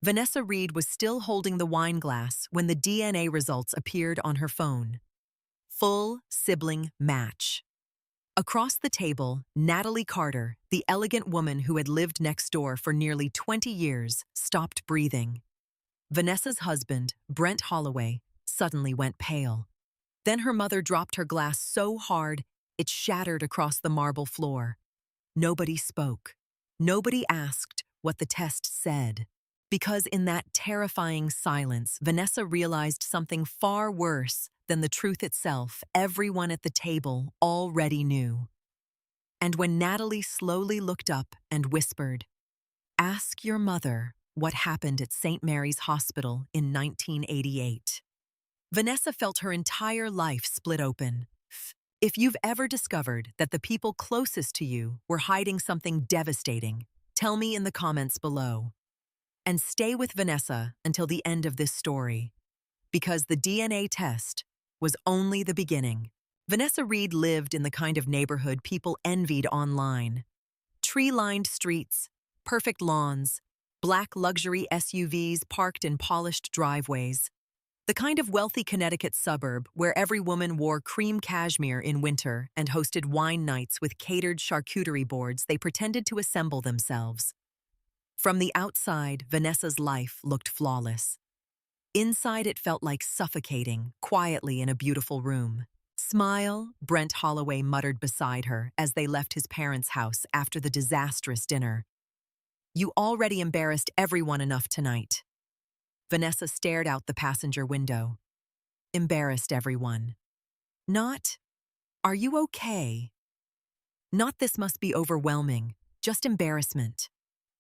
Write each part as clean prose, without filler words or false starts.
Vanessa Reed was still holding the wine glass when the DNA results appeared on her phone. Full sibling match. Across the table, Natalie Carter, the elegant woman who had lived next door for nearly 20 years, stopped breathing. Vanessa's husband, Brent Holloway, suddenly went pale. Then her mother dropped her glass so hard it shattered across the marble floor. Nobody spoke. Nobody asked what the test said. Because in that terrifying silence, Vanessa realized something far worse than the truth itself everyone at the table already knew. And when Natalie slowly looked up and whispered, "Ask your mother what happened at St. Mary's Hospital in 1988. Vanessa felt her entire life split open. If you've ever discovered that the people closest to you were hiding something devastating, tell me in the comments below. And stay with Vanessa until the end of this story, because the DNA test was only the beginning. Vanessa Reed lived in the kind of neighborhood people envied online. Tree-lined streets, perfect lawns, black luxury SUVs parked in polished driveways. The kind of wealthy Connecticut suburb where every woman wore cream cashmere in winter and hosted wine nights with catered charcuterie boards they pretended to assemble themselves. From the outside, Vanessa's life looked flawless. Inside, it felt like suffocating, quietly in a beautiful room. "Smile," Brent Holloway muttered beside her as they left his parents' house after the disastrous dinner. "You already embarrassed everyone enough tonight." Vanessa stared out the passenger window. Embarrassed everyone. Not, "Are you okay?" Not, "This must be overwhelming," just embarrassment.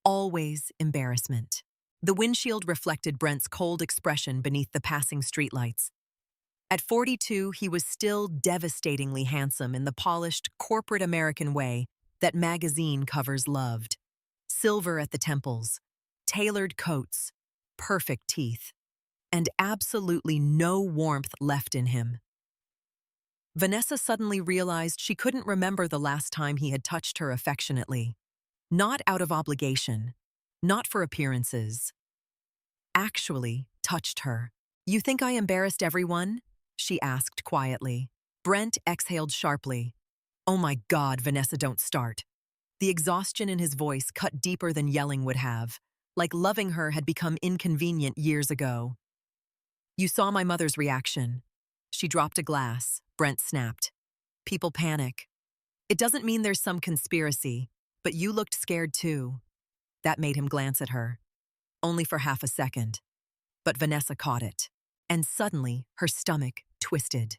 Always embarrassment. The windshield reflected Brent's cold expression beneath the passing streetlights. At 42, he was still devastatingly handsome in the polished, corporate American way that magazine covers loved. Silver at the temples, tailored coats, perfect teeth, and absolutely no warmth left in him. Vanessa suddenly realized she couldn't remember the last time he had touched her affectionately. Not out of obligation, not for appearances. Actually touched her. "You think I embarrassed everyone?" she asked quietly. Brent exhaled sharply. "Oh my God, Vanessa, don't start." The exhaustion in his voice cut deeper than yelling would have, like loving her had become inconvenient years ago. "You saw my mother's reaction. She dropped a glass," Brent snapped. "People panic. It doesn't mean there's some conspiracy, but you looked scared too." That made him glance at her. Only for half a second. But Vanessa caught it. And suddenly, her stomach twisted.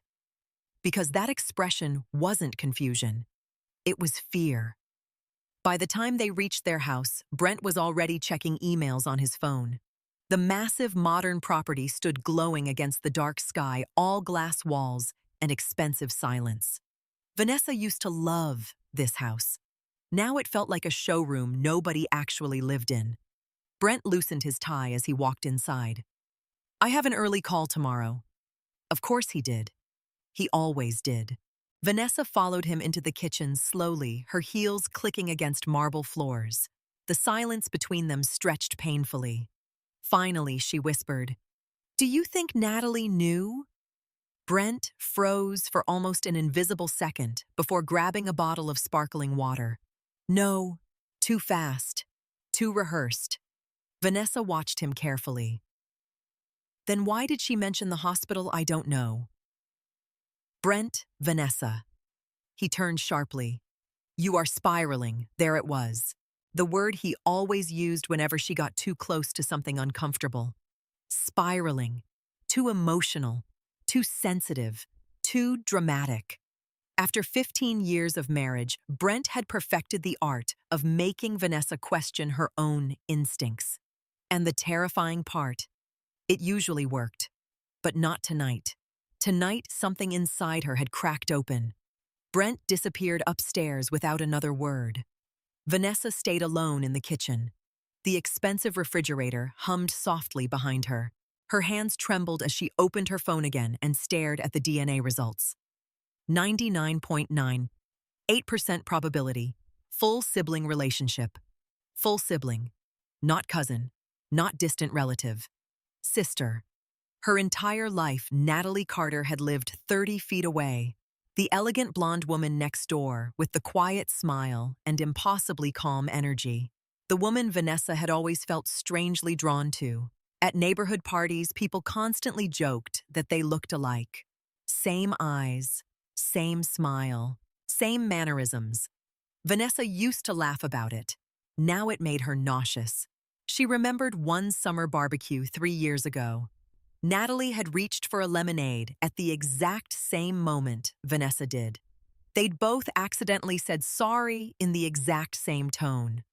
Because that expression wasn't confusion. It was fear. By the time they reached their house, Brent was already checking emails on his phone. The massive modern property stood glowing against the dark sky, all glass walls and expensive silence. Vanessa used to love this house. Now it felt like a showroom nobody actually lived in. Brent loosened his tie as he walked inside. "I have an early call tomorrow." Of course he did. He always did. Vanessa followed him into the kitchen slowly, her heels clicking against marble floors. The silence between them stretched painfully. Finally, she whispered, "Do you think Natalie knew?" Brent froze for almost an invisible second before grabbing a bottle of sparkling water. No, too fast, too rehearsed. Vanessa watched him carefully. "Then why did she mention the hospital? I don't know." Brent, Vanessa. He turned sharply. "You are spiraling." There it was. The word he always used whenever she got too close to something uncomfortable. Spiraling. Too emotional. Too sensitive. Too dramatic. After 15 years of marriage, Brent had perfected the art of making Vanessa question her own instincts. And the terrifying part, it usually worked. But not tonight. Tonight, something inside her had cracked open. Brent disappeared upstairs without another word. Vanessa stayed alone in the kitchen. The expensive refrigerator hummed softly behind her. Her hands trembled as she opened her phone again and stared at the DNA results. 99.98% probability. Full sibling relationship. Full sibling. Not cousin. not distant relative. Sister. Her entire life, Natalie Carter had lived 30 feet away. The elegant blonde woman next door, with the quiet smile and impossibly calm energy. The woman Vanessa had always felt strangely drawn to. At neighborhood parties, people constantly joked that they looked alike. Same eyes, same smile, same mannerisms. Vanessa used to laugh about it. Now it made her nauseous. She remembered one summer barbecue 3 years ago. Natalie had reached for a lemonade at the exact same moment Vanessa did. They'd both accidentally said sorry in the exact same tone.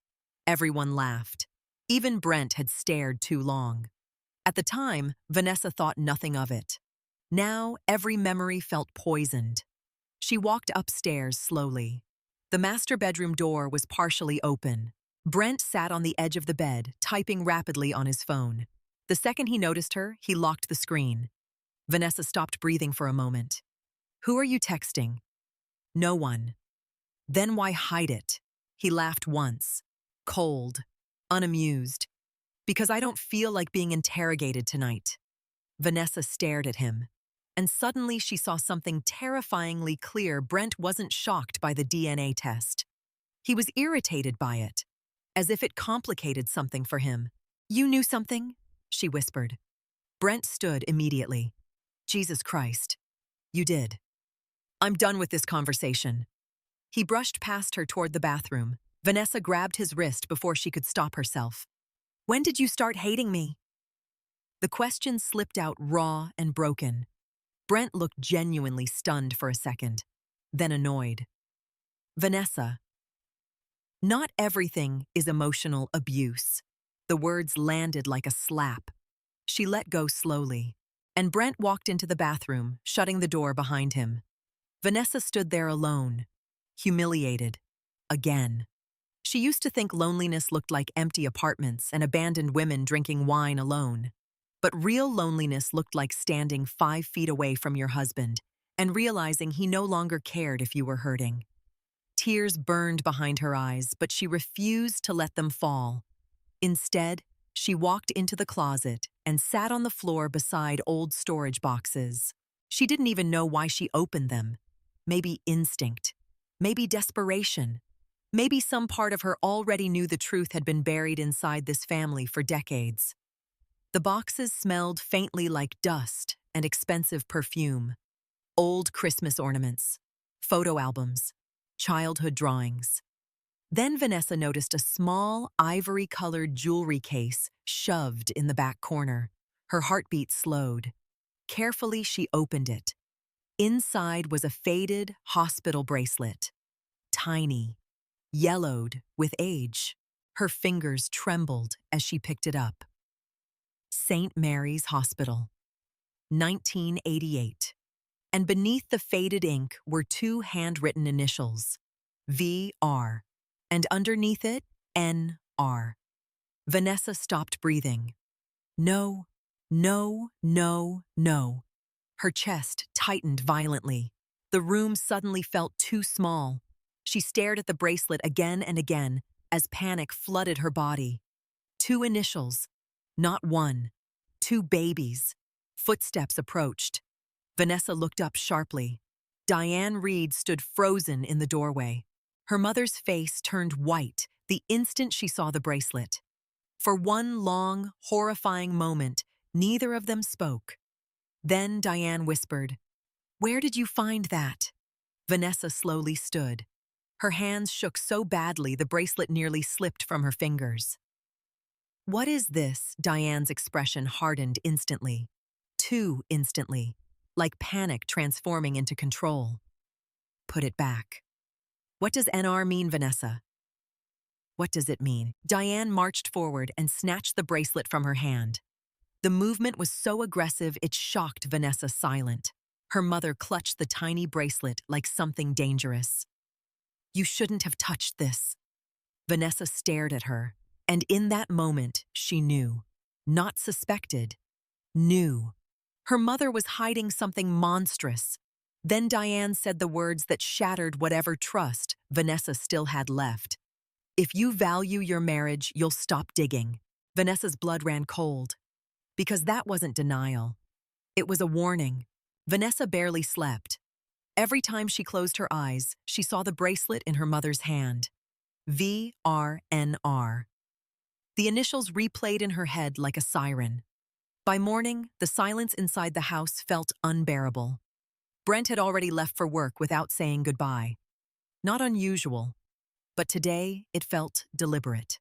Everyone laughed. Even Brent had stared too long. At the time, Vanessa thought nothing of it. Now, every memory felt poisoned. She walked upstairs slowly. The master bedroom door was partially open. Brent sat on the edge of the bed, typing rapidly on his phone. The second he noticed her, he locked the screen. Vanessa stopped breathing for a moment. "Who are you texting?" "No one." "Then why hide it?" He laughed once. Cold, unamused. "Because I don't feel like being interrogated tonight." Vanessa stared at him. And suddenly she saw something terrifyingly clear. Brent wasn't shocked by the DNA test. He was irritated by it, as if it complicated something for him. "You knew something?" she whispered. Brent stood immediately. "Jesus Christ. You did. I'm done with this conversation." He brushed past her toward the bathroom. Vanessa grabbed his wrist before she could stop herself. "When did you start hating me?" The question slipped out raw and broken. Brent looked genuinely stunned for a second, then annoyed. "Vanessa, not everything is emotional abuse." The words landed like a slap. She let go slowly, and Brent walked into the bathroom, shutting the door behind him. Vanessa stood there alone, humiliated, again. She used to think loneliness looked like empty apartments and abandoned women drinking wine alone. But real loneliness looked like standing 5 feet away from your husband and realizing he no longer cared if you were hurting. Tears burned behind her eyes, but she refused to let them fall. Instead, she walked into the closet and sat on the floor beside old storage boxes. She didn't even know why she opened them. Maybe instinct. Maybe desperation. Maybe some part of her already knew the truth had been buried inside this family for decades. The boxes smelled faintly like dust and expensive perfume. Old Christmas ornaments, photo albums, childhood drawings. Then Vanessa noticed a small, ivory-colored jewelry case shoved in the back corner. Her heartbeat slowed. Carefully, she opened it. Inside was a faded hospital bracelet. Tiny, yellowed with age. Her fingers trembled as she picked it up. St. Mary's Hospital, 1988. And beneath the faded ink were 2 handwritten initials, VR, and underneath it, NR. Vanessa stopped breathing. No, no, no, no. Her chest tightened violently. The room suddenly felt too small. She stared at the bracelet again and again as panic flooded her body. 2 initials. Not one. 2 babies. Footsteps approached. Vanessa looked up sharply. Diane Reed stood frozen in the doorway. Her mother's face turned white the instant she saw the bracelet. For one long, horrifying moment, neither of them spoke. Then Diane whispered, "Where did you find that?" Vanessa slowly stood. Her hands shook so badly the bracelet nearly slipped from her fingers. "What is this?" Diane's expression hardened instantly. Too instantly, like panic transforming into control. "Put it back." "What does NR mean, Vanessa?" "What does it mean?" Diane marched forward and snatched the bracelet from her hand. The movement was so aggressive it shocked Vanessa silent. Her mother clutched the tiny bracelet like something dangerous. "You shouldn't have touched this." Vanessa stared at her. And in that moment, she knew. Not suspected. Knew. Her mother was hiding something monstrous. Then Diane said the words that shattered whatever trust Vanessa still had left. "If you value your marriage, you'll stop digging. Vanessa's blood ran cold, because that wasn't denial. It was a warning. Vanessa barely slept. Every time she closed her eyes, she saw the bracelet in her mother's hand. VRNR. The initials replayed in her head like a siren. By morning, the silence inside the house felt unbearable. Brent had already left for work without saying goodbye. Not unusual, but today it felt deliberate.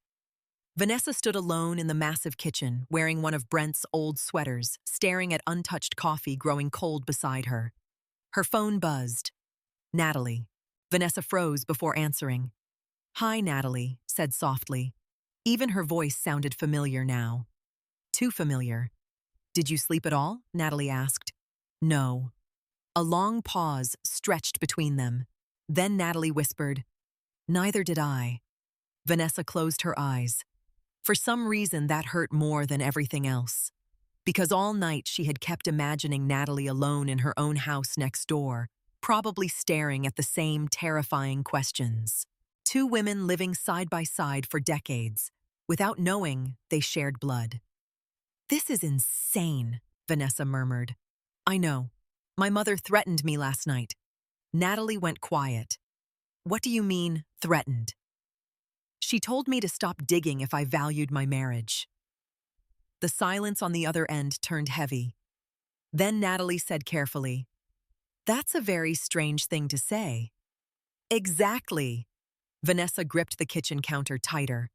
Vanessa stood alone in the massive kitchen, wearing one of Brent's old sweaters, staring at untouched coffee growing cold beside her. Her phone buzzed. Natalie. Vanessa froze before answering. "Hi, Natalie," said softly. Even her voice sounded familiar now. Too familiar. "Did you sleep at all?" Natalie asked. "No." A long pause stretched between them. Then Natalie whispered, "Neither did I." Vanessa closed her eyes. For some reason, that hurt more than everything else. Because all night she had kept imagining Natalie alone in her own house next door, probably staring at the same terrifying questions. Two women living side by side for decades, without knowing they shared blood. "This is insane," Vanessa murmured. "I know. My mother threatened me last night." Natalie went quiet. "What do you mean, threatened?" "She told me to stop digging if I valued my marriage." The silence on the other end turned heavy. Then Natalie said carefully, "That's a very strange thing to say." "Exactly." Vanessa gripped the kitchen counter tighter.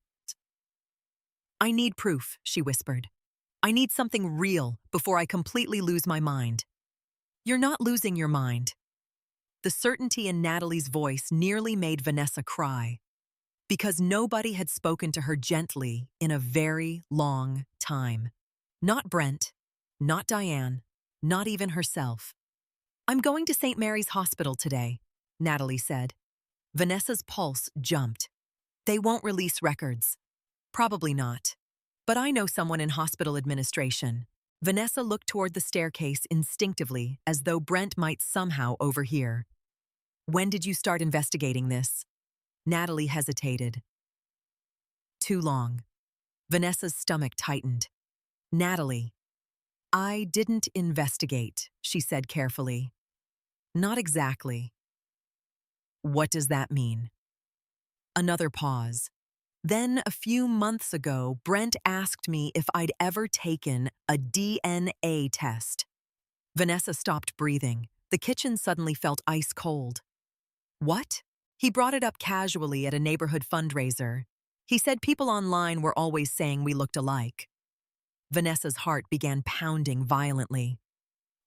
"I need proof," she whispered. "I need something real before I completely lose my mind." "You're not losing your mind." The certainty in Natalie's voice nearly made Vanessa cry. Because nobody had spoken to her gently in a very long time. Not Brent, not Diane, not even herself. "I'm going to St. Mary's Hospital today," Natalie said. Vanessa's pulse jumped. "They won't release records." "Probably not. But I know someone in hospital administration." Vanessa looked toward the staircase instinctively, as though Brent might somehow overhear. "When did you start investigating this?" Natalie hesitated. "Too long." Vanessa's stomach tightened. "Natalie." "I didn't investigate," she said carefully. "Not exactly." "What does that mean?" Another pause. "Then, a few months ago, Brent asked me if I'd ever taken a DNA test." Vanessa stopped breathing. The kitchen suddenly felt ice cold. "What?" "He brought it up casually at a neighborhood fundraiser. He said people online were always saying we looked alike." Vanessa's heart began pounding violently.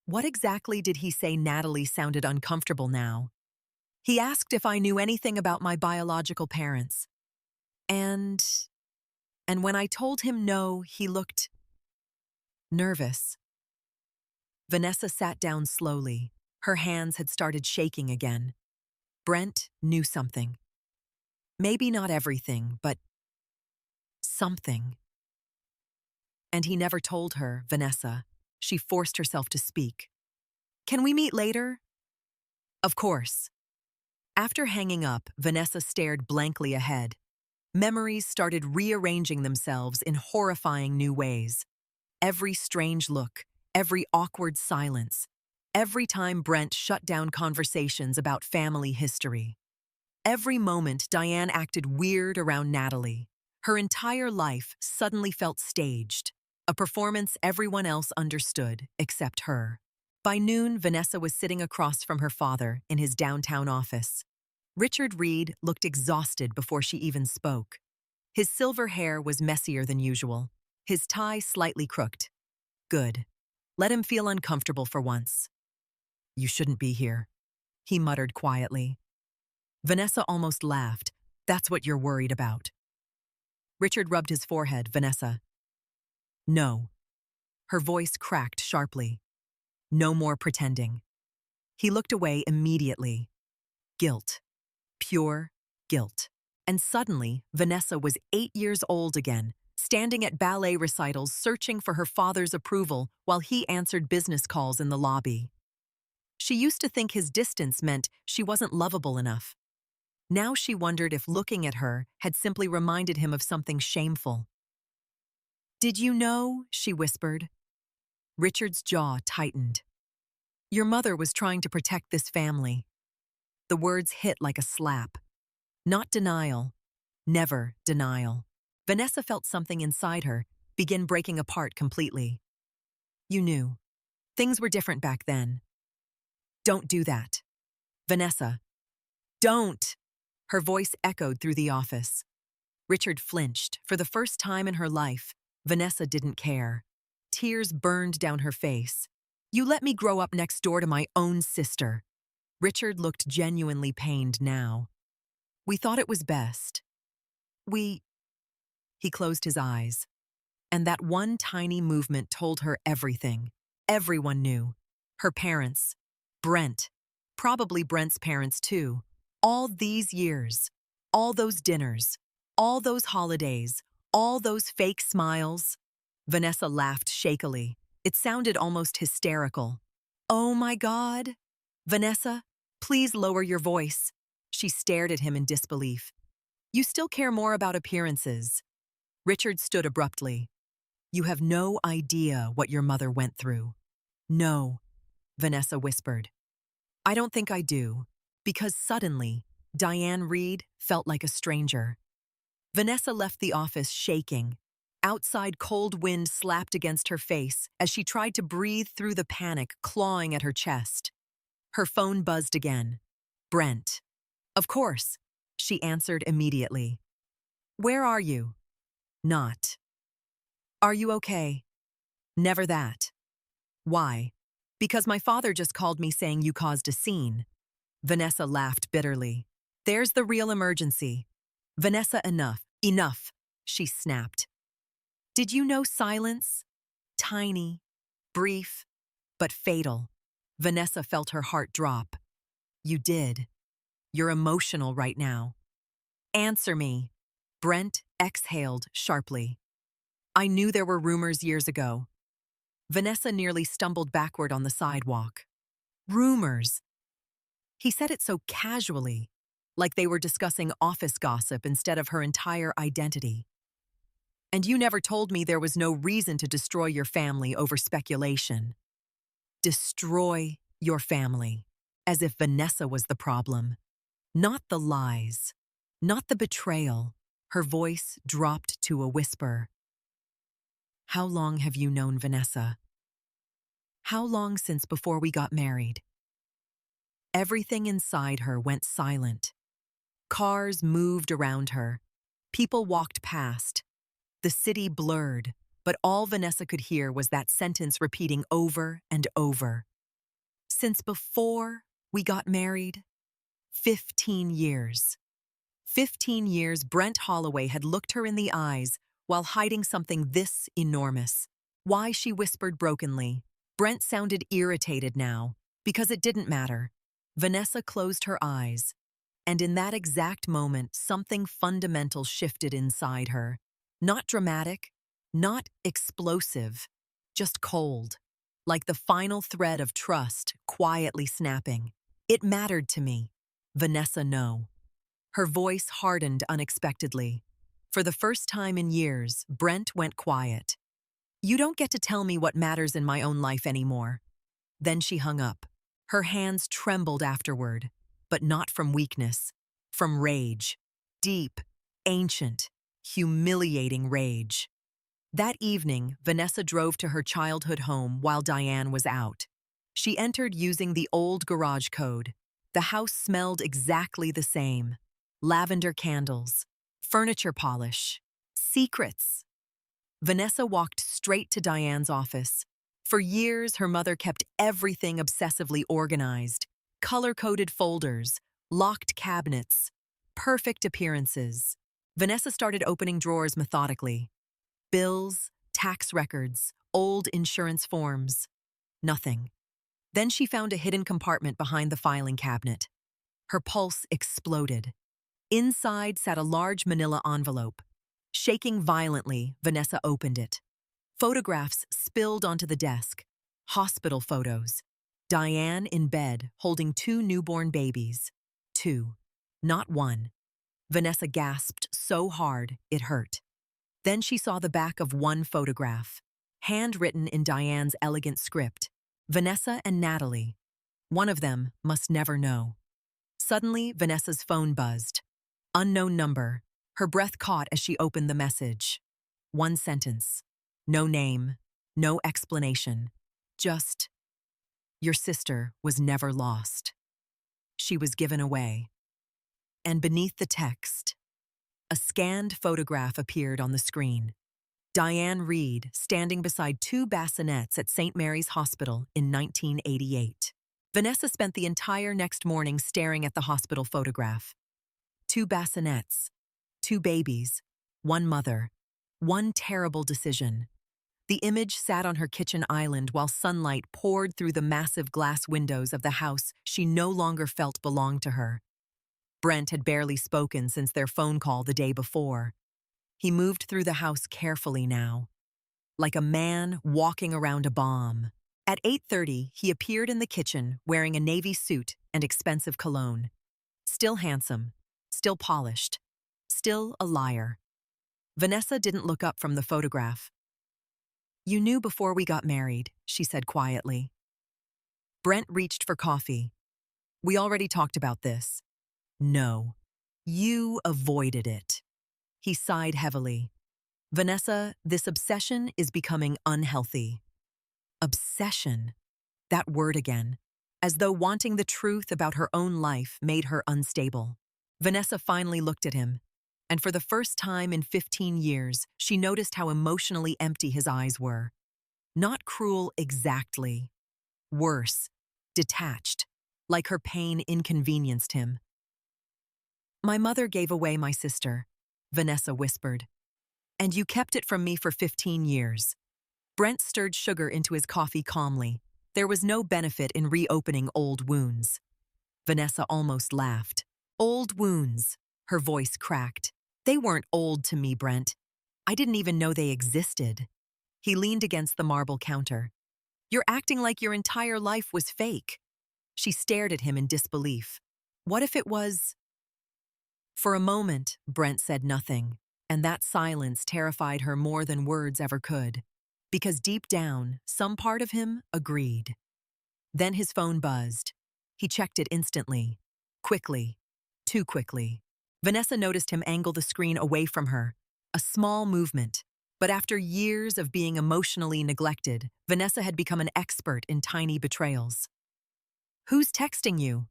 What exactly did he say? Natalie sounded uncomfortable now. "He asked if I knew anything about my biological parents. And when I told him no, he looked nervous." Vanessa sat down slowly. Her hands had started shaking again. Brent knew something. Maybe not everything, but something. And he never told her, Vanessa. She forced herself to speak. "Can we meet later?" "Of course." After hanging up, Vanessa stared blankly ahead. Memories started rearranging themselves in horrifying new ways. Every strange look, every awkward silence, every time Brent shut down conversations about family history. Every moment Diane acted weird around Natalie. Her entire life suddenly felt staged, a performance everyone else understood except her. By noon, Vanessa was sitting across from her father in his downtown office. Richard Reed looked exhausted before she even spoke. His silver hair was messier than usual, his tie slightly crooked. Good. Let him feel uncomfortable for once. "You shouldn't be here," he muttered quietly. Vanessa almost laughed. "That's what you're worried about." Richard rubbed his forehead. "Vanessa." "No." Her voice cracked sharply. "No more pretending." He looked away immediately. Guilt. Pure guilt. And suddenly, Vanessa was 8 years old again, standing at ballet recitals searching for her father's approval while he answered business calls in the lobby. She used to think his distance meant she wasn't lovable enough. Now she wondered if looking at her had simply reminded him of something shameful. Did you know? She whispered. Richard's jaw tightened. Your mother was trying to protect this family. The words hit like a slap. Not denial. Never denial. Vanessa felt something inside her begin breaking apart completely. You knew. Things were different back then. Don't do that. Vanessa. Don't! Her voice echoed through the office. Richard flinched. For the first time in her life, Vanessa didn't care. Tears burned down her face. You let me grow up next door to my own sister. Richard looked genuinely pained now. We thought it was best. He closed his eyes. And that one tiny movement told her everything. Everyone knew. Her parents. Brent. Probably Brent's parents too. All these years. All those dinners. All those holidays. All those fake smiles. Vanessa laughed shakily. It sounded almost hysterical. Oh my God. Vanessa, please lower your voice. She stared at him in disbelief. You still care more about appearances. Richard stood abruptly. You have no idea what your mother went through. No, Vanessa whispered. I don't think I do, because suddenly, Diane Reed felt like a stranger. Vanessa left the office shaking. Outside, cold wind slapped against her face as she tried to breathe through the panic clawing at her chest. Her phone buzzed again. Brent. Of course, she answered immediately. Where are you? Not. Are you okay? Never that. Why? Because my father just called me saying you caused a scene. Vanessa laughed bitterly. There's the real emergency. Vanessa, enough. Enough, she snapped. Did you know silence? Tiny, brief, but fatal. Vanessa felt her heart drop. You did. You're emotional right now. Answer me. Brent exhaled sharply. I knew there were rumors years ago. Vanessa nearly stumbled backward on the sidewalk. Rumors. He said it so casually, like they were discussing office gossip instead of her entire identity. And you never told me there was no reason to destroy your family over speculation. Destroy your family, as if Vanessa was the problem. Not the lies, not the betrayal. Her voice dropped to a whisper. How long have you known Vanessa? How long since before we got married? Everything inside her went silent. Cars moved around her. People walked past. The city blurred, but all Vanessa could hear was that sentence repeating over and over. Since before we got married? 15 years. 15 years Brent Holloway had looked her in the eyes while hiding something this enormous. Why, she whispered brokenly. Brent sounded irritated now, because it didn't matter. Vanessa closed her eyes, and in that exact moment, something fundamental shifted inside her. Not dramatic, not explosive, just cold, like the final thread of trust quietly snapping. It mattered to me. Vanessa, no. Her voice hardened unexpectedly. For the first time in years, Brent went quiet. You don't get to tell me what matters in my own life anymore. Then she hung up. Her hands trembled afterward, but not from weakness, from rage. Deep, ancient, humiliating rage. That evening, Vanessa drove to her childhood home while Diane was out. She entered using the old garage code. The house smelled exactly the same. Lavender candles, furniture polish, secrets. Vanessa walked straight to Diane's office. For years, her mother kept everything obsessively organized. Color-coded folders, locked cabinets, perfect appearances. Vanessa started opening drawers methodically. Bills, tax records, old insurance forms. Nothing. Then she found a hidden compartment behind the filing cabinet. Her pulse exploded. Inside sat a large manila envelope. Shaking violently, Vanessa opened it. Photographs spilled onto the desk. Hospital photos. Diane in bed, holding 2 newborn babies. 2, not 1. Vanessa gasped so hard it hurt. Then she saw the back of one photograph, handwritten in Diane's elegant script, Vanessa and Natalie. One of them must never know. Suddenly, Vanessa's phone buzzed. Unknown number. Her breath caught as she opened the message. One sentence. No name, no explanation. Just, your sister was never lost. She was given away. And beneath the text, a scanned photograph appeared on the screen. Diane Reed standing beside two bassinets at St. Mary's Hospital in 1988. Vanessa spent the entire next morning staring at the hospital photograph. Two bassinets, two babies, one mother, one terrible decision. The image sat on her kitchen island while sunlight poured through the massive glass windows of the house she no longer felt belonged to her. Brent had barely spoken since their phone call the day before. He moved through the house carefully now, like a man walking around a bomb. At 8:30, he appeared in the kitchen wearing a navy suit and expensive cologne. Still handsome, still polished, still a liar. Vanessa didn't look up from the photograph. "You knew before we got married," she said quietly. Brent reached for coffee. "We already talked about this." "No. You avoided it." He sighed heavily. "Vanessa, this obsession is becoming unhealthy." Obsession. That word again. As though wanting the truth about her own life made her unstable. Vanessa finally looked at him, and for the first time in 15 years, she noticed how emotionally empty his eyes were. Not cruel exactly. Worse, detached, like her pain inconvenienced him. "My mother gave away my sister," Vanessa whispered. "And you kept it from me for 15 years. Brent stirred sugar into his coffee calmly. There was no benefit in reopening old wounds. Vanessa almost laughed. "Old wounds," her voice cracked. "They weren't old to me, Brent. I didn't even know they existed." He leaned against the marble counter. "You're acting like your entire life was fake." She stared at him in disbelief. "What if it was—" For a moment, Brent said nothing, and that silence terrified her more than words ever could. Because deep down, some part of him agreed. Then his phone buzzed. He checked it instantly. Quickly. Too quickly. Vanessa noticed him angle the screen away from her. A small movement. But after years of being emotionally neglected, Vanessa had become an expert in tiny betrayals. "Who's texting you?"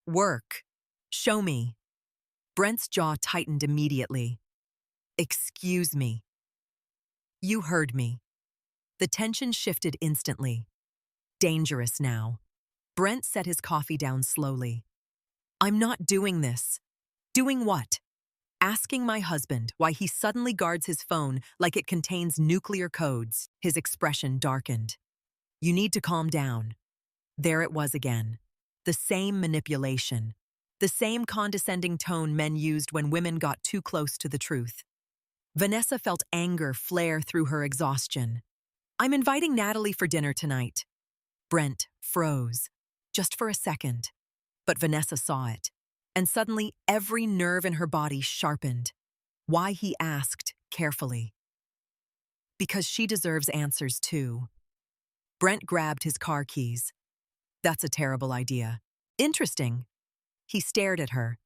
"Work. Show me." Brent's jaw tightened immediately. "Excuse me." "You heard me." The tension shifted instantly. Dangerous now. Brent set his coffee down slowly. "I'm not doing this." "Doing what?" Asking my husband why he suddenly guards his phone like it contains nuclear codes. His expression darkened. "You need to calm down." There it was again. The same manipulation. The same condescending tone men used when women got too close to the truth. Vanessa felt anger flare through her exhaustion. "I'm inviting Natalie for dinner tonight." Brent froze, just for a second. But Vanessa saw it, and suddenly every nerve in her body sharpened. Why, he asked, carefully. "Because she deserves answers too." Brent grabbed his car keys. "That's a terrible idea." "Interesting." He stared at her.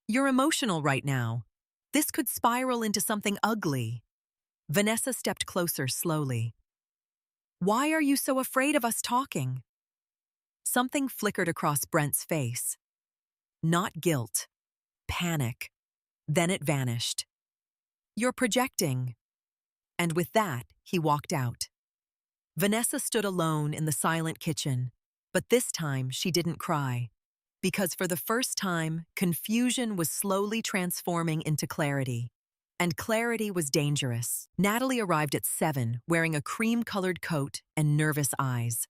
"You're emotional right now. This could spiral into something ugly." Vanessa stepped closer slowly. "Why are you so afraid of us talking?" Something flickered across Brent's face. Not guilt. Panic. Then it vanished. "You're projecting." And with that, he walked out. Vanessa stood alone in the silent kitchen, but this time she didn't cry. Because for the first time, confusion was slowly transforming into clarity. And clarity was dangerous. Natalie arrived at 7, wearing a cream-colored coat and nervous eyes.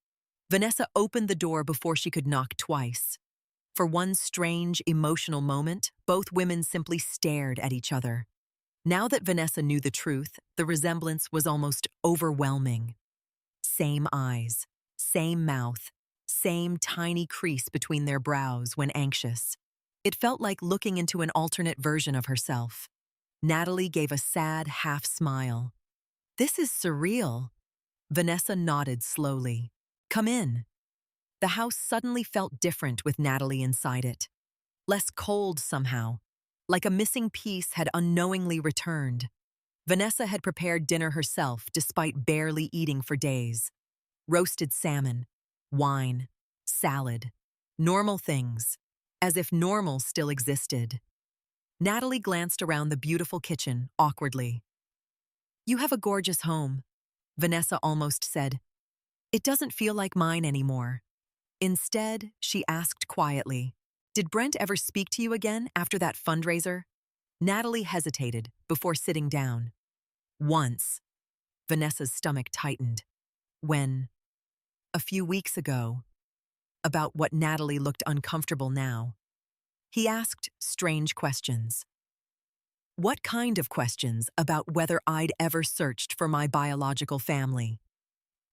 Vanessa opened the door before she could knock twice. For one strange, emotional moment, both women simply stared at each other. Now that Vanessa knew the truth, the resemblance was almost overwhelming. Same eyes, same mouth, same tiny crease between their brows when anxious. It felt like looking into an alternate version of herself. Natalie gave a sad half-smile. "This is surreal." Vanessa nodded slowly. "Come in." The house suddenly felt different with Natalie inside it. Less cold somehow, like a missing piece had unknowingly returned. Vanessa had prepared dinner herself despite barely eating for days. Roasted salmon, wine, salad, normal things, as if normal still existed. Natalie glanced around the beautiful kitchen awkwardly. "You have a gorgeous home," Vanessa almost said. "It doesn't feel like mine anymore." Instead, she asked quietly, "Did Brent ever speak to you again after that fundraiser?" Natalie hesitated before sitting down. "Once." Vanessa's stomach tightened. "When?" "A few weeks ago." About what Natalie looked uncomfortable now. He asked strange questions. What kind of questions about whether I'd ever searched for my biological family?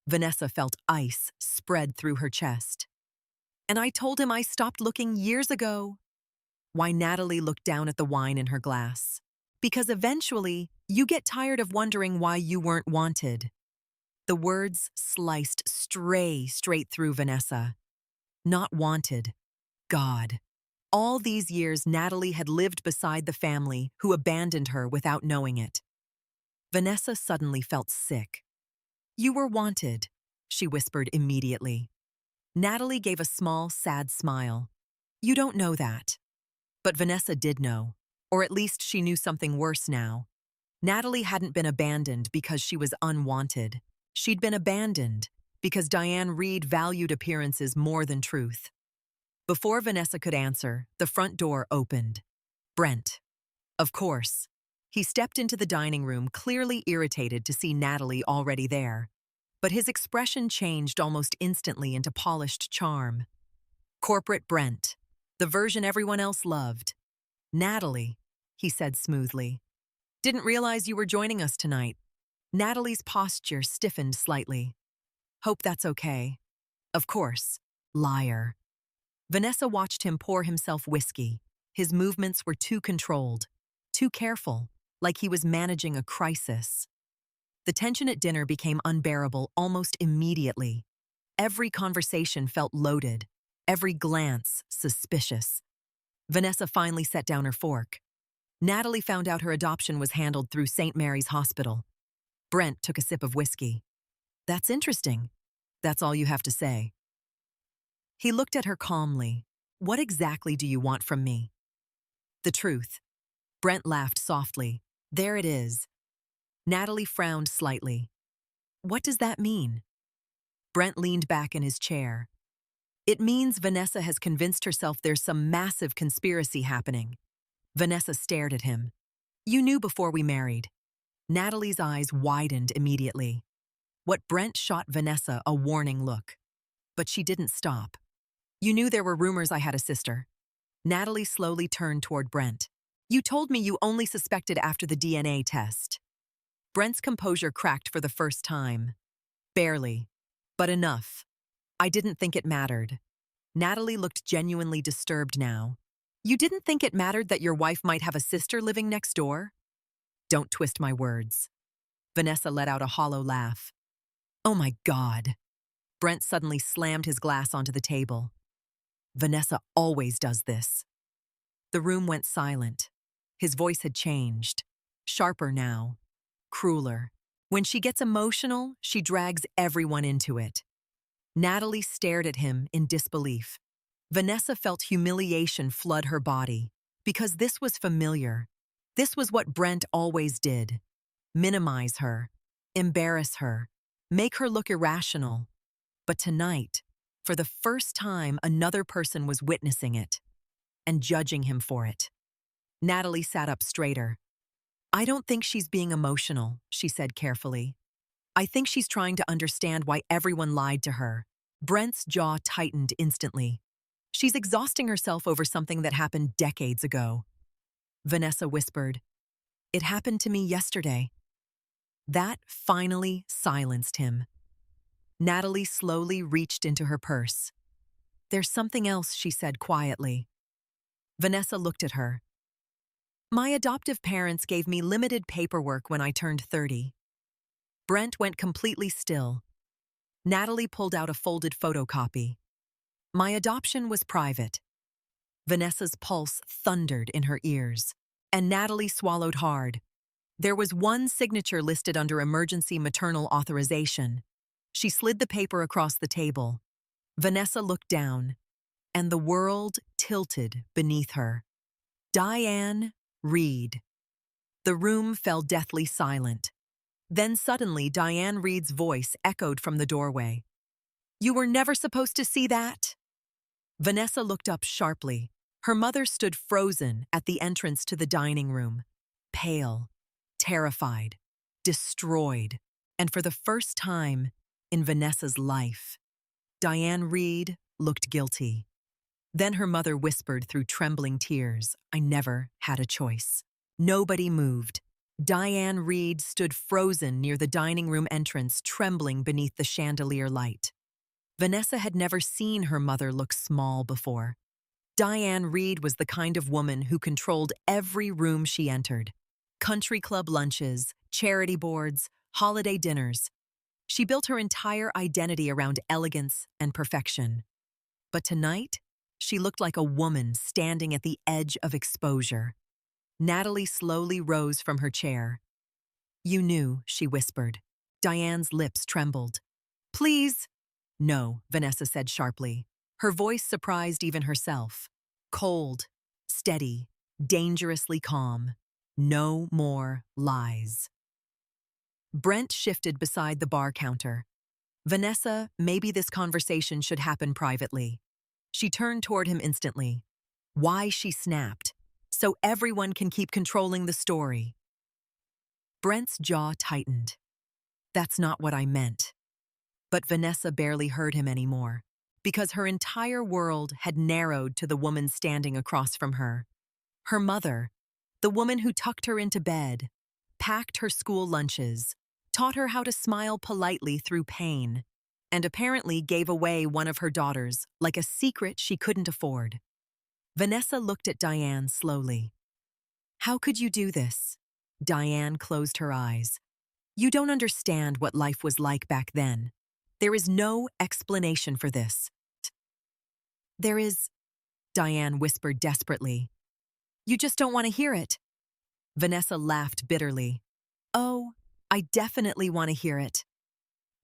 Vanessa felt ice spread through her chest. "And I told him I stopped looking years ago." Why Natalie looked down at the wine in her glass. "Because eventually, you get tired of wondering why you weren't wanted." The words sliced straight through Vanessa. Not wanted. God. All these years, Natalie had lived beside the family who abandoned her without knowing it. Vanessa suddenly felt sick. "You were wanted," she whispered immediately. Natalie gave a small, sad smile. "You don't know that." But Vanessa did know, or at least she knew something worse now. Natalie hadn't been abandoned because she was unwanted. She'd been abandoned because Diane Reed valued appearances more than truth. Before Vanessa could answer, the front door opened. Brent. Of course. He stepped into the dining room, clearly irritated to see Natalie already there. But his expression changed almost instantly into polished charm. Corporate Brent. The version everyone else loved. "Natalie," he said smoothly. "Didn't realize you were joining us tonight." Natalie's posture stiffened slightly. "Hope that's okay." "Of course." Liar. Vanessa watched him pour himself whiskey. His movements were too controlled, too careful, like he was managing a crisis. The tension at dinner became unbearable almost immediately. Every conversation felt loaded, every glance suspicious. Vanessa finally set down her fork. Natalie found out her adoption was handled through St. Mary's Hospital. Brent took a sip of whiskey. "That's interesting." "That's all you have to say." He looked at her calmly. "What exactly do you want from me?" "The truth." Brent laughed softly. "There it is." Natalie frowned slightly. "What does that mean?" Brent leaned back in his chair. "It means Vanessa has convinced herself there's some massive conspiracy happening." Vanessa stared at him. "You knew before we married." Natalie's eyes widened immediately. What Brent shot Vanessa a warning look. But she didn't stop. "You knew there were rumors I had a sister." Natalie slowly turned toward Brent. "You told me you only suspected after the DNA test." Brent's composure cracked for the first time. "Barely. But enough. I didn't think it mattered." Natalie looked genuinely disturbed now. "You didn't think it mattered that your wife might have a sister living next door?" "Don't twist my words." Vanessa let out a hollow laugh. "Oh my God." Brent suddenly slammed his glass onto the table. "Vanessa always does this." The room went silent. His voice had changed. Sharper now. Crueler. When she gets emotional, she drags everyone into it. Natalie stared at him in disbelief. Vanessa felt humiliation flood her body. Because this was familiar. This was what Brent always did. Minimize her. Embarrass her. Make her look irrational. But tonight, for the first time, another person was witnessing it. And judging him for it. Natalie sat up straighter. "I don't think she's being emotional," she said carefully. "I think she's trying to understand why everyone lied to her." Brent's jaw tightened instantly. "She's exhausting herself over something that happened decades ago." Vanessa whispered, "It happened to me yesterday." That finally silenced him. Natalie slowly reached into her purse. "There's something else," she said quietly. Vanessa looked at her. My adoptive parents gave me limited paperwork when I turned 30. Brent went completely still. Natalie pulled out a folded photocopy. My adoption was private. Vanessa's pulse thundered in her ears, and Natalie swallowed hard. There was one signature listed under emergency maternal authorization. She slid the paper across the table. Vanessa looked down, and the world tilted beneath her. Diane Reed. The room fell deathly silent. Then suddenly Diane Reed's voice echoed from the doorway. "You were never supposed to see that?" Vanessa looked up sharply. Her mother stood frozen at the entrance to the dining room, pale, terrified, destroyed, and for the first time in Vanessa's life, Diane Reed looked guilty. Then her mother whispered through trembling tears, "I never had a choice." Nobody moved. Diane Reed stood frozen near the dining room entrance, trembling beneath the chandelier light. Vanessa had never seen her mother look small before. Diane Reed was the kind of woman who controlled every room she entered. Country club lunches, charity boards, holiday dinners. She built her entire identity around elegance and perfection. But tonight, she looked like a woman standing at the edge of exposure. Natalie slowly rose from her chair. "You knew," she whispered. Diane's lips trembled. "Please." "No," Vanessa said sharply. Her voice surprised even herself. Cold, steady, dangerously calm. No more lies. Brent shifted beside the bar counter. "Vanessa, maybe this conversation should happen privately." She turned toward him instantly. "Why?" she snapped. "So everyone can keep controlling the story." Brent's jaw tightened. "That's not what I meant." But Vanessa barely heard him anymore, because her entire world had narrowed to the woman standing across from her. Her mother, the woman who tucked her into bed, packed her school lunches, taught her how to smile politely through pain, and apparently gave away one of her daughters like a secret she couldn't afford. Vanessa looked at Diane slowly. "How could you do this?" Diane closed her eyes. "You don't understand what life was like back then. There is no explanation for this." "There is," Diane whispered desperately. "You just don't want to hear it." Vanessa laughed bitterly. "Oh, I definitely want to hear it."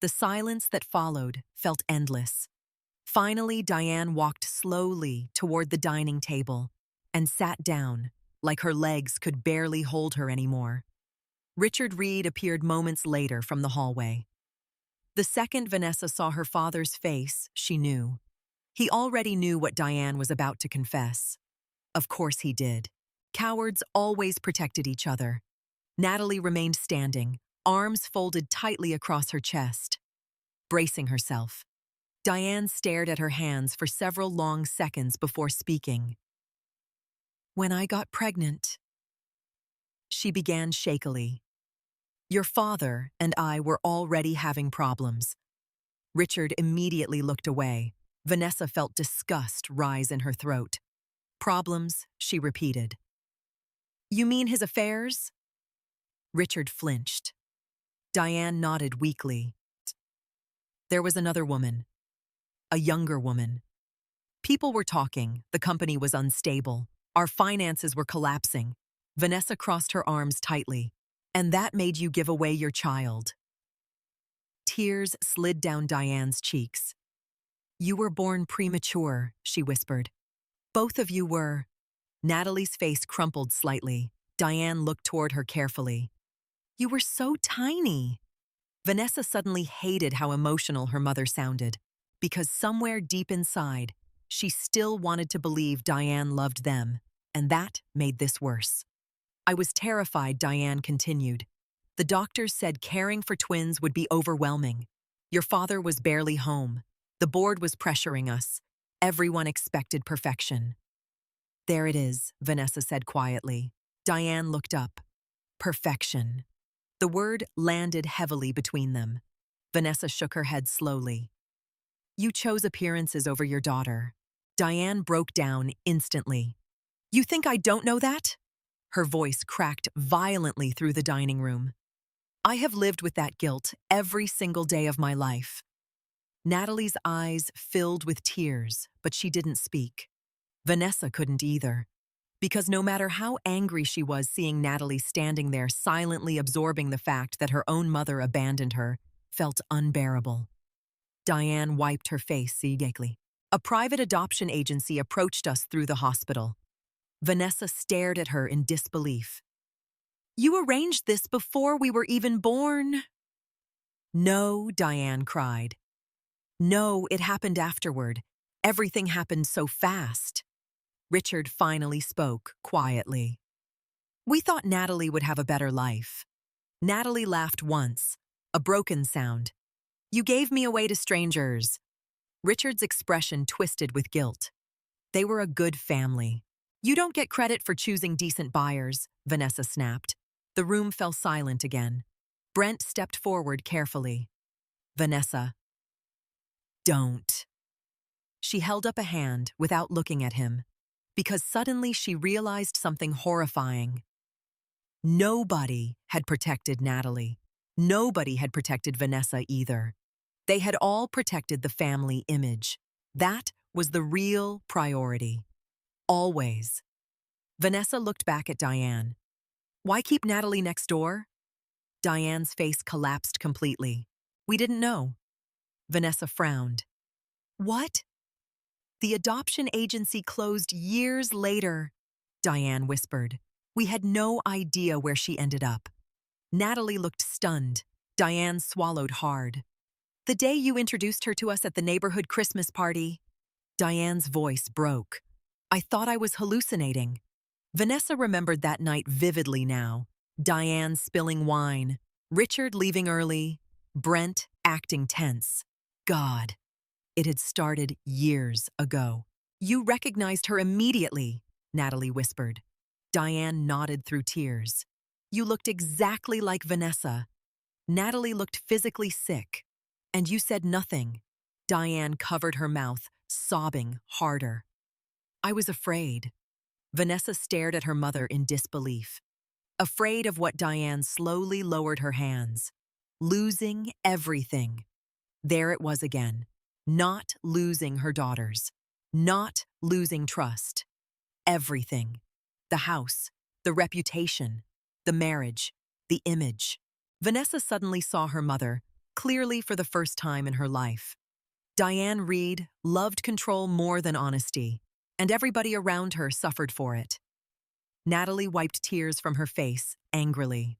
The silence that followed felt endless. Finally, Diane walked slowly toward the dining table and sat down, like her legs could barely hold her anymore. Richard Reed appeared moments later from the hallway. The second Vanessa saw her father's face, she knew. He already knew what Diane was about to confess. Of course he did. Cowards always protected each other. Natalie remained standing, arms folded tightly across her chest. Bracing herself, Diane stared at her hands for several long seconds before speaking. "When I got pregnant," she began shakily, "your father and I were already having problems." Richard immediately looked away. Vanessa felt disgust rise in her throat. "Problems," she repeated. "You mean his affairs?" Richard flinched. Diane nodded weakly. There was another woman. A younger woman. People were talking. The company was unstable. Our finances were collapsing. Vanessa crossed her arms tightly. "And that made you give away your child." Tears slid down Diane's cheeks. "You were born premature," she whispered. "Both of you were." Natalie's face crumpled slightly. Diane looked toward her carefully. "You were so tiny." Vanessa suddenly hated how emotional her mother sounded, because somewhere deep inside, she still wanted to believe Diane loved them, and that made this worse. "I was terrified," Diane continued. "The doctors said caring for twins would be overwhelming. Your father was barely home. The board was pressuring us. Everyone expected perfection." "There it is," Vanessa said quietly. Diane looked up. Perfection. The word landed heavily between them. Vanessa shook her head slowly. "You chose appearances over your daughter." Diane broke down instantly. "You think I don't know that?" Her voice cracked violently through the dining room. I have lived with that guilt every single day of my life. Natalie's eyes filled with tears, but she didn't speak. Vanessa couldn't either, because no matter how angry she was seeing Natalie standing there silently absorbing the fact that her own mother abandoned her, felt unbearable. Diane wiped her face sedately. A private adoption agency approached us through the hospital. Vanessa stared at her in disbelief. You arranged this before we were even born. No, Diane cried. No, it happened afterward. Everything happened so fast. Richard finally spoke, quietly. We thought Natalie would have a better life. Natalie laughed once, a broken sound. You gave me away to strangers. Richard's expression twisted with guilt. They were a good family. You don't get credit for choosing decent buyers, Vanessa snapped. The room fell silent again. Brent stepped forward carefully. Vanessa. Don't. She held up a hand without looking at him, because suddenly she realized something horrifying. Nobody had protected Natalie. Nobody had protected Vanessa either. They had all protected the family image. That was the real priority. Always. Vanessa looked back at Diane. Why keep Natalie next door? Diane's face collapsed completely. We didn't know. Vanessa frowned. What? The adoption agency closed years later, Diane whispered. We had no idea where she ended up. Natalie looked stunned. Diane swallowed hard. The day you introduced her to us at the neighborhood Christmas party, Diane's voice broke. I thought I was hallucinating. Vanessa remembered that night vividly now. Diane spilling wine, Richard leaving early, Brent acting tense. God, it had started years ago. You recognized her immediately, Natalie whispered. Diane nodded through tears. You looked exactly like Vanessa. Natalie looked physically sick. And you said nothing. Diane covered her mouth, sobbing harder. I was afraid. Vanessa stared at her mother in disbelief. Afraid of what Diane slowly lowered her hands. Losing everything. There it was again. Not losing her daughters. Not losing trust. Everything. The house, the reputation, the marriage, the image. Vanessa suddenly saw her mother, clearly for the first time in her life. Diane Reed loved control more than honesty, and everybody around her suffered for it. Natalie wiped tears from her face angrily.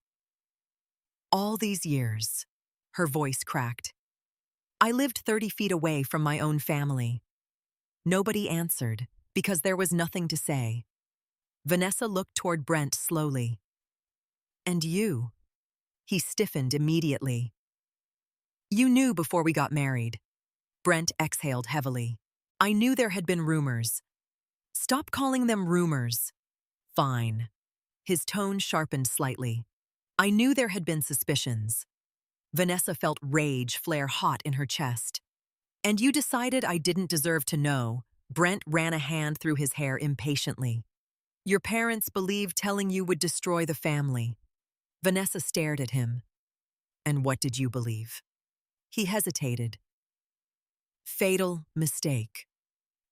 All these years, her voice cracked. I lived 30 feet away from my own family. Nobody answered, because there was nothing to say. Vanessa looked toward Brent slowly. And you? He stiffened immediately. You knew before we got married. Brent exhaled heavily. I knew there had been rumors. Stop calling them rumors. Fine. His tone sharpened slightly. I knew there had been suspicions. Vanessa felt rage flare hot in her chest. And you decided I didn't deserve to know. Brent ran a hand through his hair impatiently. Your parents believed telling you would destroy the family. Vanessa stared at him. And what did you believe? He hesitated. Fatal mistake.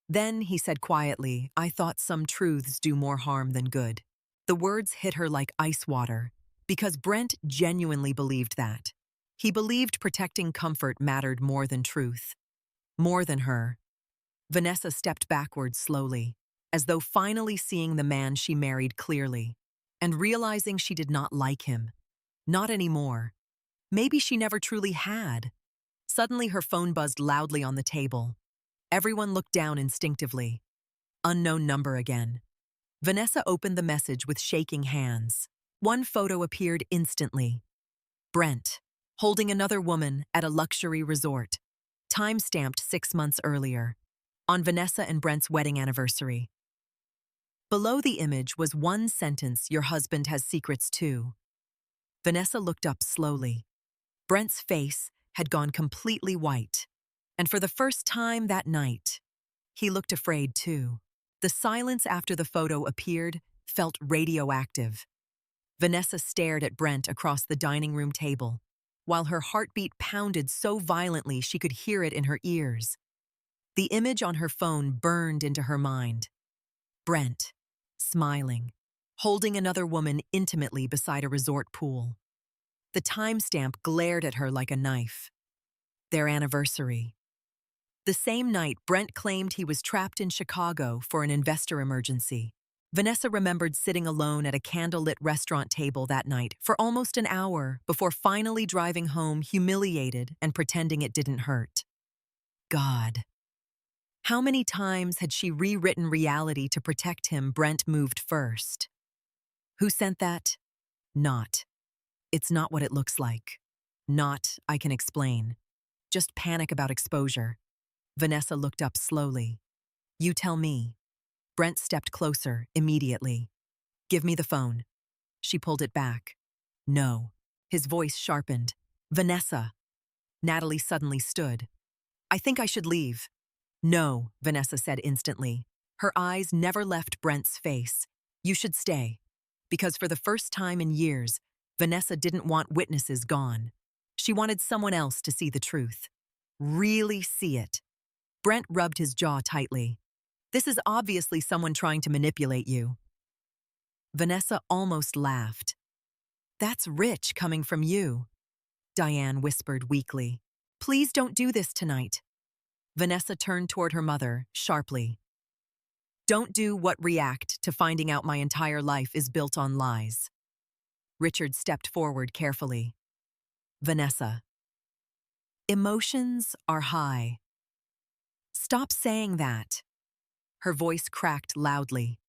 Then he said quietly, I thought some truths do more harm than good. The words hit her like ice water, because Brent genuinely believed that. He believed protecting comfort mattered more than truth. More than her. Vanessa stepped backwards slowly, as though finally seeing the man she married clearly, and realizing she did not like him. Not anymore. Maybe she never truly had. Suddenly her phone buzzed loudly on the table. Everyone looked down instinctively. Unknown number again. Vanessa opened the message with shaking hands. One photo appeared instantly. Brent, holding another woman at a luxury resort. Time-stamped 6 months earlier, on Vanessa and Brent's wedding anniversary. Below the image was one sentence, your husband has secrets too. Vanessa looked up slowly. Brent's face had gone completely white, and for the first time that night, he looked afraid too. The silence after the photo appeared felt radioactive. Vanessa stared at Brent across the dining room table, while her heartbeat pounded so violently she could hear it in her ears. The image on her phone burned into her mind. Brent, smiling, holding another woman intimately beside a resort pool. The timestamp glared at her like a knife. Their anniversary. The same night, Brent claimed he was trapped in Chicago for an investor emergency. Vanessa remembered sitting alone at a candlelit restaurant table that night for almost an hour before finally driving home humiliated and pretending it didn't hurt. God. How many times had she rewritten reality to protect him? Brent moved first. Who sent that? Not. It's not what it looks like. Not, I can explain. Just panic about exposure. Vanessa looked up slowly. You tell me. Brent stepped closer, immediately. Give me the phone. She pulled it back. No. His voice sharpened. Vanessa. Natalie suddenly stood. I think I should leave. No, Vanessa said instantly. Her eyes never left Brent's face. You should stay. Because for the first time in years, Vanessa didn't want witnesses gone. She wanted someone else to see the truth. Really see it. Brent rubbed his jaw tightly. This is obviously someone trying to manipulate you. Vanessa almost laughed. That's rich coming from you, Diane whispered weakly. Please don't do this tonight. Vanessa turned toward her mother, sharply. Don't do what react to finding out my entire life is built on lies. Richard stepped forward carefully. Vanessa. Emotions are high. Stop saying that. Her voice cracked loudly.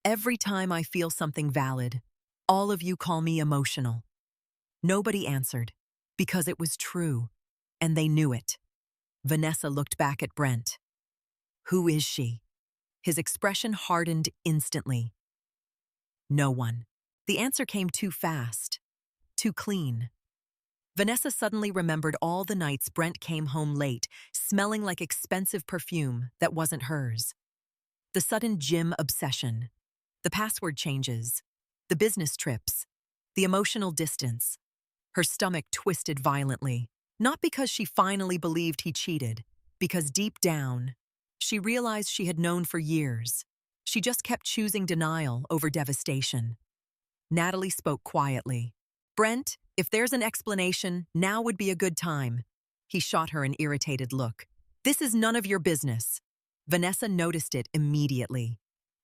Every time I feel something valid, all of you call me emotional. Nobody answered, because it was true, and they knew it. Vanessa looked back at Brent. Who is she? His expression hardened instantly. No one. The answer came too fast, too clean. Vanessa suddenly remembered all the nights Brent came home late, smelling like expensive perfume that wasn't hers. The sudden gym obsession, the password changes, the business trips, the emotional distance. Her stomach twisted violently, not because she finally believed he cheated, because deep down, she realized she had known for years. She just kept choosing denial over devastation. Natalie spoke quietly. Brent, if there's an explanation, now would be a good time. He shot her an irritated look. This is none of your business. Vanessa noticed it immediately.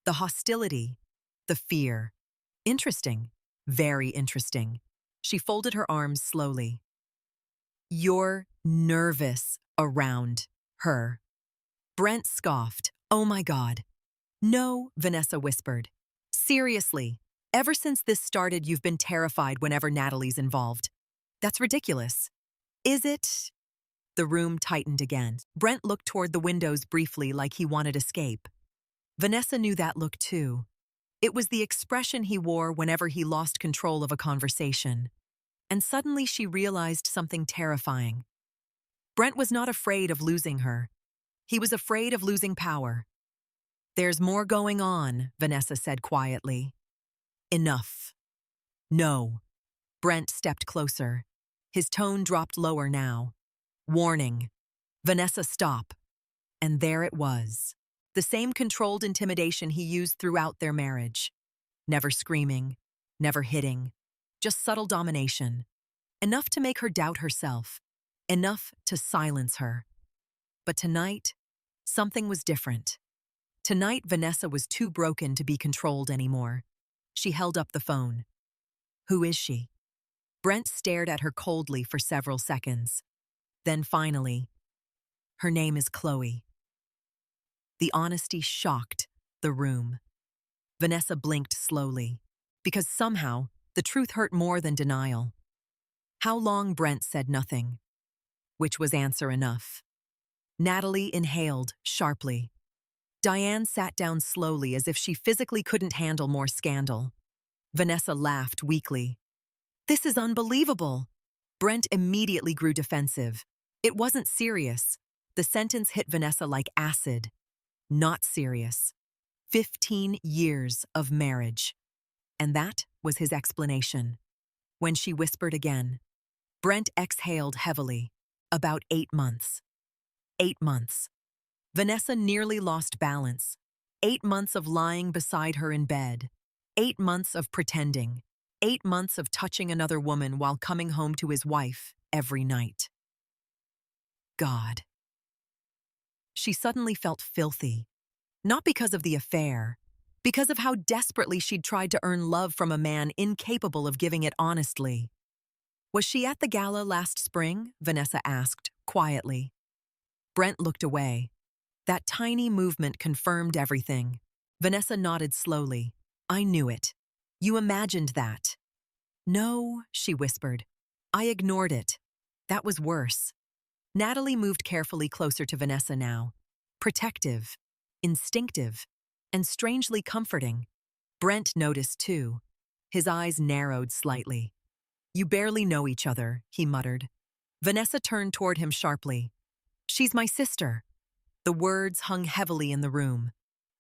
The hostility, the fear. Interesting. Very interesting. She folded her arms slowly. You're nervous around her. Brent scoffed. Oh my God. No, Vanessa whispered. Seriously, ever since this started, you've been terrified whenever Natalie's involved. That's ridiculous. Is it? The room tightened again. Brent looked toward the windows briefly like he wanted escape. Vanessa knew that look too. It was the expression he wore whenever he lost control of a conversation. And suddenly she realized something terrifying. Brent was not afraid of losing her. He was afraid of losing power. There's more going on, Vanessa said quietly. Enough. No. Brent stepped closer. His tone dropped lower now. Warning. Vanessa, stop. And there it was. The same controlled intimidation he used throughout their marriage. Never screaming, never hitting, just subtle domination. Enough to make her doubt herself. Enough to silence her. But tonight, something was different. Tonight, Vanessa was too broken to be controlled anymore. She held up the phone. Who is she? Brent stared at her coldly for several seconds. Then finally, her name is Chloe. The honesty shocked the room. Vanessa blinked slowly, because somehow the truth hurt more than denial. How long? Brent said nothing, which was answer enough. Natalie inhaled sharply. Diane sat down slowly as if she physically couldn't handle more scandal. Vanessa laughed weakly. This is unbelievable. Brent immediately grew defensive. It wasn't serious. The sentence hit Vanessa like acid. Not serious. 15 years of marriage. And that was his explanation. When she whispered again, Brent exhaled heavily. About 8 months. 8 months. Vanessa nearly lost balance. 8 months of lying beside her in bed. 8 months of pretending. 8 months of touching another woman while coming home to his wife every night. God. She suddenly felt filthy. Not because of the affair, because of how desperately she'd tried to earn love from a man incapable of giving it honestly. Was she at the gala last spring? Vanessa asked, quietly. Brent looked away. That tiny movement confirmed everything. Vanessa nodded slowly. I knew it. You imagined that. No, she whispered. I ignored it. That was worse. Natalie moved carefully closer to Vanessa now. Protective, instinctive, and strangely comforting. Brent noticed too. His eyes narrowed slightly. You barely know each other, he muttered. Vanessa turned toward him sharply. She's my sister. The words hung heavily in the room.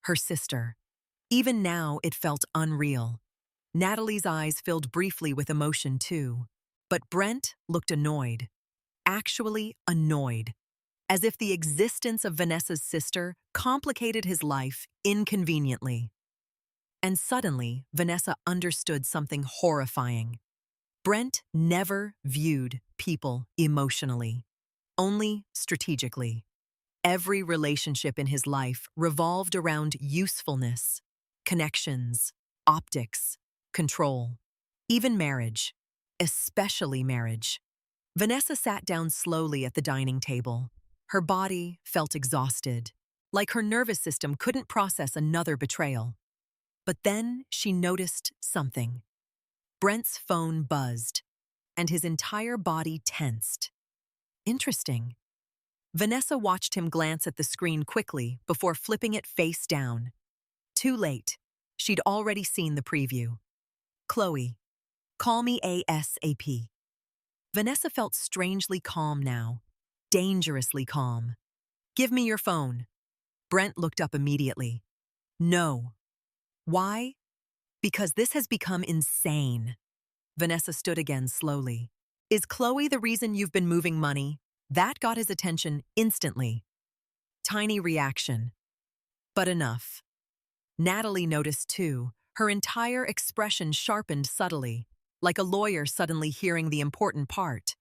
Her sister. Even now, it felt unreal. Natalie's eyes filled briefly with emotion too. But Brent looked annoyed. Actually annoyed. As if the existence of Vanessa's sister complicated his life inconveniently. And suddenly, Vanessa understood something horrifying. Brent never viewed people emotionally, only strategically. Every relationship in his life revolved around usefulness, connections, optics, control. Even marriage, especially marriage. Vanessa sat down slowly at the dining table. Her body felt exhausted, like her nervous system couldn't process another betrayal. But then she noticed something. Brent's phone buzzed, and his entire body tensed. Interesting. Vanessa watched him glance at the screen quickly before flipping it face down. Too late. She'd already seen the preview. Chloe, call me ASAP. Vanessa felt strangely calm now, dangerously calm. Give me your phone. Brent looked up immediately. No. Why? Because this has become insane. Vanessa stood again slowly. Is Chloe the reason you've been moving money? That got his attention instantly. Tiny reaction. But enough. Natalie noticed too. Her entire expression sharpened subtly, like a lawyer suddenly hearing the important part.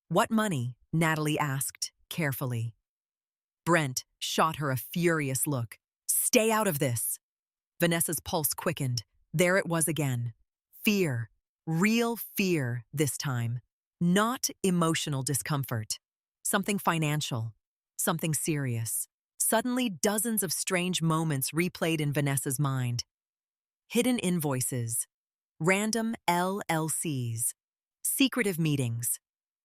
What money? Natalie asked, carefully. Brent shot her a furious look. Stay out of this. Vanessa's pulse quickened. There it was again. Fear. Real fear this time. Not emotional discomfort. Something financial. Something serious. Suddenly, dozens of strange moments replayed in Vanessa's mind. Hidden invoices. Random LLCs. Secretive meetings.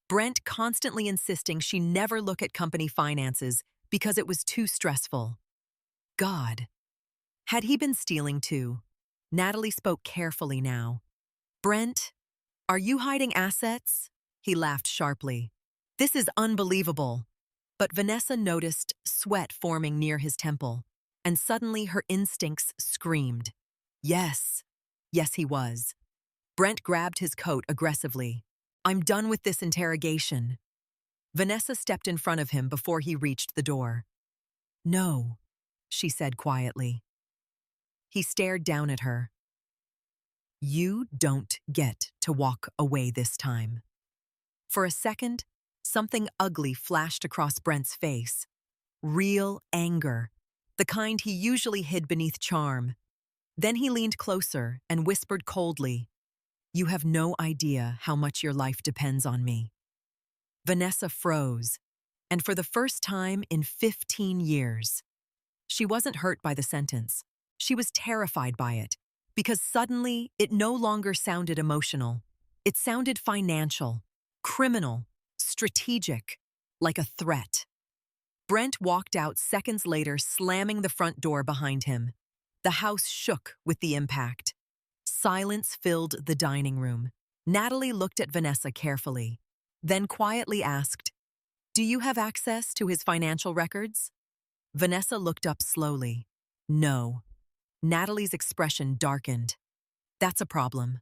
Brent constantly insisting she never look at company finances because it was too stressful. God. Had he been stealing too? Natalie spoke carefully now. Brent, are you hiding assets? He laughed sharply. This is unbelievable. But Vanessa noticed sweat forming near his temple, and suddenly her instincts screamed. Yes. Yes, he was. Brent grabbed his coat aggressively. I'm done with this interrogation. Vanessa stepped in front of him before he reached the door. No, she said quietly. He stared down at her. You don't get to walk away this time. For a second, something ugly flashed across Brent's face. Real anger, the kind he usually hid beneath charm. Then he leaned closer and whispered coldly, You have no idea how much your life depends on me. Vanessa froze, and for the first time in 15 years. She wasn't hurt by the sentence. She was terrified by it, because suddenly it no longer sounded emotional. It sounded financial, criminal, strategic, like a threat. Brent walked out seconds later, slamming the front door behind him. The house shook with the impact. Silence filled the dining room. Natalie looked at Vanessa carefully, then quietly asked, Do you have access to his financial records? Vanessa looked up slowly. No. Natalie's expression darkened. That's a problem.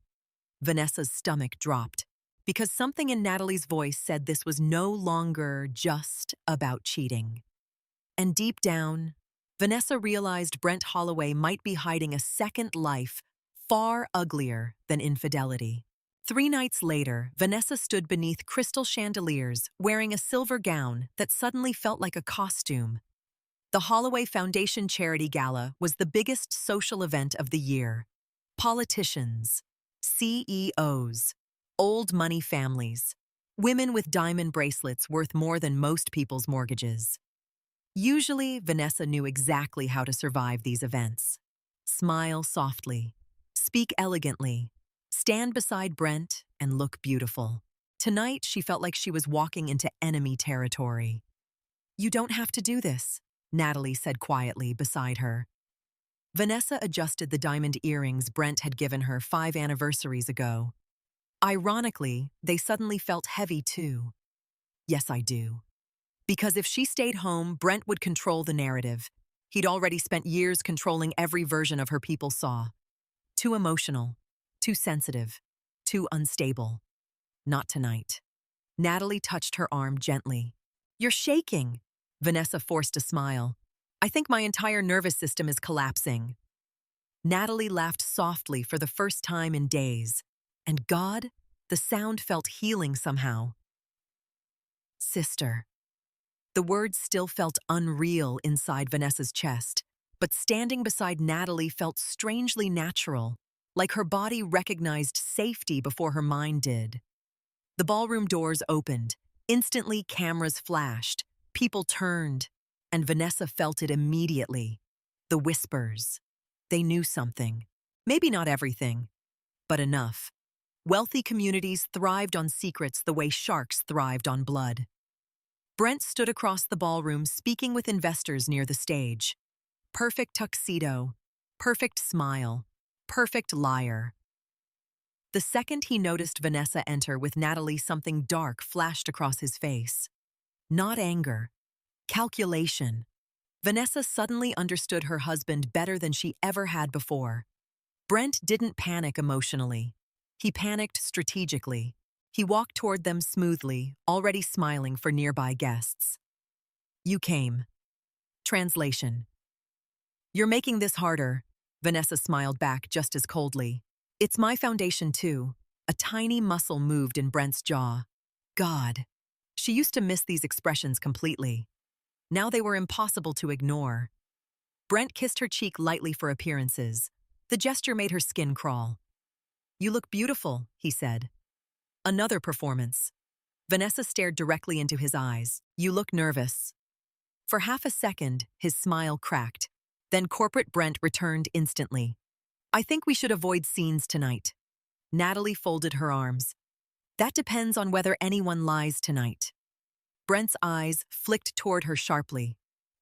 Vanessa's stomach dropped, because something in Natalie's voice said this was no longer just about cheating. And deep down, Vanessa realized Brent Holloway might be hiding a second life far uglier than infidelity. 3 nights later, Vanessa stood beneath crystal chandeliers, wearing a silver gown that suddenly felt like a costume. The Holloway Foundation Charity Gala was the biggest social event of the year. Politicians, CEOs, old money families, women with diamond bracelets worth more than most people's mortgages. Usually, Vanessa knew exactly how to survive these events. Smile softly, speak elegantly, stand beside Brent, and look beautiful. Tonight, she felt like she was walking into enemy territory. "You don't have to do this," Natalie said quietly beside her. Vanessa adjusted the diamond earrings Brent had given her 5 anniversaries ago. Ironically, they suddenly felt heavy too. "Yes, I do." Because if she stayed home, Brent would control the narrative. He'd already spent years controlling every version of her people saw. Too emotional, too sensitive, too unstable. Not tonight. Natalie touched her arm gently. "You're shaking." Vanessa forced a smile. "I think my entire nervous system is collapsing." Natalie laughed softly for the first time in days. And God, the sound felt healing somehow. "Sister." The words still felt unreal inside Vanessa's chest, but standing beside Natalie felt strangely natural, like her body recognized safety before her mind did. The ballroom doors opened. Instantly, cameras flashed. People turned, and Vanessa felt it immediately. The whispers. They knew something. Maybe not everything, but enough. Wealthy communities thrived on secrets the way sharks thrived on blood. Brent stood across the ballroom speaking with investors near the stage. Perfect tuxedo, perfect smile, perfect liar. The second he noticed Vanessa enter with Natalie, something dark flashed across his face. Not anger, calculation. Vanessa suddenly understood her husband better than she ever had before. Brent didn't panic emotionally. He panicked strategically. He walked toward them smoothly, already smiling for nearby guests. "You came." Translation. "You're making this harder." Vanessa smiled back just as coldly. "It's my foundation too." A tiny muscle moved in Brent's jaw. God. She used to miss these expressions completely. Now they were impossible to ignore. Brent kissed her cheek lightly for appearances. The gesture made her skin crawl. "You look beautiful," he said. Another performance. Vanessa stared directly into his eyes. "You look nervous." For half a second, his smile cracked. Then corporate Brent returned instantly. "I think we should avoid scenes tonight." Natalie folded her arms. "That depends on whether anyone lies tonight." Brent's eyes flicked toward her sharply.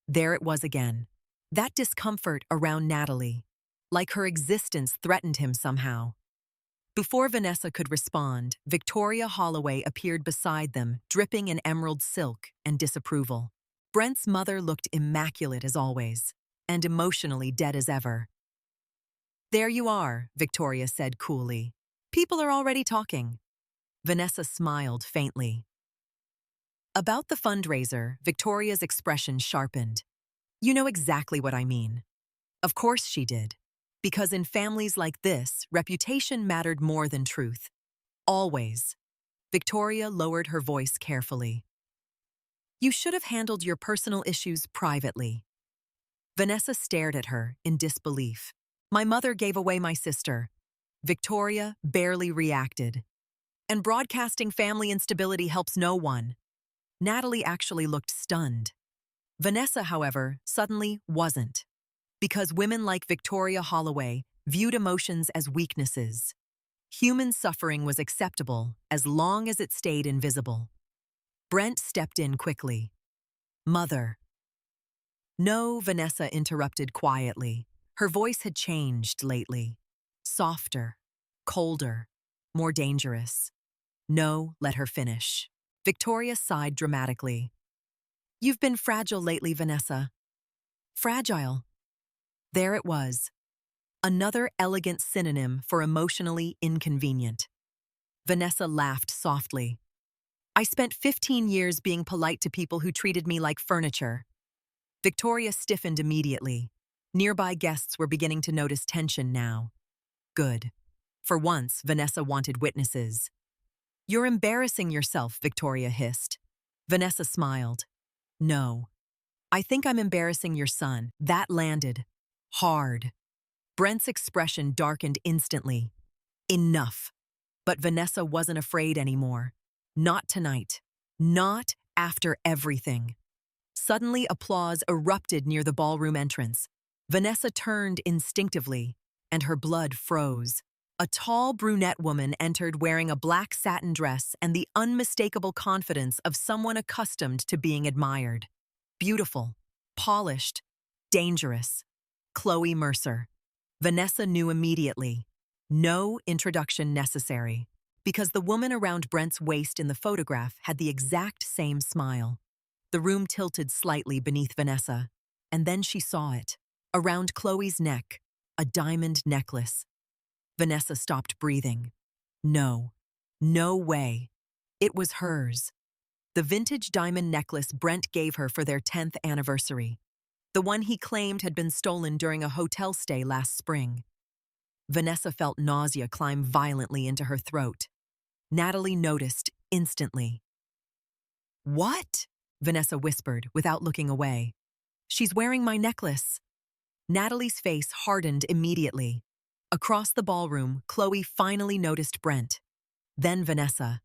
There it was again. That discomfort around Natalie. Like her existence threatened him somehow. Before Vanessa could respond, Victoria Holloway appeared beside them, dripping in emerald silk and disapproval. Brent's mother looked immaculate as always, and emotionally dead as ever. "There you are," Victoria said coolly. "People are already talking." Vanessa smiled faintly. About the fundraiser, Victoria's expression sharpened. "You know exactly what I mean." Of course she did. Because in families like this, reputation mattered more than truth. Always. Victoria lowered her voice carefully. "You should have handled your personal issues privately." Vanessa stared at her in disbelief. "My mother gave away my sister." Victoria barely reacted. "And broadcasting family instability helps no one." Natalie actually looked stunned. Vanessa, however, suddenly wasn't. Because women like Victoria Holloway viewed emotions as weaknesses. Human suffering was acceptable as long as it stayed invisible. Brent stepped in quickly. "Mother." "No," Vanessa interrupted quietly. Her voice had changed lately. Softer, colder, more dangerous. "No," let her finish. Victoria sighed dramatically. "You've been fragile lately, Vanessa." "Fragile?" There it was. Another elegant synonym for emotionally inconvenient. Vanessa laughed softly. I spent 15 years being polite to people who treated me like furniture. Victoria stiffened immediately. Nearby guests were beginning to notice tension now. Good. For once, Vanessa wanted witnesses. You're embarrassing yourself, Victoria hissed. Vanessa smiled. No. I think I'm embarrassing your son. That landed. Hard. Brent's expression darkened instantly. Enough. But Vanessa wasn't afraid anymore. Not tonight. Not after everything. Suddenly, applause erupted near the ballroom entrance. Vanessa turned instinctively, and her blood froze. A tall brunette woman entered wearing a black satin dress and the unmistakable confidence of someone accustomed to being admired. Beautiful, polished, dangerous. Chloe Mercer. Vanessa knew immediately. No introduction necessary, because the woman around Brent's waist in the photograph had the exact same smile. The room tilted slightly beneath Vanessa, and then she saw it. Around Chloe's neck, a diamond necklace. Vanessa stopped breathing. No. No way. It was hers. The vintage diamond necklace Brent gave her for their 10th anniversary. The one he claimed had been stolen during a hotel stay last spring. Vanessa felt nausea climb violently into her throat. Natalie noticed instantly. What? Vanessa whispered without looking away. She's wearing my necklace. Natalie's face hardened immediately. Across the ballroom, Chloe finally noticed Brent, then Vanessa,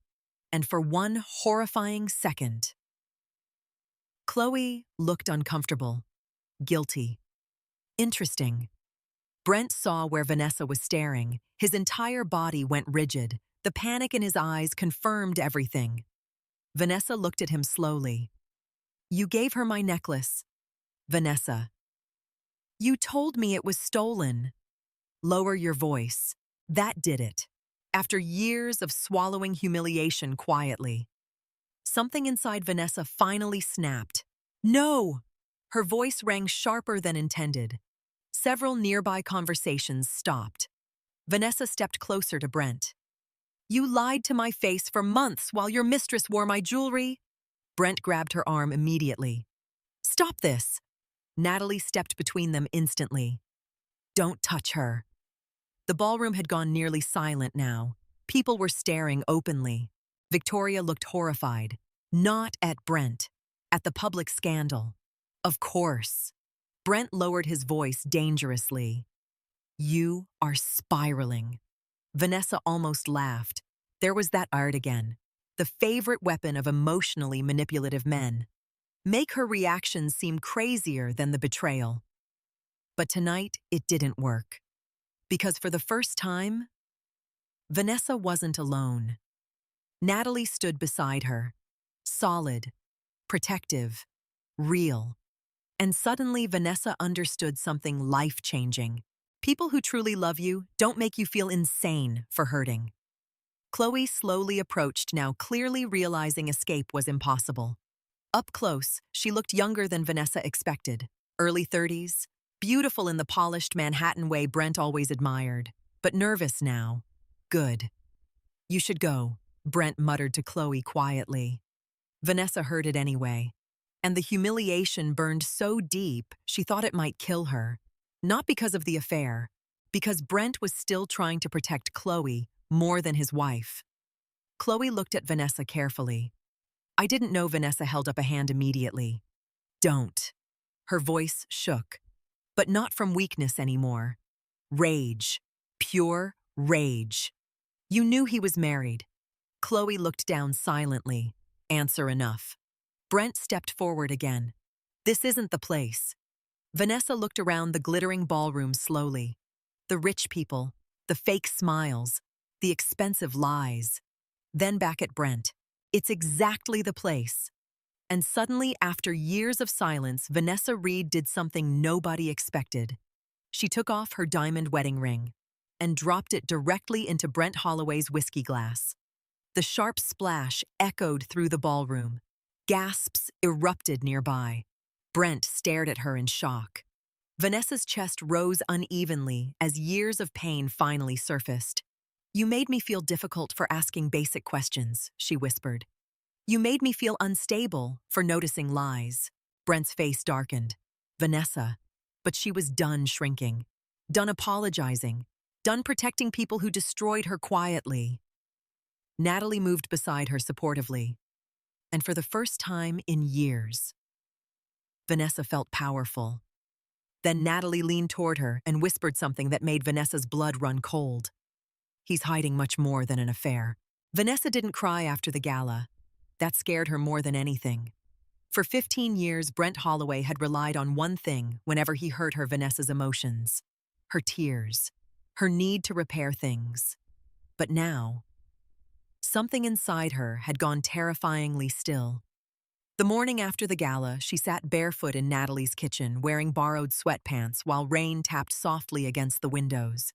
and for one horrifying second. Chloe looked uncomfortable, guilty. Interesting. Brent saw where Vanessa was staring. His entire body went rigid. The panic in his eyes confirmed everything. Vanessa looked at him slowly. You gave her my necklace. Vanessa. You told me it was stolen. Lower your voice. That did it. After years of swallowing humiliation quietly. Something inside Vanessa finally snapped. No! Her voice rang sharper than intended. Several nearby conversations stopped. Vanessa stepped closer to Brent. You lied to my face for months while your mistress wore my jewelry. Brent grabbed her arm immediately. Stop this! Natalie stepped between them instantly. Don't touch her. The ballroom had gone nearly silent now. People were staring openly. Victoria looked horrified. Not at Brent. At the public scandal. Of course. Brent lowered his voice dangerously. You are spiraling. Vanessa almost laughed. There was that art again. The favorite weapon of emotionally manipulative men. Make her reactions seem crazier than the betrayal. But tonight, it didn't work. Because for the first time, Vanessa wasn't alone. Natalie stood beside her. Solid, protective, real. And suddenly Vanessa understood something life-changing. People who truly love you don't make you feel insane for hurting. Chloe slowly approached, now clearly realizing escape was impossible. Up close, she looked younger than Vanessa expected. Early 30s, beautiful in the polished Manhattan way Brent always admired, but nervous now. Good. You should go, Brent muttered to Chloe quietly. Vanessa heard it anyway. And the humiliation burned so deep, she thought it might kill her. Not because of the affair, because Brent was still trying to protect Chloe more than his wife. Chloe looked at Vanessa carefully. I didn't know Vanessa held up a hand immediately. Don't. Her voice shook. But not from weakness anymore. Rage. Pure rage. You knew he was married. Chloe looked down silently. Answer enough. Brent stepped forward again. This isn't the place. Vanessa looked around the glittering ballroom slowly. The rich people, the fake smiles, the expensive lies. Then back at Brent. It's exactly the place. And suddenly, after years of silence, Vanessa Reed did something nobody expected. She took off her diamond wedding ring and dropped it directly into Brent Holloway's whiskey glass. The sharp splash echoed through the ballroom. Gasps erupted nearby. Brent stared at her in shock. Vanessa's chest rose unevenly as years of pain finally surfaced. "You made me feel difficult for asking basic questions," she whispered. "You made me feel unstable for noticing lies." Brent's face darkened. Vanessa. But she was done shrinking, done apologizing, done protecting people who destroyed her quietly. Natalie moved beside her supportively, and for the first time in years, Vanessa felt powerful. Then Natalie leaned toward her and whispered something that made Vanessa's blood run cold. "He's hiding much more than an affair." Vanessa didn't cry after the gala. That scared her more than anything. For 15 years, Brent Holloway had relied on one thing whenever he hurt her Vanessa's emotions: her tears, her need to repair things. But now, something inside her had gone terrifyingly still. The morning after the gala, she sat barefoot in Natalie's kitchen, wearing borrowed sweatpants while rain tapped softly against the windows.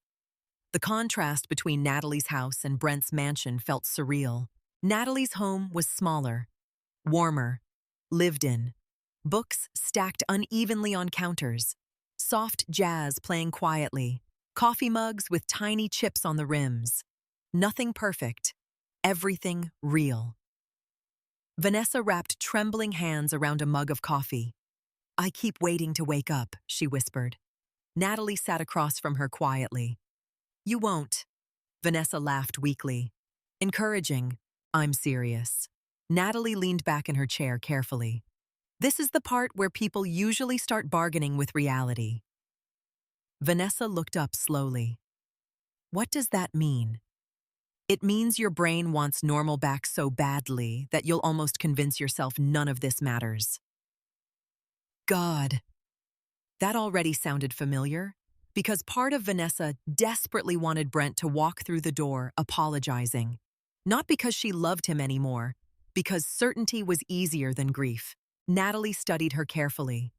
The contrast between Natalie's house and Brent's mansion felt surreal. Natalie's home was smaller, warmer, lived in. Books stacked unevenly on counters, soft jazz playing quietly, coffee mugs with tiny chips on the rims. Nothing perfect, everything real. Vanessa wrapped trembling hands around a mug of coffee. "I keep waiting to wake up," she whispered. Natalie sat across from her quietly. "You won't." Vanessa laughed weakly. Encouraging. "I'm serious." Natalie leaned back in her chair carefully. "This is the part where people usually start bargaining with reality." Vanessa looked up slowly. "What does that mean?" "It means your brain wants normal back so badly that you'll almost convince yourself none of this matters." God. That already sounded familiar, because part of Vanessa desperately wanted Brent to walk through the door apologizing. Not because she loved him anymore, because certainty was easier than grief. Natalie studied her carefully.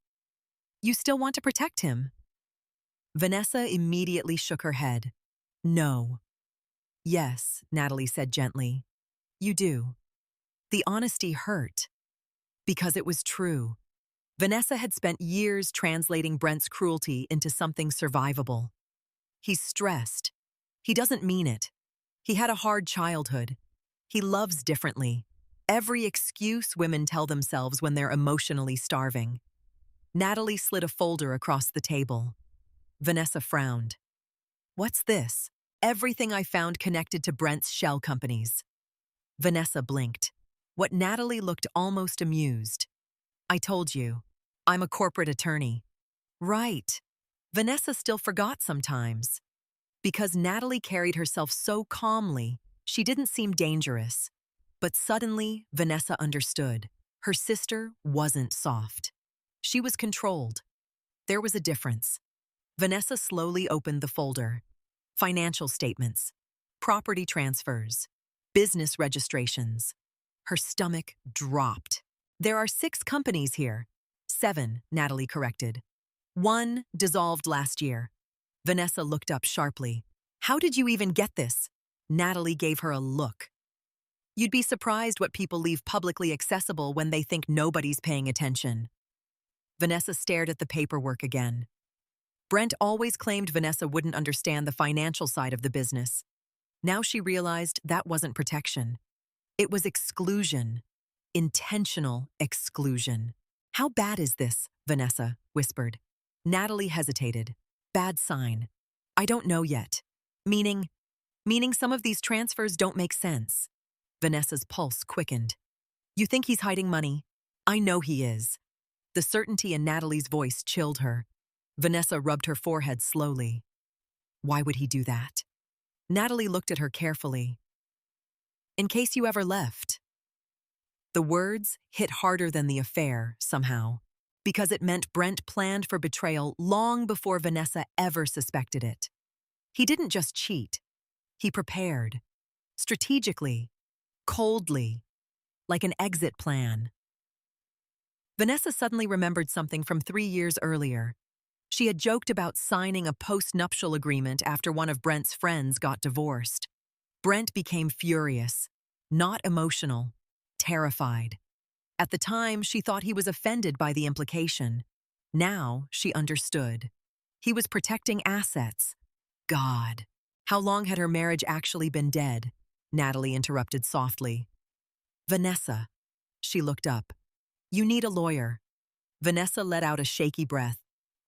"You still want to protect him?" Vanessa immediately shook her head. "No." "Yes," Natalie said gently. "You do." The honesty hurt, because it was true. Vanessa had spent years translating Brent's cruelty into something survivable. "He's stressed. He doesn't mean it. He had a hard childhood. He loves differently." Every excuse women tell themselves when they're emotionally starving. Natalie slid a folder across the table. Vanessa frowned. "What's this?" "Everything I found connected to Brent's shell companies." Vanessa blinked. What Natalie looked almost amused. "I told you. I'm a corporate attorney." "Right." Vanessa still forgot sometimes. Because Natalie carried herself so calmly, she didn't seem dangerous. But suddenly, Vanessa understood. Her sister wasn't soft. She was controlled. There was a difference. Vanessa slowly opened the folder. Financial statements, property transfers, business registrations. Her stomach dropped. "There are 6 companies here." 7, Natalie corrected. "1 dissolved last year." Vanessa looked up sharply. "How did you even get this?" Natalie gave her a look. "You'd be surprised what people leave publicly accessible when they think nobody's paying attention." Vanessa stared at the paperwork again. Brent always claimed Vanessa wouldn't understand the financial side of the business. Now she realized that wasn't protection. It was exclusion. Intentional exclusion. "How bad is this?" Vanessa whispered. Natalie hesitated. "Bad sign. I don't know yet." Meaning some of these transfers don't make sense." Vanessa's pulse quickened. "You think he's hiding money?" "I know he is." The certainty in Natalie's voice chilled her. Vanessa rubbed her forehead slowly. "Why would he do that?" Natalie looked at her carefully. "In case you ever left." The words hit harder than the affair, somehow, because it meant Brent planned for betrayal long before Vanessa ever suspected it. He didn't just cheat. He prepared. Strategically. Coldly. Like an exit plan. Vanessa suddenly remembered something from 3 years earlier. She had joked about signing a post-nuptial agreement after one of Brent's friends got divorced. Brent became furious. Not emotional. Terrified. At the time, she thought he was offended by the implication. Now she understood. He was protecting assets. God. How long had her marriage actually been dead? Natalie interrupted softly. Vanessa. She looked up. You need a lawyer. Vanessa let out a shaky breath.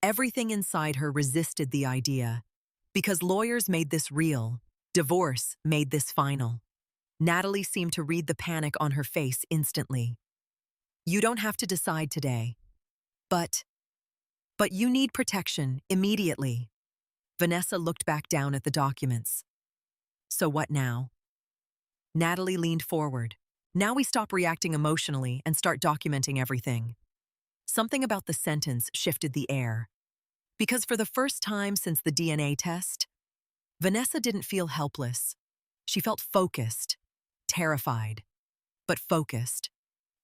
Everything inside her resisted the idea. Because lawyers made this real. Divorce made this final. Natalie seemed to read the panic on her face instantly. You don't have to decide today. But you need protection immediately. Vanessa looked back down at the documents. So what now? Natalie leaned forward. Now we stop reacting emotionally and start documenting everything. Something about the sentence shifted the air. Because for the first time since the DNA test, Vanessa didn't feel helpless. She felt focused, terrified, but focused.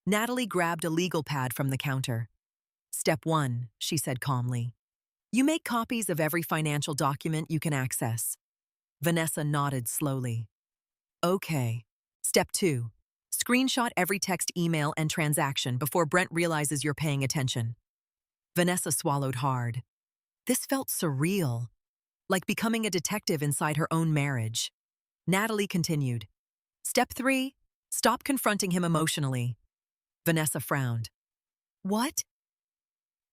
Natalie grabbed a legal pad from the counter. Step 1, she said calmly. You make copies of every financial document you can access. Vanessa nodded slowly. Okay. Step 2. Screenshot every text, email, and transaction before Brent realizes you're paying attention. Vanessa swallowed hard. This felt surreal, like becoming a detective inside her own marriage. Natalie continued. Step 3. Stop confronting him emotionally. Vanessa frowned. What?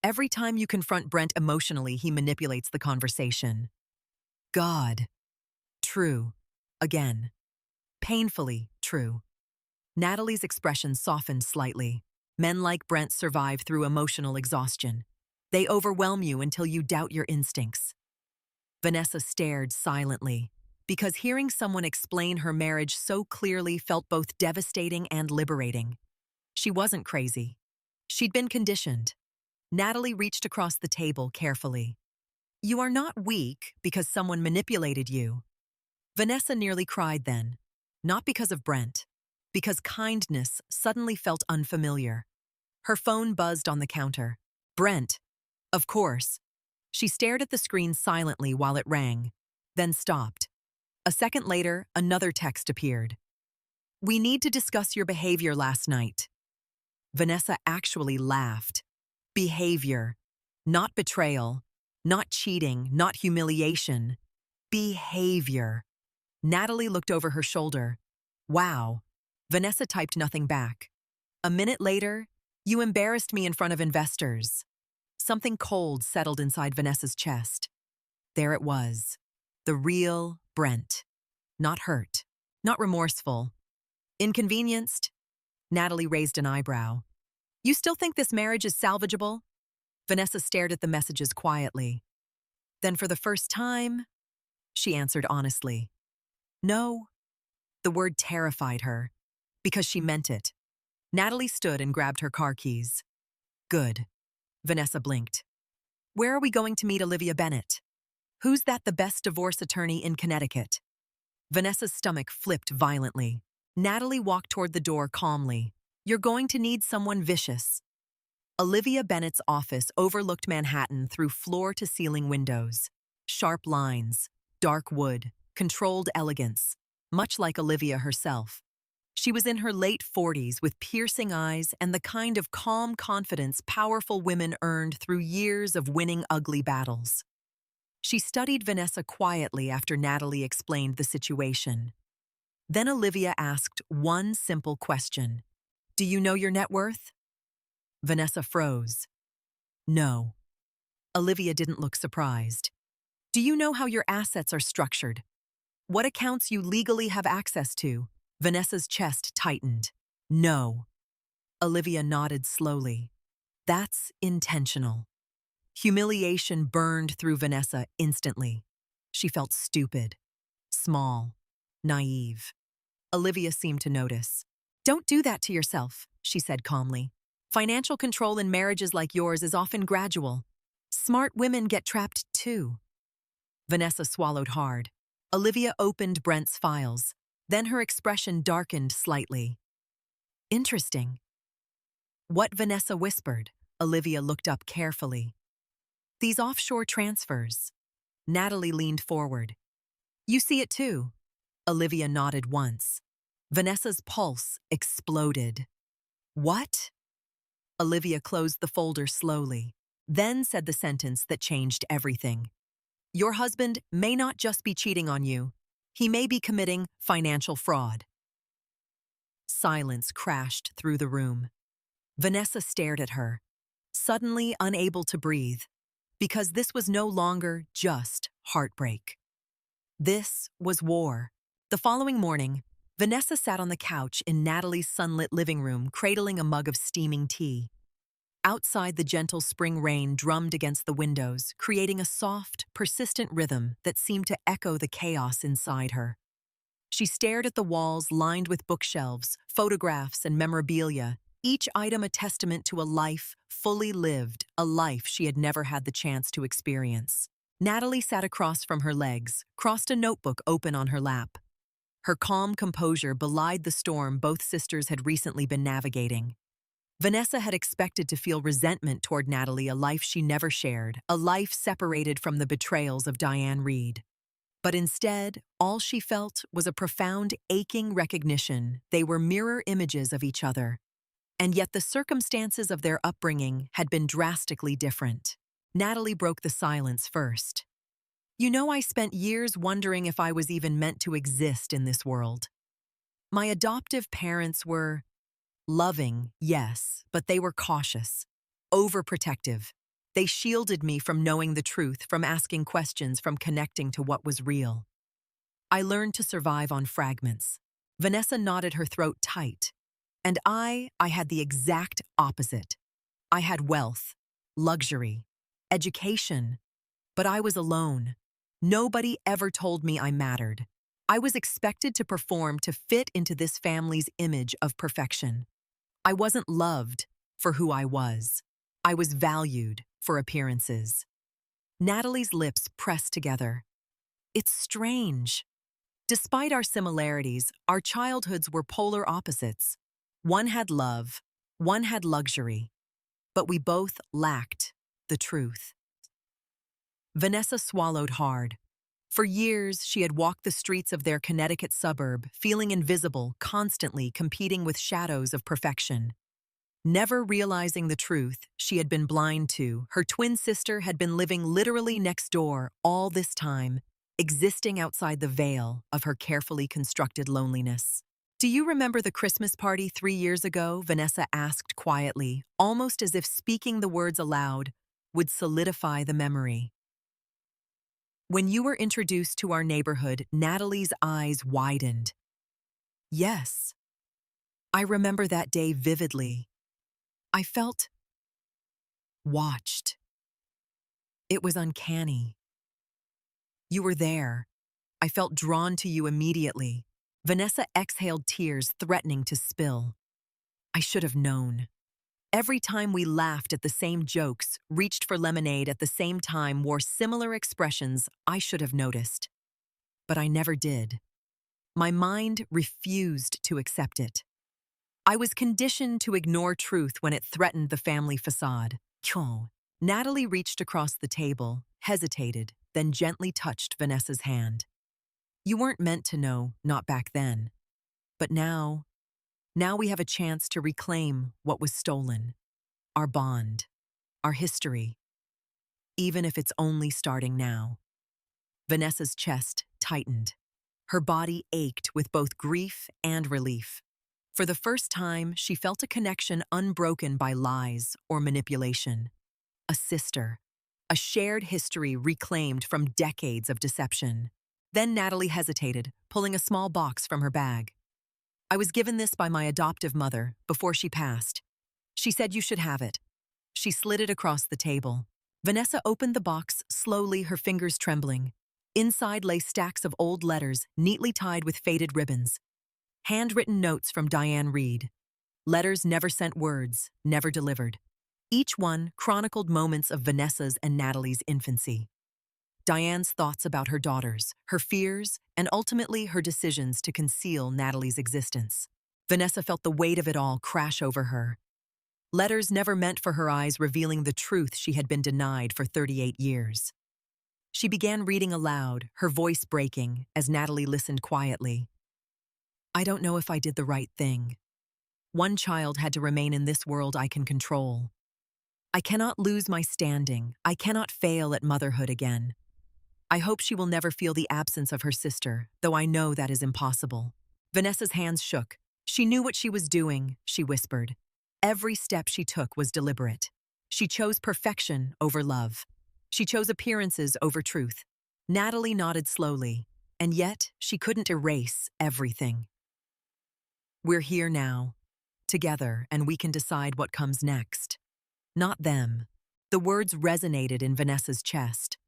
Every time you confront Brent emotionally, he manipulates the conversation. God. True. Again. Painfully true. Natalie's expression softened slightly. Men like Brent survive through emotional exhaustion. They overwhelm you until you doubt your instincts. Vanessa stared silently, because hearing someone explain her marriage so clearly felt both devastating and liberating. She wasn't crazy. She'd been conditioned. Natalie reached across the table carefully. You are not weak because someone manipulated you. Vanessa nearly cried then. Not because of Brent. Because kindness suddenly felt unfamiliar. Her phone buzzed on the counter. Brent. Of course. She stared at the screen silently while it rang, then stopped. A second later, another text appeared. We need to discuss your behavior last night. Vanessa actually laughed. Behavior. Not betrayal. Not cheating. Not humiliation. Behavior. Natalie looked over her shoulder. Wow. Vanessa typed nothing back. A minute later, you embarrassed me in front of investors. Something cold settled inside Vanessa's chest. There it was. The real Brent. Not hurt. Not remorseful. Inconvenienced? Natalie raised an eyebrow. You still think this marriage is salvageable? Vanessa stared at the messages quietly. Then for the first time, she answered honestly. No. The word terrified her, because she meant it. Natalie stood and grabbed her car keys. Good. Vanessa blinked. Where are we going to meet Olivia Bennett? Who's that, the best divorce attorney in Connecticut? Vanessa's stomach flipped violently. Natalie walked toward the door calmly. You're going to need someone vicious. Olivia Bennett's office overlooked Manhattan through floor-to-ceiling windows. Sharp lines, dark wood, controlled elegance, much like Olivia herself. She was in her late 40s with piercing eyes and the kind of calm confidence powerful women earned through years of winning ugly battles. She studied Vanessa quietly after Natalie explained the situation. Then Olivia asked one simple question. Do you know your net worth? Vanessa froze. No. Olivia didn't look surprised. Do you know how your assets are structured? What accounts you legally have access to? Vanessa's chest tightened. No. Olivia nodded slowly. That's intentional. Humiliation burned through Vanessa instantly. She felt stupid, small, naive. Olivia seemed to notice. Don't do that to yourself, she said calmly. Financial control in marriages like yours is often gradual. Smart women get trapped too. Vanessa swallowed hard. Olivia opened Brent's files. Then her expression darkened slightly. Interesting. What Vanessa whispered. Olivia looked up carefully. These offshore transfers. Natalie leaned forward. You see it too. Olivia nodded once. Vanessa's pulse exploded. What? Olivia closed the folder slowly. then said the sentence that changed everything. Your husband may not just be cheating on you, he may be committing financial fraud. Silence crashed through the room. Vanessa stared at her, suddenly unable to breathe, because this was no longer just heartbreak. This was war. The following morning, Vanessa sat on the couch in Natalie's sunlit living room, cradling a mug of steaming tea. Outside, the gentle spring rain drummed against the windows, creating a soft, persistent rhythm that seemed to echo the chaos inside her. She stared at the walls lined with bookshelves, photographs, and memorabilia, each item a testament to a life fully lived, a life she had never had the chance to experience. Natalie sat across from her legs, crossed a notebook open on her lap. Her calm composure belied the storm both sisters had recently been navigating. Vanessa had expected to feel resentment toward Natalie, a life she never shared, a life separated from the betrayals of Diane Reed. But instead, all she felt was a profound, aching recognition they were mirror images of each other. And yet the circumstances of their upbringing had been drastically different. Natalie broke the silence first. You know, I spent years wondering if I was even meant to exist in this world. My adoptive parents were loving, yes, but they were cautious, overprotective. They shielded me from knowing the truth, from asking questions, from connecting to what was real. I learned to survive on fragments. Vanessa knotted her throat tight. And I had the exact opposite. I had wealth, luxury, education, but I was alone. Nobody ever told me I mattered. I was expected to perform to fit into this family's image of perfection. I wasn't loved for who I was. I was valued for appearances. Natalie's lips pressed together. It's strange. Despite our similarities, our childhoods were polar opposites. One had love, one had luxury, but we both lacked the truth. Vanessa swallowed hard. For years, she had walked the streets of their Connecticut suburb, feeling invisible, constantly competing with shadows of perfection. Never realizing the truth she had been blind to, her twin sister had been living literally next door all this time, existing outside the veil of her carefully constructed loneliness. Do you remember the Christmas party 3 years ago? Vanessa asked quietly, almost as if speaking the words aloud would solidify the memory. When you were introduced to our neighborhood, Natalie's eyes widened. Yes, I remember that day vividly. I felt watched. It was uncanny. You were there. I felt drawn to you immediately. Vanessa exhaled tears, threatening to spill. I should have known. Every time we laughed at the same jokes, reached for lemonade at the same time, wore similar expressions, I should have noticed. But I never did. My mind refused to accept it. I was conditioned to ignore truth when it threatened the family facade. Natalie reached across the table, hesitated, then gently touched Vanessa's hand. You weren't meant to know, not back then. But now we have a chance to reclaim what was stolen. Our bond, our history. Even if it's only starting now. Vanessa's chest tightened. Her body ached with both grief and relief. For the first time, she felt a connection unbroken by lies or manipulation. A sister, a shared history reclaimed from decades of deception. Then Natalie hesitated, pulling a small box from her bag. I was given this by my adoptive mother before she passed. She said you should have it. She slid it across the table. Vanessa opened the box slowly, her fingers trembling. Inside lay stacks of old letters, neatly tied with faded ribbons. Handwritten notes from Diane Reed. Letters never sent words, never delivered. Each one chronicled moments of Vanessa's and Natalie's infancy. Diane's thoughts about her daughters, her fears, and ultimately her decisions to conceal Natalie's existence. Vanessa felt the weight of it all crash over her. Letters never meant for her eyes, revealing the truth she had been denied for 38 years. She began reading aloud, her voice breaking, as Natalie listened quietly. I don't know if I did the right thing. One child had to remain in this world I can control. I cannot lose my standing. I cannot fail at motherhood again. I hope she will never feel the absence of her sister, though I know that is impossible. Vanessa's hands shook. She knew what she was doing, she whispered. Every step she took was deliberate. She chose perfection over love. She chose appearances over truth. Natalie nodded slowly, and yet she couldn't erase everything. We're here now, together, and we can decide what comes next. Not them. The words resonated in Vanessa's chest.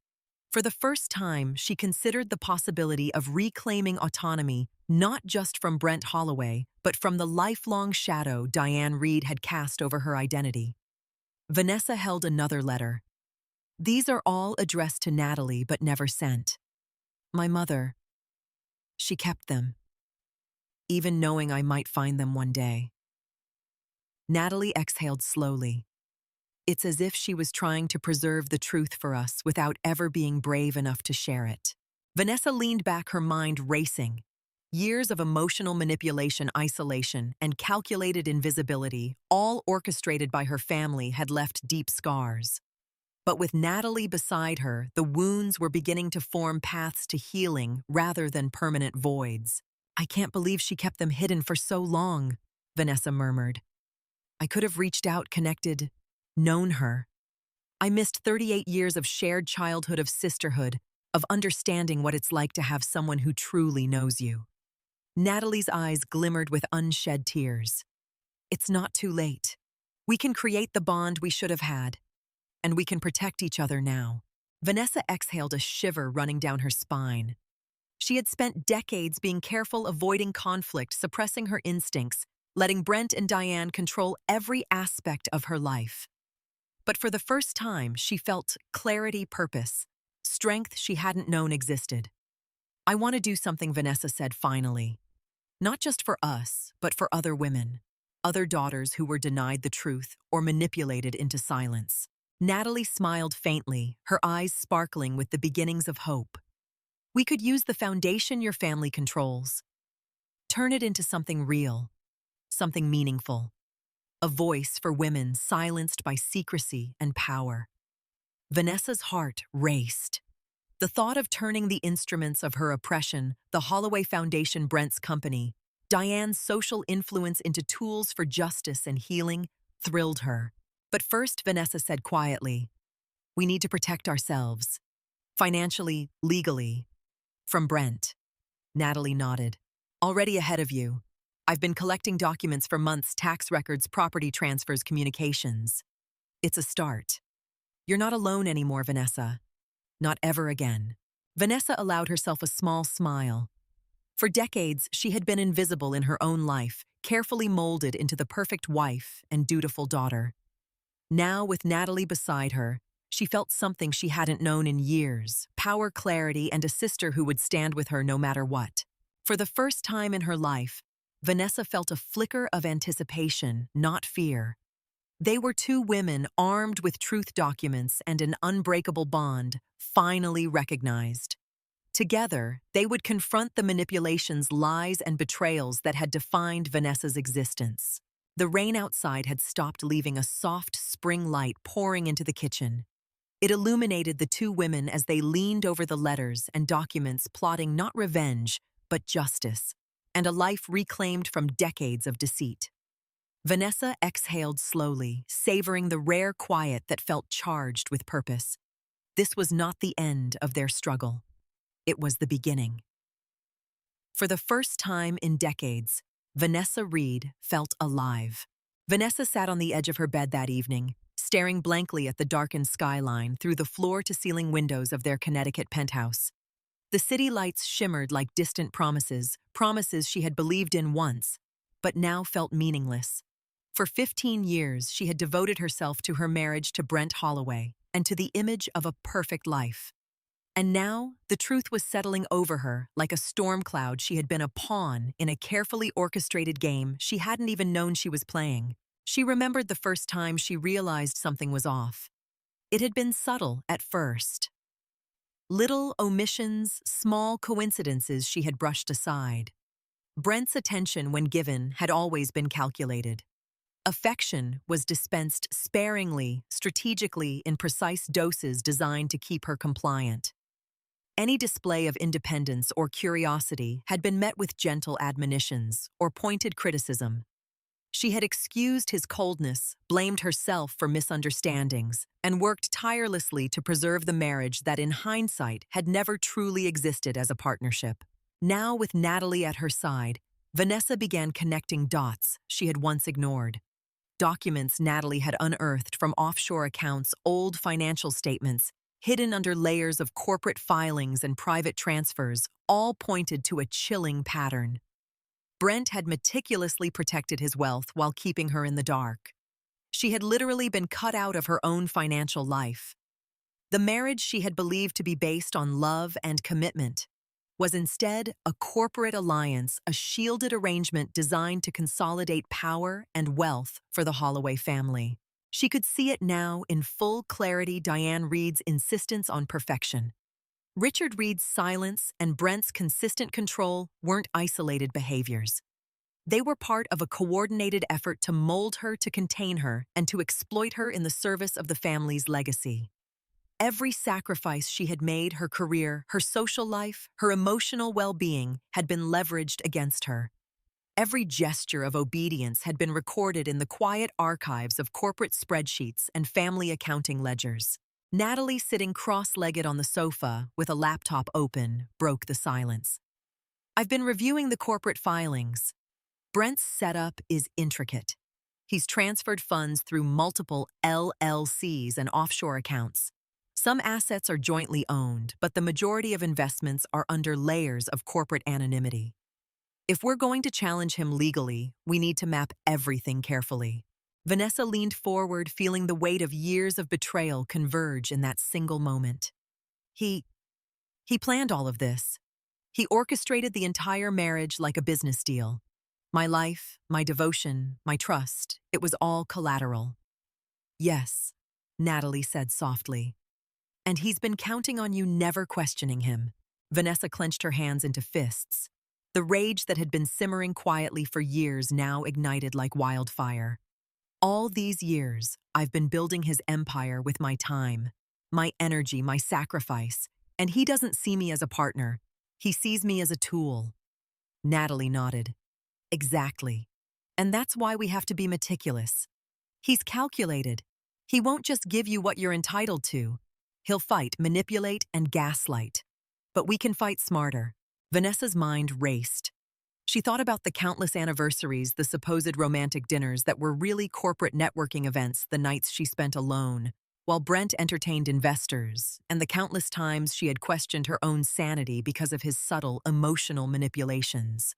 For the first time, she considered the possibility of reclaiming autonomy not just from Brent Holloway, but from the lifelong shadow Diane Reed had cast over her identity. Vanessa held another letter. These are all addressed to Natalie but never sent. My mother. She kept them, even knowing I might find them one day. Natalie exhaled slowly. It's as if she was trying to preserve the truth for us without ever being brave enough to share it. Vanessa leaned back, her mind racing. Years of emotional manipulation, isolation, and calculated invisibility, all orchestrated by her family, had left deep scars. But with Natalie beside her, the wounds were beginning to form paths to healing rather than permanent voids. I can't believe she kept them hidden for so long, Vanessa murmured. I could have reached out, connected, known her. I missed 38 years of shared childhood, of sisterhood, of understanding what it's like to have someone who truly knows you. Natalie's eyes glimmered with unshed tears. It's not too late. We can create the bond we should have had, and we can protect each other now. Vanessa exhaled, a shiver running down her spine. She had spent decades being careful, avoiding conflict, suppressing her instincts, letting Brent and Diane control every aspect of her life. But for the first time, she felt clarity, purpose, strength she hadn't known existed. I want to do something, Vanessa said finally. Not just for us, but for other women, other daughters who were denied the truth or manipulated into silence. Natalie smiled faintly, her eyes sparkling with the beginnings of hope. We could use the foundation your family controls. Turn it into something real, something meaningful. A voice for women silenced by secrecy and power. Vanessa's heart raced. The thought of turning the instruments of her oppression, the Holloway Foundation, Brent's company, Diane's social influence, into tools for justice and healing, thrilled her. But first, Vanessa said quietly, we need to protect ourselves. Financially, legally. From Brent. Natalie nodded. Already ahead of you. I've been collecting documents for months, tax records, property transfers, communications. It's a start. You're not alone anymore, Vanessa. Not ever again. Vanessa allowed herself a small smile. For decades, she had been invisible in her own life, carefully molded into the perfect wife and dutiful daughter. Now, with Natalie beside her, she felt something she hadn't known in years: power, clarity, and a sister who would stand with her no matter what. For the first time in her life, Vanessa felt a flicker of anticipation, not fear. They were two women armed with truth documents and an unbreakable bond, finally recognized. Together, they would confront the manipulations, lies, and betrayals that had defined Vanessa's existence. The rain outside had stopped, leaving a soft spring light pouring into the kitchen. It illuminated the two women as they leaned over the letters and documents, plotting not revenge, but justice, and a life reclaimed from decades of deceit. Vanessa exhaled slowly, savoring the rare quiet that felt charged with purpose. This was not the end of their struggle. It was the beginning. For the first time in decades, Vanessa Reed felt alive. Vanessa sat on the edge of her bed that evening, staring blankly at the darkened skyline through the floor-to-ceiling windows of their Connecticut penthouse. The city lights shimmered like distant promises, promises she had believed in once, but now felt meaningless. For 15 years, she had devoted herself to her marriage to Brent Holloway and to the image of a perfect life. And now, the truth was settling over her like a storm cloud. She had been a pawn in a carefully orchestrated game she hadn't even known she was playing. She remembered the first time she realized something was off. It had been subtle at first. Little omissions, small coincidences she had brushed aside. Brent's attention, when given, had always been calculated. Affection was dispensed sparingly, strategically, in precise doses designed to keep her compliant. Any display of independence or curiosity had been met with gentle admonitions or pointed criticism. She had excused his coldness, blamed herself for misunderstandings, and worked tirelessly to preserve the marriage that in hindsight had never truly existed as a partnership. Now, with Natalie at her side, Vanessa began connecting dots she had once ignored. Documents Natalie had unearthed from offshore accounts, old financial statements, hidden under layers of corporate filings and private transfers, all pointed to a chilling pattern. Brent had meticulously protected his wealth while keeping her in the dark. She had literally been cut out of her own financial life. The marriage she had believed to be based on love and commitment was instead a corporate alliance, a shielded arrangement designed to consolidate power and wealth for the Holloway family. She could see it now in full clarity: Diane Reed's insistence on perfection. Richard Reed's silence and Brent's consistent control weren't isolated behaviors. They were part of a coordinated effort to mold her, to contain her, and to exploit her in the service of the family's legacy. Every sacrifice she had made, her career, her social life, her emotional well-being, had been leveraged against her. Every gesture of obedience had been recorded in the quiet archives of corporate spreadsheets and family accounting ledgers. Natalie, sitting cross-legged on the sofa with a laptop open, broke the silence. "I've been reviewing the corporate filings. Brent's setup is intricate. He's transferred funds through multiple LLCs and offshore accounts. Some assets are jointly owned, but the majority of investments are under layers of corporate anonymity. If we're going to challenge him legally, we need to map everything carefully." Vanessa leaned forward, feeling the weight of years of betrayal converge in that single moment. He planned all of this. He orchestrated the entire marriage like a business deal. My life, my devotion, my trust, it was all collateral. "Yes," Natalie said softly. "And he's been counting on you never questioning him." Vanessa clenched her hands into fists. The rage that had been simmering quietly for years now ignited like wildfire. "All these years, I've been building his empire with my time, my energy, my sacrifice, and he doesn't see me as a partner. He sees me as a tool." Natalie nodded. "Exactly. And that's why we have to be meticulous. He's calculated. He won't just give you what you're entitled to. He'll fight, manipulate, and gaslight. But we can fight smarter." Vanessa's mind raced. She thought about the countless anniversaries, the supposed romantic dinners that were really corporate networking events, the nights she spent alone, while Brent entertained investors, and the countless times she had questioned her own sanity because of his subtle, emotional manipulations.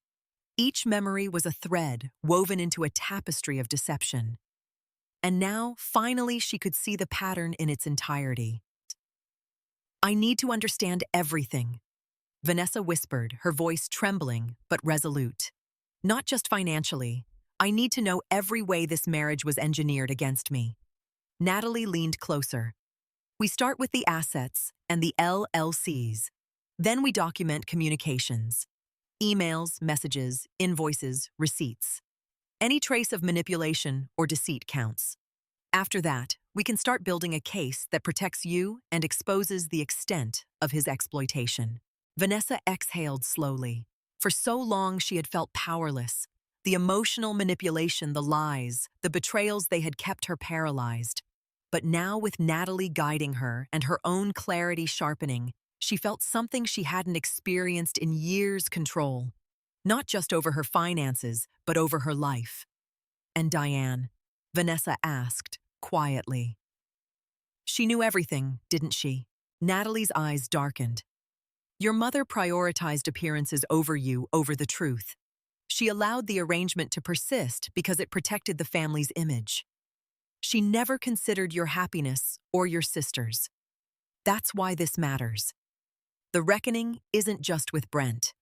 Each memory was a thread woven into a tapestry of deception. And now, finally, she could see the pattern in its entirety. "I need to understand everything," Vanessa whispered, her voice trembling but resolute. "Not just financially. I need to know every way this marriage was engineered against me." Natalie leaned closer. "We start with the assets and the LLCs. Then we document communications. Emails, messages, invoices, receipts. Any trace of manipulation or deceit counts. After that, we can start building a case that protects you and exposes the extent of his exploitation." Vanessa exhaled slowly. For so long she had felt powerless. The emotional manipulation, the lies, the betrayals, they had kept her paralyzed. But now, with Natalie guiding her and her own clarity sharpening, she felt something she hadn't experienced in years: control. Not just over her finances, but over her life. "And Diane?" Vanessa asked, quietly. "She knew everything, didn't she?" Natalie's eyes darkened. "Your mother prioritized appearances over you, over the truth. She allowed the arrangement to persist because it protected the family's image. She never considered your happiness or your sister's. That's why this matters. The reckoning isn't just with Brent.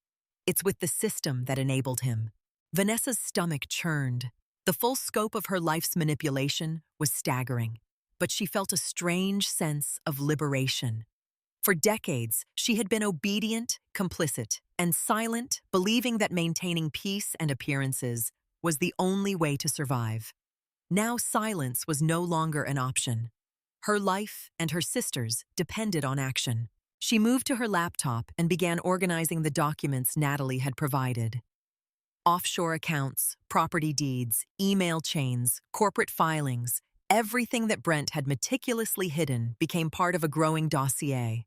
It's with the system that enabled him." Vanessa's stomach churned. The full scope of her life's manipulation was staggering, but she felt a strange sense of liberation. For decades, she had been obedient, complicit, and silent, believing that maintaining peace and appearances was the only way to survive. Now silence was no longer an option. Her life and her sister's depended on action. She moved to her laptop and began organizing the documents Natalie had provided. Offshore accounts, property deeds, email chains, corporate filings, everything that Brent had meticulously hidden became part of a growing dossier.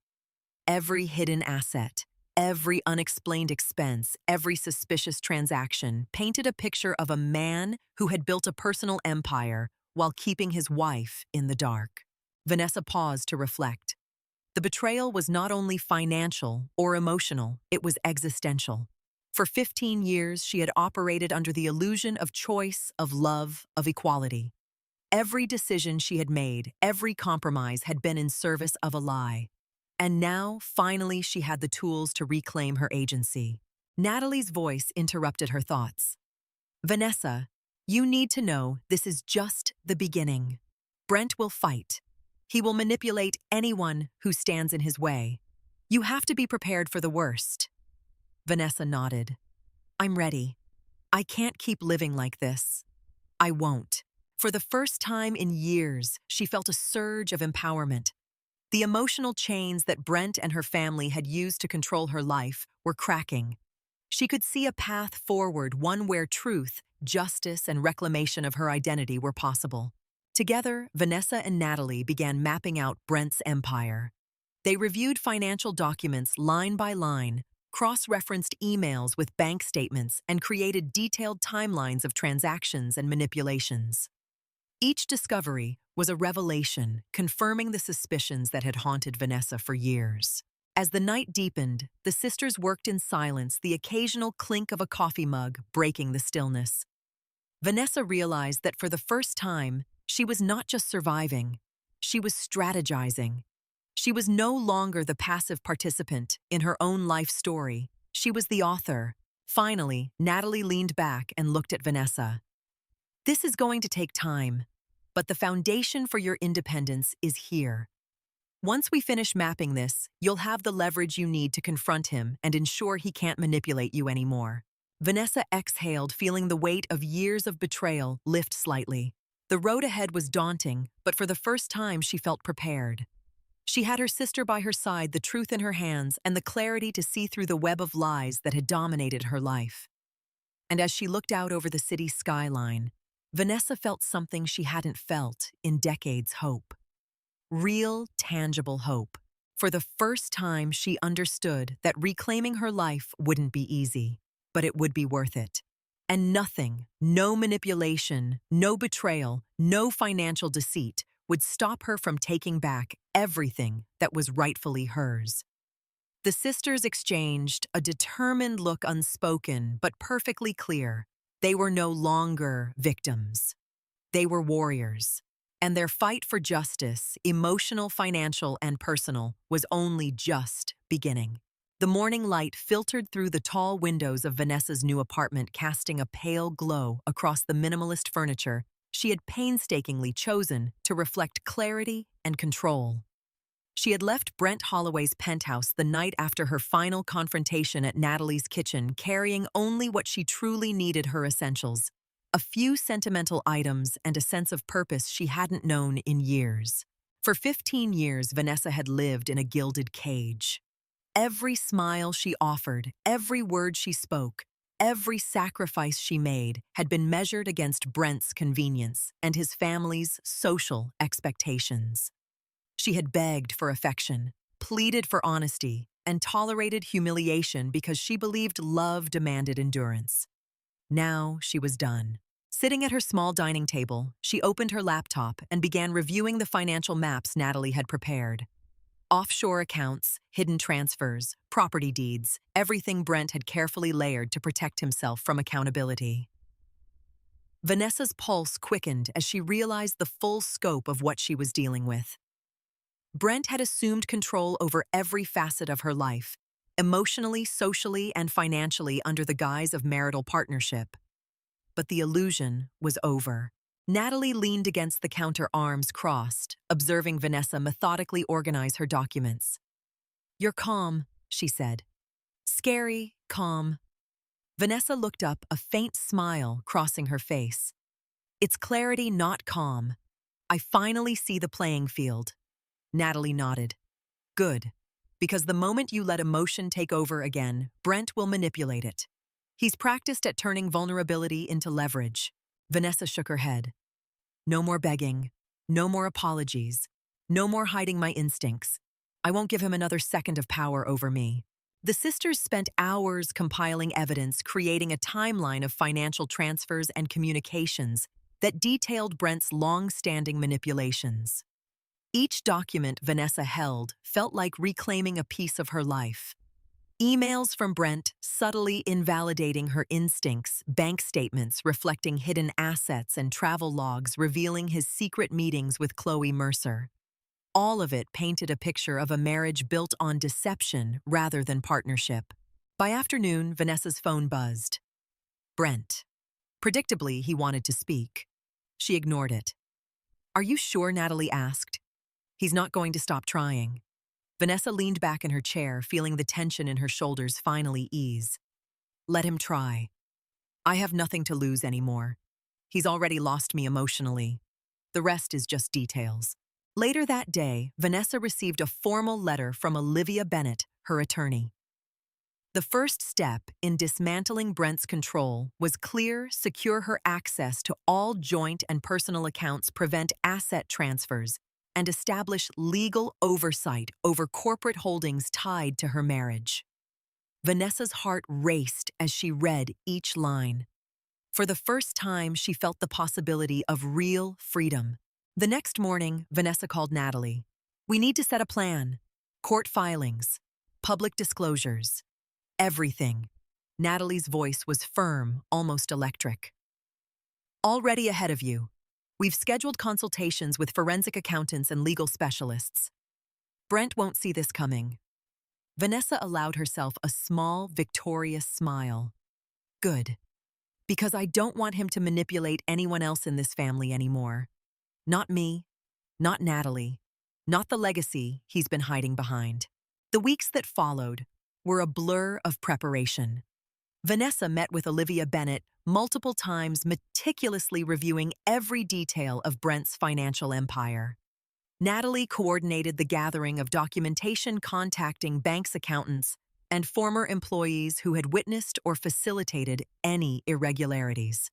Every hidden asset, every unexplained expense, every suspicious transaction painted a picture of a man who had built a personal empire while keeping his wife in the dark. Vanessa paused to reflect. The betrayal was not only financial or emotional, it was existential. For 15 years, she had operated under the illusion of choice, of love, of equality. Every decision she had made, every compromise had been in service of a lie. And now, finally, she had the tools to reclaim her agency. Natalie's voice interrupted her thoughts. Vanessa, you need to know this is just the beginning. Brent will fight. He will manipulate anyone who stands in his way. You have to be prepared for the worst. Vanessa nodded. I'm ready. I can't keep living like this. I won't. For the first time in years, she felt a surge of empowerment. The emotional chains that Brent and her family had used to control her life were cracking. She could see a path forward, one where truth, justice, and reclamation of her identity were possible. Together, Vanessa and Natalie began mapping out Brent's empire. They reviewed financial documents line by line, cross-referenced emails with bank statements, and created detailed timelines of transactions and manipulations. Each discovery was a revelation, confirming the suspicions that had haunted Vanessa for years. As the night deepened, the sisters worked in silence, the occasional clink of a coffee mug breaking the stillness. Vanessa realized that for the first time, she was not just surviving, she was strategizing. She was no longer the passive participant in her own life story. She was the author. Finally, Natalie leaned back and looked at Vanessa. This is going to take time, but the foundation for your independence is here. Once we finish mapping this, you'll have the leverage you need to confront him and ensure he can't manipulate you anymore. Vanessa exhaled, feeling the weight of years of betrayal lift slightly. The road ahead was daunting, but for the first time she felt prepared. She had her sister by her side, the truth in her hands, and the clarity to see through the web of lies that had dominated her life. And as she looked out over the city skyline, Vanessa felt something she hadn't felt in decades: hope. Real, tangible hope. For the first time, she understood that reclaiming her life wouldn't be easy, but it would be worth it. And nothing, no manipulation, no betrayal, no financial deceit would stop her from taking back everything that was rightfully hers. The sisters exchanged a determined look, unspoken but perfectly clear. They were no longer victims. They were warriors. And their fight for justice, emotional, financial, and personal, was only just beginning. The morning light filtered through the tall windows of Vanessa's new apartment, casting a pale glow across the minimalist furniture she had painstakingly chosen to reflect clarity and control. She had left Brent Holloway's penthouse the night after her final confrontation at Natalie's kitchen, carrying only what she truly needed: her essentials, a few sentimental items, and a sense of purpose she hadn't known in years. For 15 years, Vanessa had lived in a gilded cage. Every smile she offered, every word she spoke, every sacrifice she made had been measured against Brent's convenience and his family's social expectations. She had begged for affection, pleaded for honesty, and tolerated humiliation because she believed love demanded endurance. Now she was done. Sitting at her small dining table, she opened her laptop and began reviewing the financial maps Natalie had prepared. Offshore accounts, hidden transfers, property deeds, everything Brent had carefully layered to protect himself from accountability. Vanessa's pulse quickened as she realized the full scope of what she was dealing with. Brent had assumed control over every facet of her life, emotionally, socially, and financially, under the guise of marital partnership. But the illusion was over. Natalie leaned against the counter, arms crossed, observing Vanessa methodically organize her documents. "You're calm," she said. "Scary, calm." Vanessa looked up, a faint smile crossing her face. It's clarity, not calm. I finally see the playing field. Natalie nodded. Good. Because the moment you let emotion take over again, Brent will manipulate it. He's practiced at turning vulnerability into leverage. Vanessa shook her head. No more begging. No more apologies. No more hiding my instincts. I won't give him another second of power over me. The sisters spent hours compiling evidence, creating a timeline of financial transfers and communications that detailed Brent's long-standing manipulations. Each document Vanessa held felt like reclaiming a piece of her life. Emails from Brent subtly invalidating her instincts, bank statements reflecting hidden assets, and travel logs revealing his secret meetings with Chloe Mercer. All of it painted a picture of a marriage built on deception rather than partnership. By afternoon, Vanessa's phone buzzed. Brent. Predictably, he wanted to speak. She ignored it. Are you sure? Natalie asked. He's not going to stop trying. Vanessa leaned back in her chair, feeling the tension in her shoulders finally ease. Let him try. I have nothing to lose anymore. He's already lost me emotionally. The rest is just details. Later that day, Vanessa received a formal letter from Olivia Bennett, her attorney. The first step in dismantling Brent's control was secure her access to all joint and personal accounts, prevent asset transfers, and establish legal oversight over corporate holdings tied to her marriage. Vanessa's heart raced as she read each line. For the first time, she felt the possibility of real freedom. The next morning, Vanessa called Natalie. We need to set a plan. Court filings, public disclosures, everything. Natalie's voice was firm, almost electric. Already ahead of you. We've scheduled consultations with forensic accountants and legal specialists. Brent won't see this coming. Vanessa allowed herself a small, victorious smile. Good. Because I don't want him to manipulate anyone else in this family anymore. Not me, not Natalie, not the legacy he's been hiding behind. The weeks that followed were a blur of preparation. Vanessa met with Olivia Bennett multiple times, meticulously reviewing every detail of Brent's financial empire. Natalie coordinated the gathering of documentation, contacting banks' accountants and former employees who had witnessed or facilitated any irregularities.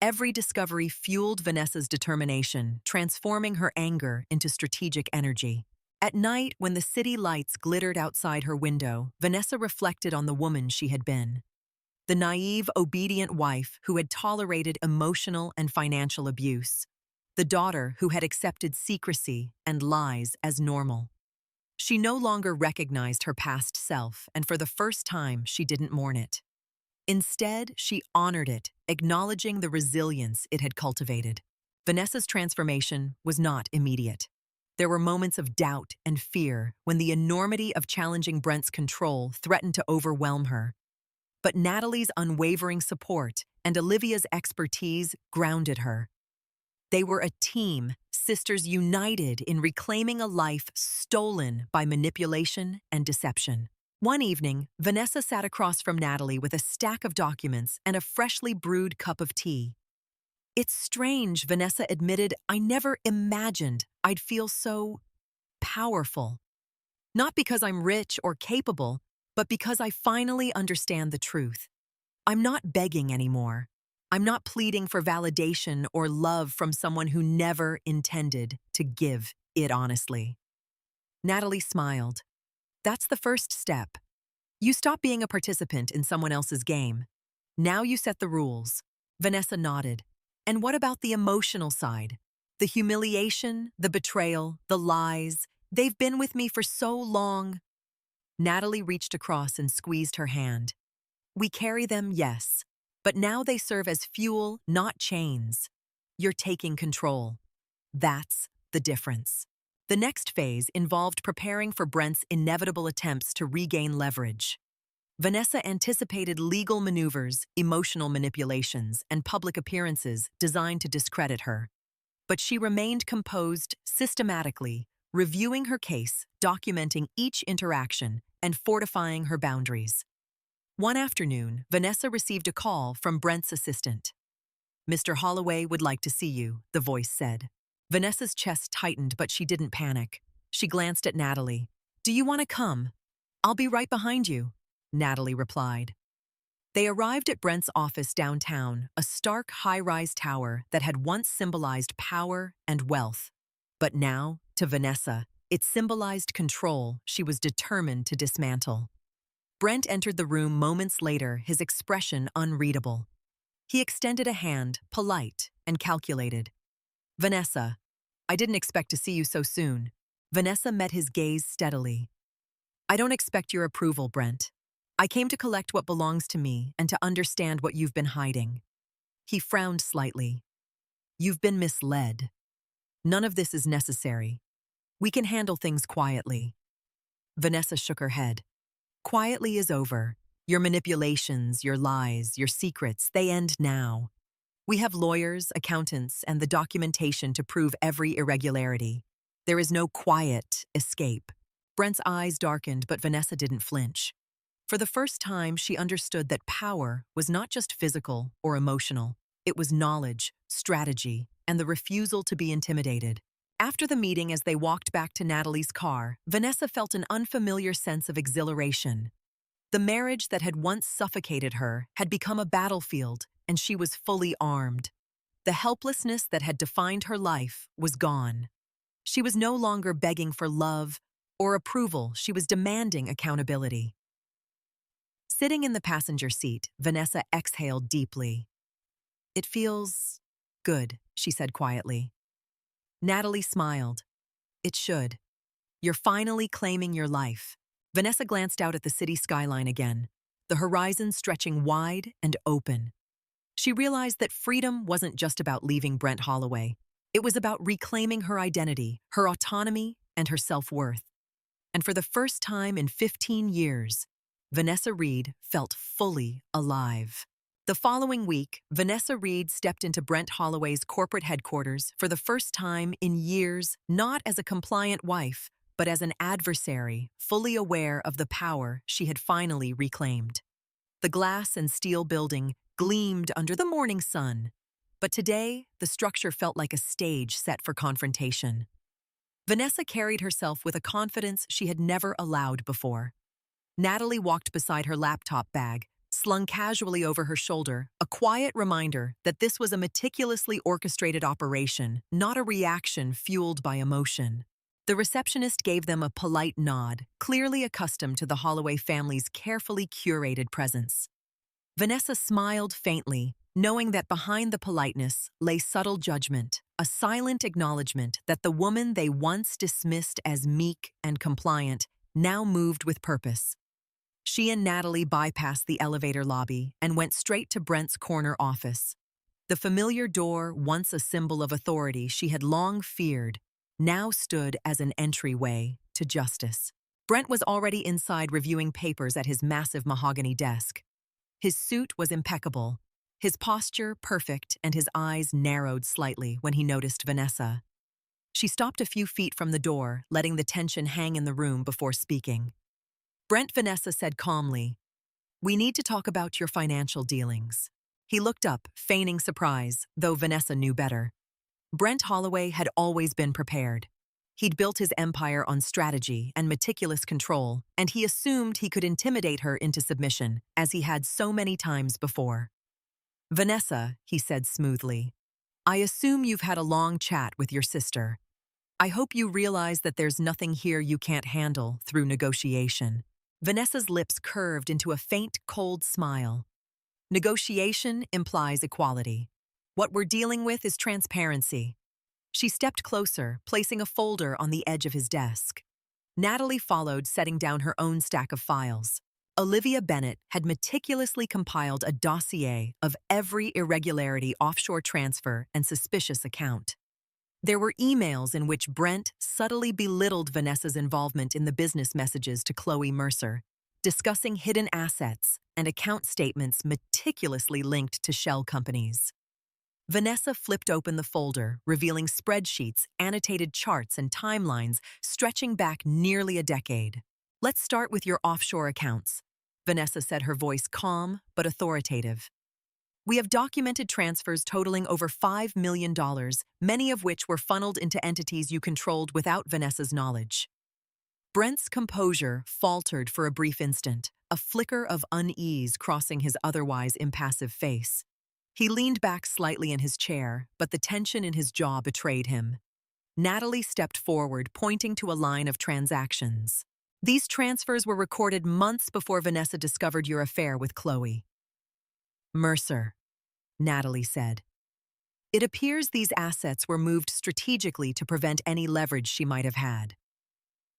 Every discovery fueled Vanessa's determination, transforming her anger into strategic energy. At night, when the city lights glittered outside her window, Vanessa reflected on the woman she had been. The naive, obedient wife who had tolerated emotional and financial abuse. The daughter who had accepted secrecy and lies as normal. She no longer recognized her past self, and for the first time, she didn't mourn it. Instead, she honored it, acknowledging the resilience it had cultivated. Vanessa's transformation was not immediate. There were moments of doubt and fear when the enormity of challenging Brent's control threatened to overwhelm her. But Natalie's unwavering support and Olivia's expertise grounded her. They were a team, sisters united in reclaiming a life stolen by manipulation and deception. One evening, Vanessa sat across from Natalie with a stack of documents and a freshly brewed cup of tea. It's strange, Vanessa admitted. I never imagined I'd feel so powerful. Not because I'm rich or capable, but because I finally understand the truth. I'm not begging anymore. I'm not pleading for validation or love from someone who never intended to give it honestly. Natalie smiled. That's the first step. You stop being a participant in someone else's game. Now you set the rules. Vanessa nodded. And what about the emotional side? The humiliation, the betrayal, the lies. They've been with me for so long. Natalie reached across and squeezed her hand. We carry them, yes, but now they serve as fuel, not chains. You're taking control. That's the difference. The next phase involved preparing for Brent's inevitable attempts to regain leverage. Vanessa anticipated legal maneuvers, emotional manipulations, and public appearances designed to discredit her. But she remained composed, systematically, reviewing her case, documenting each interaction, and fortifying her boundaries. One afternoon, Vanessa received a call from Brent's assistant. Mr. Holloway would like to see you, the voice said. Vanessa's chest tightened, but she didn't panic. She glanced at Natalie. Do you want to come? I'll be right behind you, Natalie replied. They arrived at Brent's office downtown, a stark high-rise tower that had once symbolized power and wealth. But now, to Vanessa, it symbolized control she was determined to dismantle. Brent entered the room moments later, his expression unreadable. He extended a hand, polite and calculated. Vanessa, I didn't expect to see you so soon. Vanessa met his gaze steadily. I don't expect your approval, Brent. I came to collect what belongs to me and to understand what you've been hiding. He frowned slightly. You've been misled. None of this is necessary. We can handle things quietly. Vanessa shook her head. Quietly is over. Your manipulations, your lies, your secrets, they end now. We have lawyers, accountants, and the documentation to prove every irregularity. There is no quiet escape. Brent's eyes darkened, but Vanessa didn't flinch. For the first time, she understood that power was not just physical or emotional. It was knowledge, strategy, and the refusal to be intimidated. After the meeting, as they walked back to Natalie's car, Vanessa felt an unfamiliar sense of exhilaration. The marriage that had once suffocated her had become a battlefield, and she was fully armed. The helplessness that had defined her life was gone. She was no longer begging for love or approval, she was demanding accountability. Sitting in the passenger seat, Vanessa exhaled deeply. It feels good, she said quietly. Natalie smiled. It should. You're finally claiming your life. Vanessa glanced out at the city skyline again, the horizon stretching wide and open. She realized that freedom wasn't just about leaving Brent Holloway. It was about reclaiming her identity, her autonomy, and her self-worth. And for the first time in 15 years, Vanessa Reed felt fully alive. The following week, Vanessa Reed stepped into Brent Holloway's corporate headquarters for the first time in years, not as a compliant wife, but as an adversary, fully aware of the power she had finally reclaimed. The glass and steel building gleamed under the morning sun, but today the structure felt like a stage set for confrontation. Vanessa carried herself with a confidence she had never allowed before. Natalie walked beside her laptop bag, slung casually over her shoulder, a quiet reminder that this was a meticulously orchestrated operation, not a reaction fueled by emotion. The receptionist gave them a polite nod, clearly accustomed to the Holloway family's carefully curated presence. Vanessa smiled faintly, knowing that behind the politeness lay subtle judgment, a silent acknowledgement that the woman they once dismissed as meek and compliant now moved with purpose. She and Natalie bypassed the elevator lobby and went straight to Brent's corner office. The familiar door, once a symbol of authority she had long feared, now stood as an entryway to justice. Brent was already inside reviewing papers at his massive mahogany desk. His suit was impeccable, his posture perfect, and his eyes narrowed slightly when he noticed Vanessa. She stopped a few feet from the door, letting the tension hang in the room before speaking. Brent, Vanessa said calmly, "We need to talk about your financial dealings." He looked up, feigning surprise, though Vanessa knew better. Brent Holloway had always been prepared. He'd built his empire on strategy and meticulous control, and he assumed he could intimidate her into submission, as he had so many times before. "Vanessa," he said smoothly, "I assume you've had a long chat with your sister. I hope you realize that there's nothing here you can't handle through negotiation." Vanessa's lips curved into a faint, cold smile. Negotiation implies equality. What we're dealing with is transparency. She stepped closer, placing a folder on the edge of his desk. Natalie followed, setting down her own stack of files. Olivia Bennett had meticulously compiled a dossier of every irregularity, offshore transfer, and suspicious account. There were emails in which Brent subtly belittled Vanessa's involvement in the business messages to Chloe Mercer, discussing hidden assets and account statements meticulously linked to shell companies. Vanessa flipped open the folder, revealing spreadsheets, annotated charts, and timelines stretching back nearly a decade. "Let's start with your offshore accounts," Vanessa said, her voice calm but authoritative. We have documented transfers totaling over $5 million, many of which were funneled into entities you controlled without Vanessa's knowledge. Brent's composure faltered for a brief instant, a flicker of unease crossing his otherwise impassive face. He leaned back slightly in his chair, but the tension in his jaw betrayed him. Natalie stepped forward, pointing to a line of transactions. These transfers were recorded months before Vanessa discovered your affair with Chloe. Mercer, Natalie said. It appears these assets were moved strategically to prevent any leverage she might have had.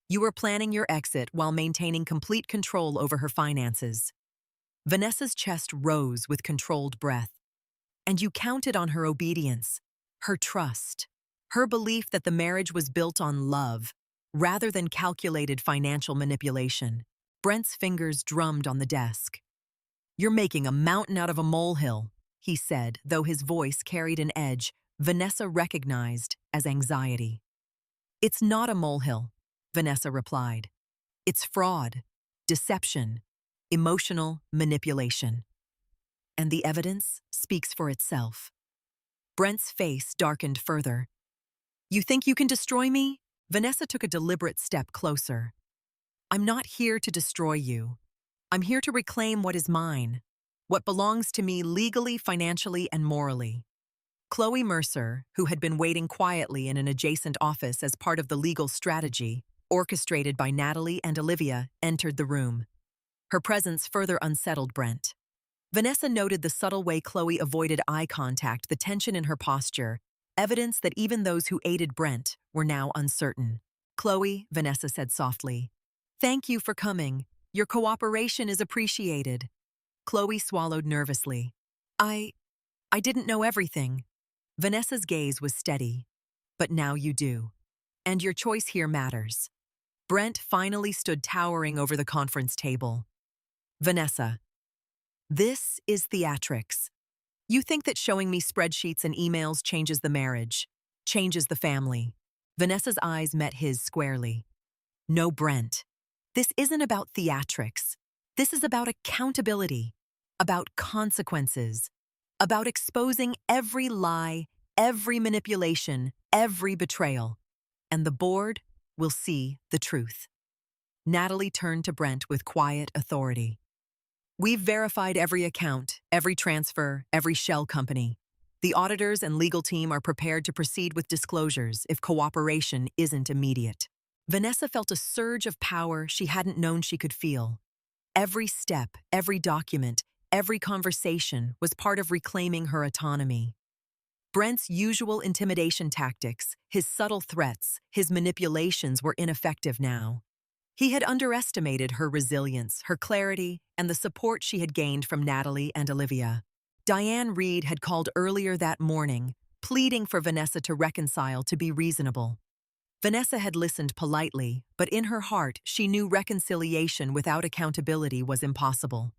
You were planning your exit while maintaining complete control over her finances. Vanessa's chest rose with controlled breath. And you counted on her obedience, her trust, her belief that the marriage was built on love, rather than calculated financial manipulation. Brent's fingers drummed on the desk. You're making a mountain out of a molehill, he said, though his voice carried an edge Vanessa recognized as anxiety. It's not a molehill, Vanessa replied. It's fraud, deception, emotional manipulation. And the evidence speaks for itself. Brent's face darkened further. You think you can destroy me? Vanessa took a deliberate step closer. I'm not here to destroy you. I'm here to reclaim what is mine, what belongs to me legally, financially, and morally. Chloe Mercer, who had been waiting quietly in an adjacent office as part of the legal strategy, orchestrated by Natalie and Olivia, entered the room. Her presence further unsettled Brent. Vanessa noted the subtle way Chloe avoided eye contact, the tension in her posture, evidence that even those who aided Brent were now uncertain. Chloe, Vanessa said softly, "Thank you for coming. Your cooperation is appreciated." Chloe swallowed nervously. I didn't know everything." Vanessa's gaze was steady. "But now you do. And your choice here matters." Brent finally stood towering over the conference table. "Vanessa, this is theatrics. You think that showing me spreadsheets and emails changes the marriage, changes the family." Vanessa's eyes met his squarely. "No, Brent. This isn't about theatrics. This is about accountability, about consequences, about exposing every lie, every manipulation, every betrayal. And the board will see the truth." Natalie turned to Brent with quiet authority. "We've verified every account, every transfer, every shell company. The auditors and legal team are prepared to proceed with disclosures if cooperation isn't immediate." Vanessa felt a surge of power she hadn't known she could feel. Every step, every document, every conversation was part of reclaiming her autonomy. Brent's usual intimidation tactics, his subtle threats, his manipulations were ineffective now. He had underestimated her resilience, her clarity, and the support she had gained from Natalie and Olivia. Diane Reed had called earlier that morning, pleading for Vanessa to reconcile, to be reasonable. Vanessa had listened politely, but in her heart she knew reconciliation without accountability was impossible.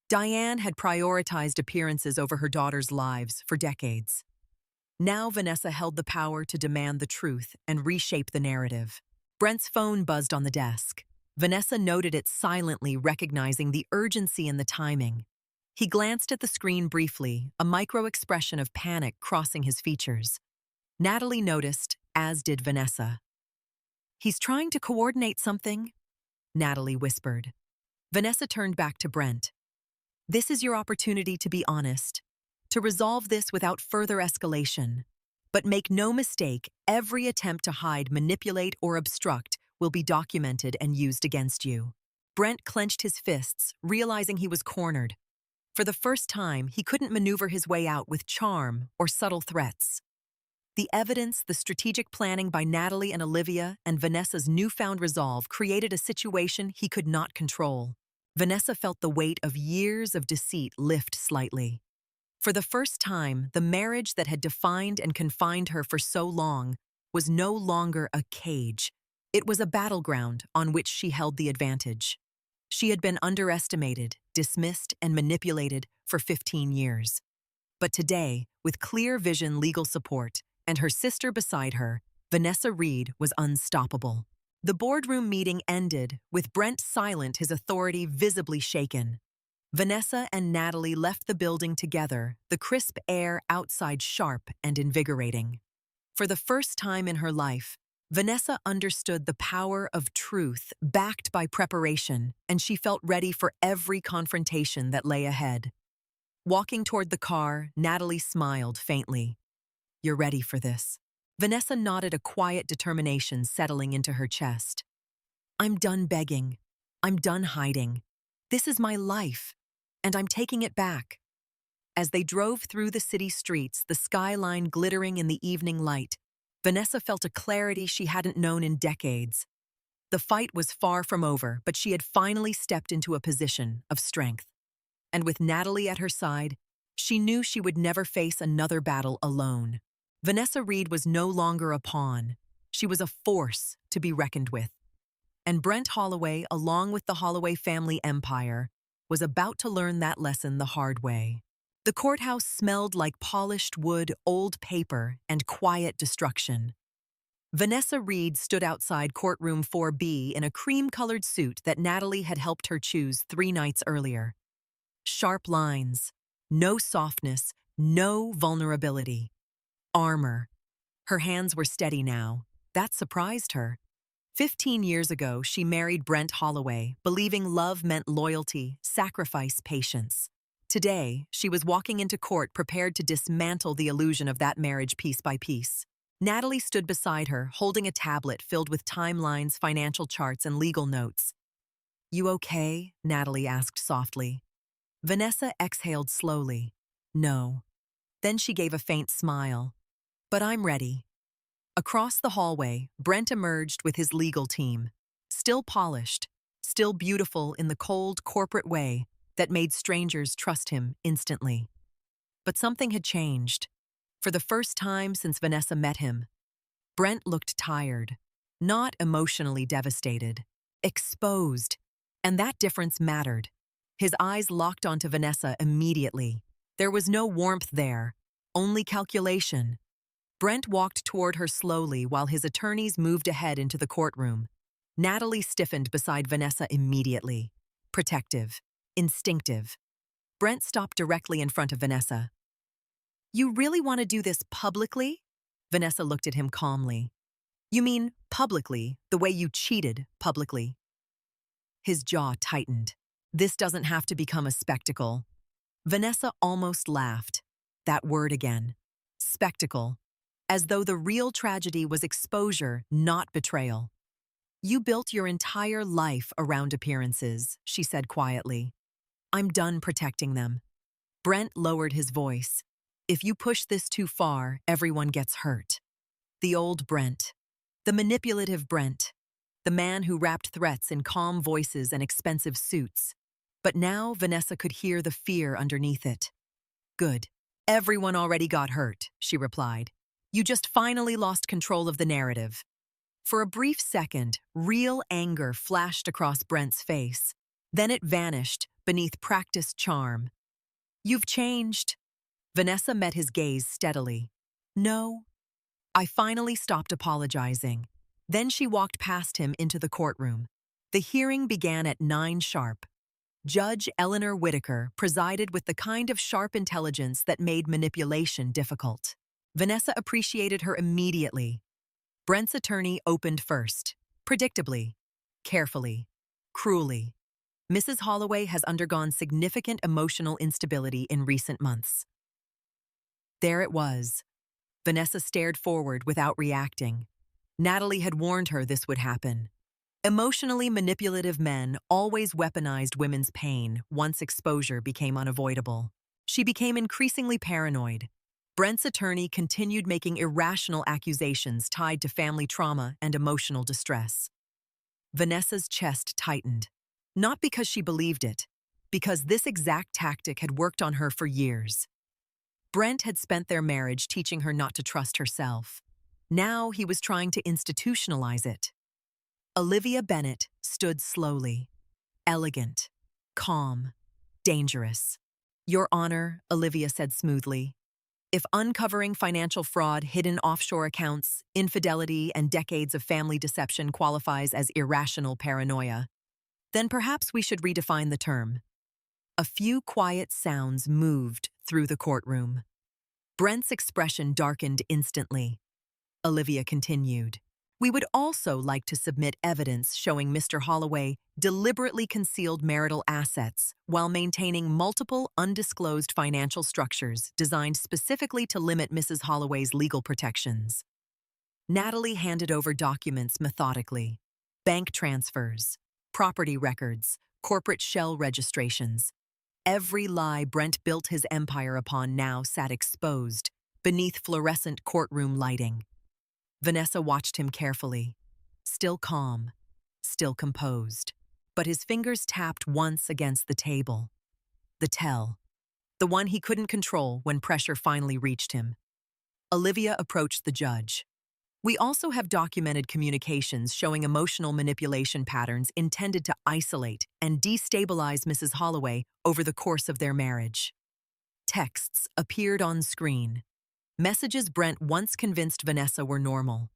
Diane had prioritized appearances over her daughter's lives for decades. Now Vanessa held the power to demand the truth and reshape the narrative. Brent's phone buzzed on the desk. Vanessa noted it silently, recognizing the urgency and the timing. He glanced at the screen briefly, a micro-expression of panic crossing his features. Natalie noticed, as did Vanessa. "He's trying to coordinate something," Natalie whispered. Vanessa turned back to Brent. "This is your opportunity to be honest, to resolve this without further escalation. But make no mistake, every attempt to hide, manipulate, or obstruct will be documented and used against you." Brent clenched his fists, realizing he was cornered. For the first time, he couldn't maneuver his way out with charm or subtle threats. The evidence, the strategic planning by Natalie and Olivia, and Vanessa's newfound resolve created a situation he could not control. Vanessa felt the weight of years of deceit lift slightly. For the first time, the marriage that had defined and confined her for so long was no longer a cage. It was a battleground on which she held the advantage. She had been underestimated, dismissed, and manipulated for 15 years. But today, with clear vision, legal support, and her sister beside her, Vanessa Reed was unstoppable. The boardroom meeting ended, with Brent silent, his authority visibly shaken. Vanessa and Natalie left the building together, the crisp air outside sharp and invigorating. For the first time in her life, Vanessa understood the power of truth backed by preparation, and she felt ready for every confrontation that lay ahead. Walking toward the car, Natalie smiled faintly. "You're ready for this." Vanessa nodded, a quiet determination settling into her chest. "I'm done begging. I'm done hiding. This is my life, and I'm taking it back." As they drove through the city streets, the skyline glittering in the evening light, Vanessa felt a clarity she hadn't known in decades. The fight was far from over, but she had finally stepped into a position of strength. And with Natalie at her side, she knew she would never face another battle alone. Vanessa Reed was no longer a pawn. She was a force to be reckoned with. And Brent Holloway, along with the Holloway family empire, was about to learn that lesson the hard way. The courthouse smelled like polished wood, old paper, and quiet destruction. Vanessa Reed stood outside courtroom 4B in a cream-colored suit that Natalie had helped her choose 3 nights earlier. Sharp lines, no softness, no vulnerability. Armor. Her hands were steady now. That surprised her. 15 years ago, she married Brent Holloway, believing love meant loyalty, sacrifice, patience. Today, she was walking into court prepared to dismantle the illusion of that marriage piece by piece. Natalie stood beside her, holding a tablet filled with timelines, financial charts, and legal notes. "You okay?" Natalie asked softly. Vanessa exhaled slowly. "No." Then she gave a faint smile. "But I'm ready." Across the hallway, Brent emerged with his legal team. Still polished, still beautiful in the cold, corporate way that made strangers trust him instantly. But something had changed. For the first time since Vanessa met him, Brent looked tired, not emotionally devastated, exposed, and that difference mattered. His eyes locked onto Vanessa immediately. There was no warmth there, only calculation. Brent walked toward her slowly while his attorneys moved ahead into the courtroom. Natalie stiffened beside Vanessa immediately. Protective, instinctive. Brent stopped directly in front of Vanessa. "You really want to do this publicly?" Vanessa looked at him calmly. "You mean publicly, the way you cheated publicly?" His jaw tightened. "This doesn't have to become a spectacle." Vanessa almost laughed. That word again. Spectacle. As though the real tragedy was exposure, not betrayal. "You built your entire life around appearances," she said quietly. "I'm done protecting them." Brent lowered his voice. "If you push this too far, everyone gets hurt." The old Brent. The manipulative Brent. The man who wrapped threats in calm voices and expensive suits. But now Vanessa could hear the fear underneath it. "Good. Everyone already got hurt," she replied. "You just finally lost control of the narrative." For a brief second, real anger flashed across Brent's face. Then it vanished beneath practiced charm. "You've changed." Vanessa met his gaze steadily. "No." "I finally stopped apologizing." Then she walked past him into the courtroom. The hearing began at 9 sharp. Judge Eleanor Whitaker presided with the kind of sharp intelligence that made manipulation difficult. Vanessa appreciated her immediately. Brent's attorney opened first, predictably, carefully, cruelly. "Mrs. Holloway has undergone significant emotional instability in recent months." There it was. Vanessa stared forward without reacting. Natalie had warned her this would happen. Emotionally manipulative men always weaponized women's pain once exposure became unavoidable. She became increasingly paranoid. Brent's attorney continued making irrational accusations tied to family trauma and emotional distress. Vanessa's chest tightened. Not because she believed it, because this exact tactic had worked on her for years. Brent had spent their marriage teaching her not to trust herself. Now he was trying to institutionalize it. Olivia Bennett stood slowly, elegant, calm, dangerous. "Your Honor," Olivia said smoothly, "if uncovering financial fraud, hidden offshore accounts, infidelity, and decades of family deception qualifies as irrational paranoia, then perhaps we should redefine the term." A few quiet sounds moved through the courtroom. Brent's expression darkened instantly. Olivia continued. We would also like to submit evidence showing Mr. Holloway deliberately concealed marital assets while maintaining multiple undisclosed financial structures designed specifically to limit Mrs. Holloway's legal protections. Natalie handed over documents methodically. Bank transfers, property records, corporate shell registrations. Every lie Brent built his empire upon now sat exposed beneath fluorescent courtroom lighting. Vanessa watched him carefully, still calm, still composed. But his fingers tapped once against the table. The tell. The one he couldn't control when pressure finally reached him. Olivia approached the judge. We also have documented communications showing emotional manipulation patterns intended to isolate and destabilize Mrs. Holloway over the course of their marriage. Texts appeared on screen. Messages Brent once convinced Vanessa were normal.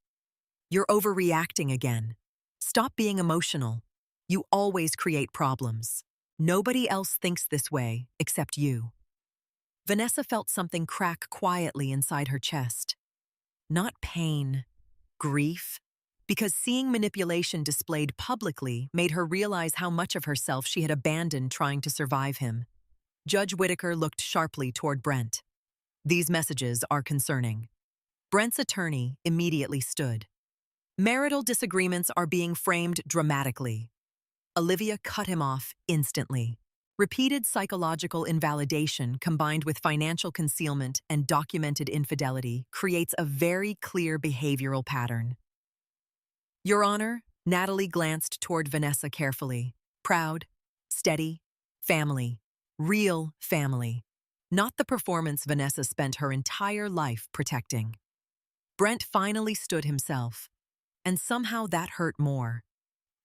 You're overreacting again. Stop being emotional. You always create problems. Nobody else thinks this way except you. Vanessa felt something crack quietly inside her chest. Not pain, grief, because seeing manipulation displayed publicly made her realize how much of herself she had abandoned trying to survive him. Judge Whitaker looked sharply toward Brent. These messages are concerning. Brent's attorney immediately stood. Marital disagreements are being framed dramatically. Olivia cut him off instantly. Repeated psychological invalidation combined with financial concealment and documented infidelity creates a very clear behavioral pattern. Your Honor, Natalie glanced toward Vanessa carefully. Proud, steady, family, real family. Not the performance Vanessa spent her entire life protecting. Brent finally stood himself, and somehow that hurt more.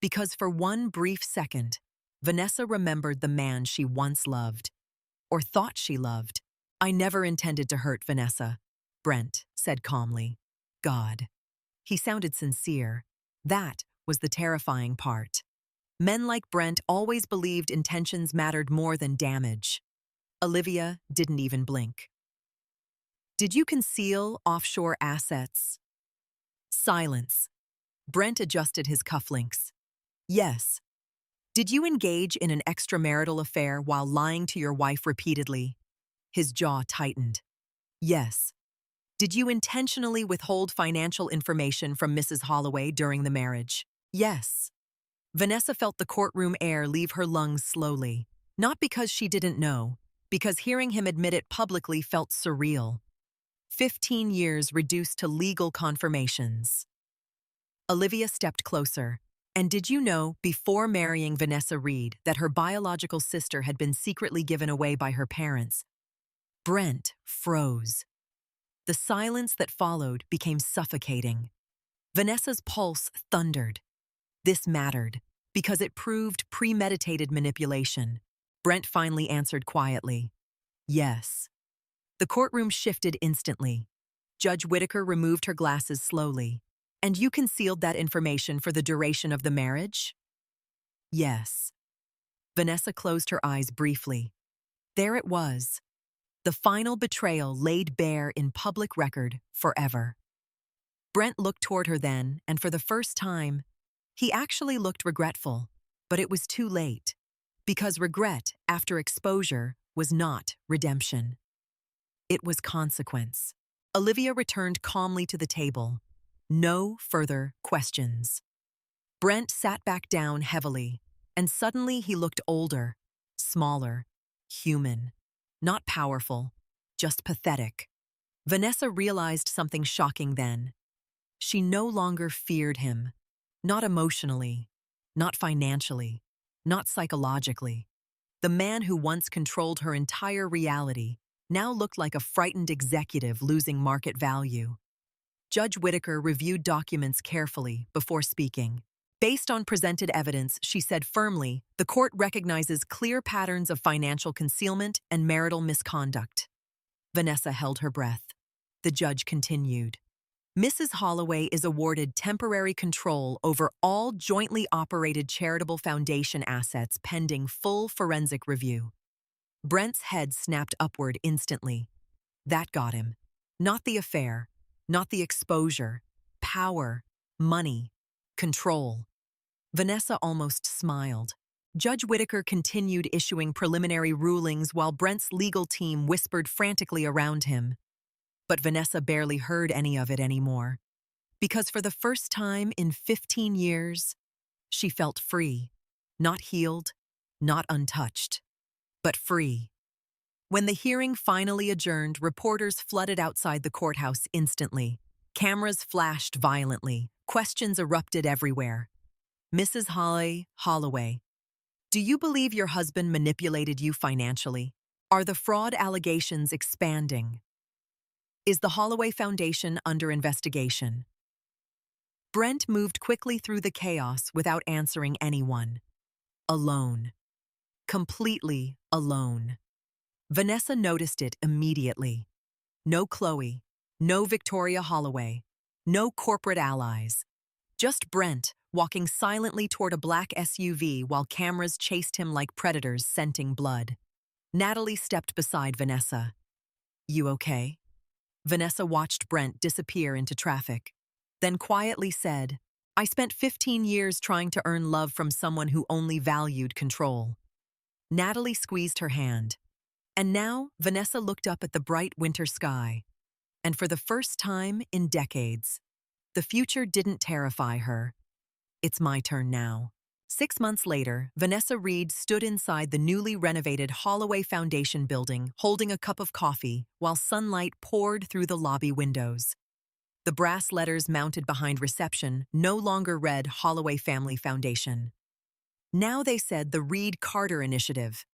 Because for one brief second, Vanessa remembered the man she once loved, or thought she loved. I never intended to hurt Vanessa, Brent said calmly. God. He sounded sincere. That was the terrifying part. Men like Brent always believed intentions mattered more than damage. Olivia didn't even blink. Did you conceal offshore assets? Silence. Brent adjusted his cufflinks. Yes. Did you engage in an extramarital affair while lying to your wife repeatedly? His jaw tightened. Yes. Did you intentionally withhold financial information from Mrs. Holloway during the marriage? Yes. Vanessa felt the courtroom air leave her lungs slowly, not because she didn't know, because hearing him admit it publicly felt surreal. 15 years reduced to legal confirmations. Olivia stepped closer. And did you know, before marrying Vanessa Reed, that her biological sister had been secretly given away by her parents? Brent froze. The silence that followed became suffocating. Vanessa's pulse thundered. This mattered, because it proved premeditated manipulation. Brent finally answered quietly. Yes. The courtroom shifted instantly. Judge Whitaker removed her glasses slowly. And you concealed that information for the duration of the marriage? Yes. Vanessa closed her eyes briefly. There it was. The final betrayal laid bare in public record forever. Brent looked toward her then, and for the first time, he actually looked regretful. But it was too late. Because regret, after exposure, was not redemption. It was consequence. Olivia returned calmly to the table. No further questions. Brent sat back down heavily, and suddenly he looked older, smaller, human. Not powerful, just pathetic. Vanessa realized something shocking then. She no longer feared him. Not emotionally, not financially, not psychologically. The man who once controlled her entire reality now looked like a frightened executive losing market value. Judge Whitaker reviewed documents carefully before speaking. Based on presented evidence, she said firmly, the court recognizes clear patterns of financial concealment and marital misconduct. Vanessa held her breath. The judge continued. Mrs. Holloway is awarded temporary control over all jointly operated charitable foundation assets pending full forensic review. Brent's head snapped upward instantly. That got him. Not the affair, not the exposure, power, money, control. Vanessa almost smiled. Judge Whitaker continued issuing preliminary rulings while Brent's legal team whispered frantically around him. But Vanessa barely heard any of it anymore. Because for the first time in 15 years, she felt free. Not healed, not untouched, but free. When the hearing finally adjourned, reporters flooded outside the courthouse instantly. Cameras flashed violently. Questions erupted everywhere. Mrs. Holloway, do you believe your husband manipulated you financially? Are the fraud allegations expanding? Is the Holloway Foundation under investigation? Brent moved quickly through the chaos without answering anyone. Alone. Completely alone. Vanessa noticed it immediately. No Chloe, no Victoria Holloway, no corporate allies. Just Brent, walking silently toward a black SUV while cameras chased him like predators scenting blood. Natalie stepped beside Vanessa. You okay? Vanessa watched Brent disappear into traffic, then quietly said, I spent 15 years trying to earn love from someone who only valued control. Natalie squeezed her hand. And now, Vanessa looked up at the bright winter sky. And for the first time in decades, the future didn't terrify her. It's my turn now. 6 months later, Vanessa Reed stood inside the newly renovated Holloway Foundation building, holding a cup of coffee, while sunlight poured through the lobby windows. The brass letters mounted behind reception no longer read Holloway Family Foundation. Now they said the Reed Carter Initiative,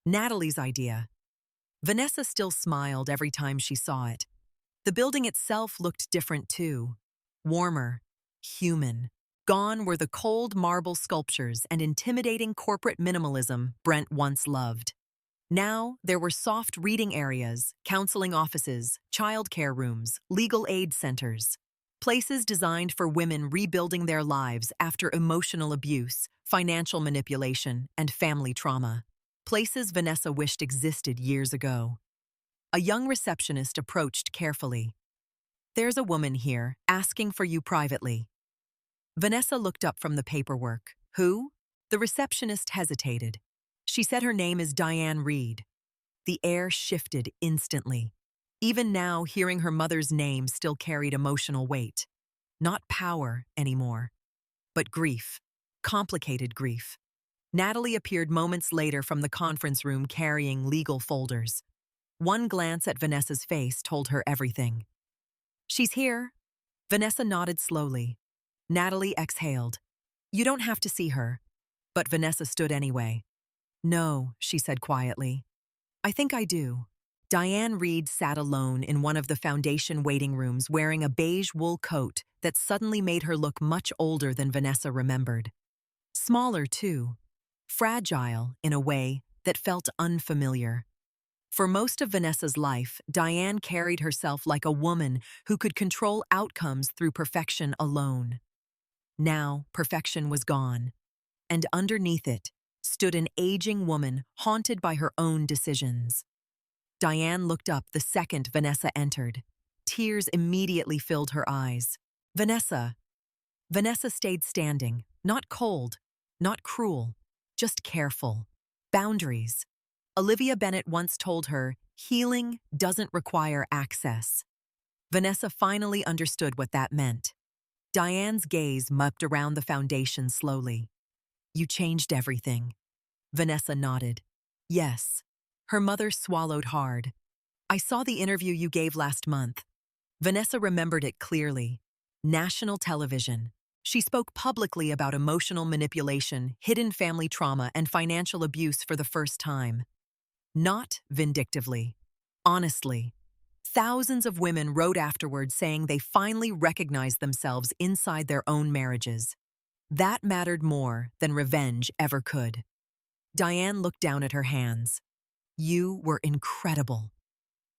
Natalie's idea. Vanessa still smiled every time she saw it. The building itself looked different too. Warmer, human. Gone were the cold marble sculptures and intimidating corporate minimalism Brent once loved. Now there were soft reading areas, counseling offices, childcare rooms, legal aid centers. Places designed for women rebuilding their lives after emotional abuse, financial manipulation, and family trauma. Places Vanessa wished existed years ago. A young receptionist approached carefully. There's a woman here, asking for you privately. Vanessa looked up from the paperwork. Who? The receptionist hesitated. She said her name is Diane Reed. The air shifted instantly. Even now, hearing her mother's name still carried emotional weight. Not power anymore, but grief. Complicated grief. Natalie appeared moments later from the conference room carrying legal folders. One glance at Vanessa's face told her everything. She's here. Vanessa nodded slowly. Natalie exhaled. You don't have to see her. But Vanessa stood anyway. No, she said quietly. I think I do. Diane Reed sat alone in one of the foundation waiting rooms wearing a beige wool coat that suddenly made her look much older than Vanessa remembered. Smaller, too. Fragile in a way that felt unfamiliar. For most of Vanessa's life, Diane carried herself like a woman who could control outcomes through perfection alone. Now, perfection was gone, and underneath it stood an aging woman haunted by her own decisions. Diane looked up the second Vanessa entered. Tears immediately filled her eyes. Vanessa. Vanessa stayed standing, not cold, not cruel, just careful. Boundaries. Olivia Bennett once told her, healing doesn't require access. Vanessa finally understood what that meant. Diane's gaze mopped around the foundation slowly. You changed everything. Vanessa nodded. Yes. Her mother swallowed hard. I saw the interview you gave last month. Vanessa remembered it clearly. National television. She spoke publicly about emotional manipulation, hidden family trauma, and financial abuse for the first time. Not vindictively. Honestly. Thousands of women wrote afterward saying they finally recognized themselves inside their own marriages. That mattered more than revenge ever could. Diane looked down at her hands. You were incredible.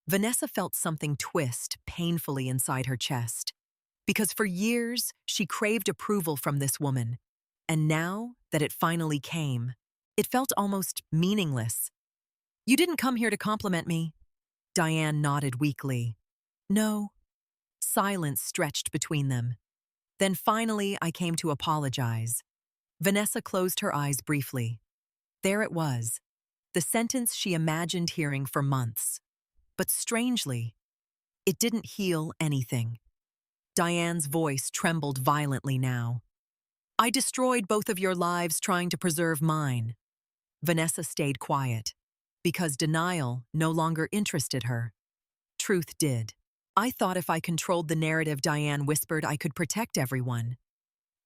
Vanessa felt something twist painfully inside her chest. Because for years, she craved approval from this woman. And now that it finally came, it felt almost meaningless. You didn't come here to compliment me. Diane nodded weakly. No. Silence stretched between them. Then finally, I came to apologize. Vanessa closed her eyes briefly. There it was, the sentence she imagined hearing for months. But strangely, it didn't heal anything. Diane's voice trembled violently now. I destroyed both of your lives trying to preserve mine. Vanessa stayed quiet, because denial no longer interested her. Truth did. I thought if I controlled the narrative, Diane whispered, I could protect everyone.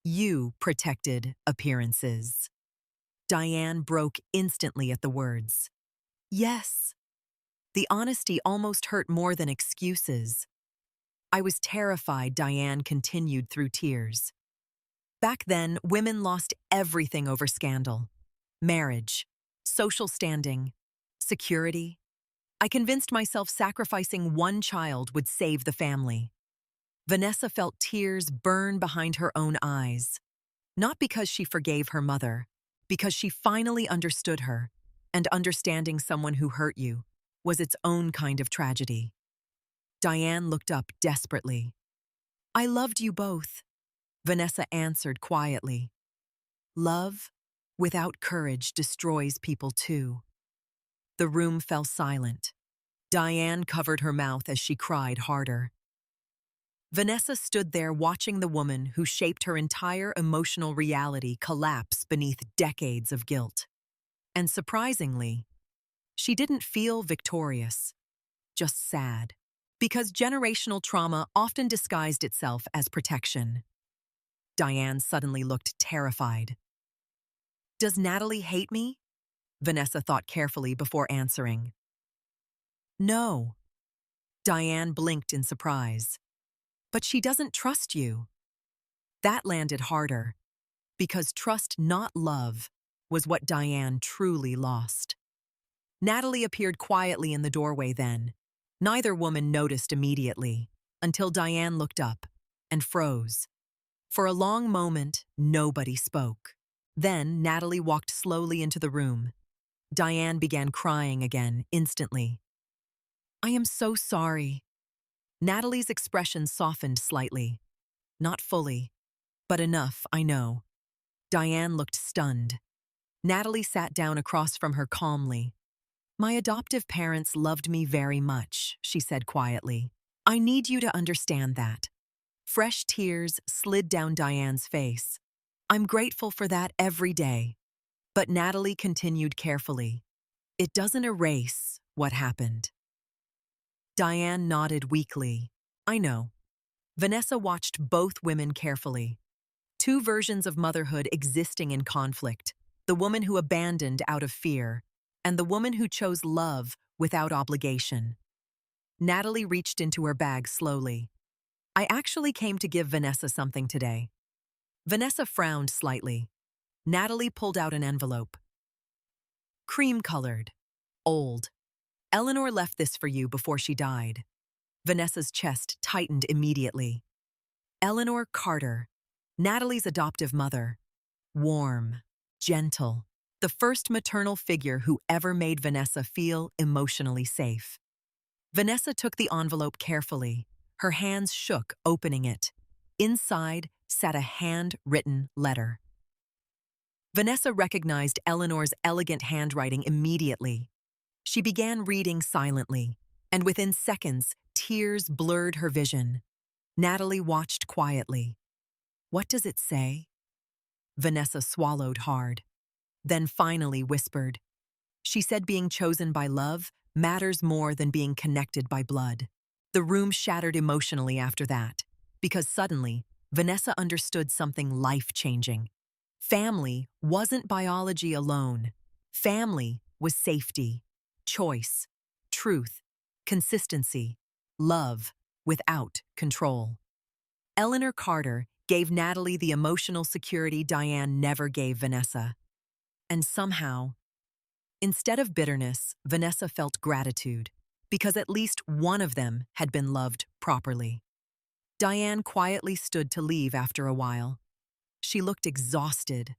You protected appearances. Diane broke instantly at the words. Yes. The honesty almost hurt more than excuses. I was terrified, Diane continued through tears. Back then, women lost everything over scandal. Marriage, social standing, security. I convinced myself sacrificing one child would save the family. Vanessa felt tears burn behind her own eyes. Not because she forgave her mother, because she finally understood her, and understanding someone who hurt you was its own kind of tragedy. Diane looked up desperately. I loved you both, Vanessa answered quietly. Love, without courage, destroys people too. The room fell silent. Diane covered her mouth as she cried harder. Vanessa stood there watching the woman who shaped her entire emotional reality collapse beneath decades of guilt. And surprisingly, she didn't feel victorious, just sad, because generational trauma often disguised itself as protection. Diane suddenly looked terrified. Does Natalie hate me? Vanessa thought carefully before answering. No. Diane blinked in surprise. But she doesn't trust you. That landed harder, because trust, not love, was what Diane truly lost. Natalie appeared quietly in the doorway then. Neither woman noticed immediately, until Diane looked up and froze. For a long moment, nobody spoke. Then Natalie walked slowly into the room. Diane began crying again, instantly. I am so sorry. Natalie's expression softened slightly. Not fully, but enough, I know. Diane looked stunned. Natalie sat down across from her calmly. My adoptive parents loved me very much, she said quietly. I need you to understand that. Fresh tears slid down Diane's face. I'm grateful for that every day. But Natalie continued carefully. It doesn't erase what happened. Diane nodded weakly. I know. Vanessa watched both women carefully. Two versions of motherhood existing in conflict. The woman who abandoned out of fear, and the woman who chose love without obligation. Natalie reached into her bag slowly. I actually came to give Vanessa something today. Vanessa frowned slightly. Natalie pulled out an envelope. Cream-colored. Old. Eleanor left this for you before she died. Vanessa's chest tightened immediately. Eleanor Carter, Natalie's adoptive mother. Warm, gentle. The first maternal figure who ever made Vanessa feel emotionally safe. Vanessa took the envelope carefully. Her hands shook, opening it. Inside sat a handwritten letter. Vanessa recognized Eleanor's elegant handwriting immediately. She began reading silently, and within seconds, tears blurred her vision. Natalie watched quietly. What does it say? Vanessa swallowed hard, then finally whispered. She said being chosen by love matters more than being connected by blood. The room shattered emotionally after that, because suddenly, Vanessa understood something life-changing. Family wasn't biology alone. Family was safety, choice, truth, consistency, love, without control. Eleanor Carter gave Natalie the emotional security Diane never gave Vanessa. And somehow, instead of bitterness, Vanessa felt gratitude, because at least one of them had been loved properly. Diane quietly stood to leave after a while. She looked exhausted,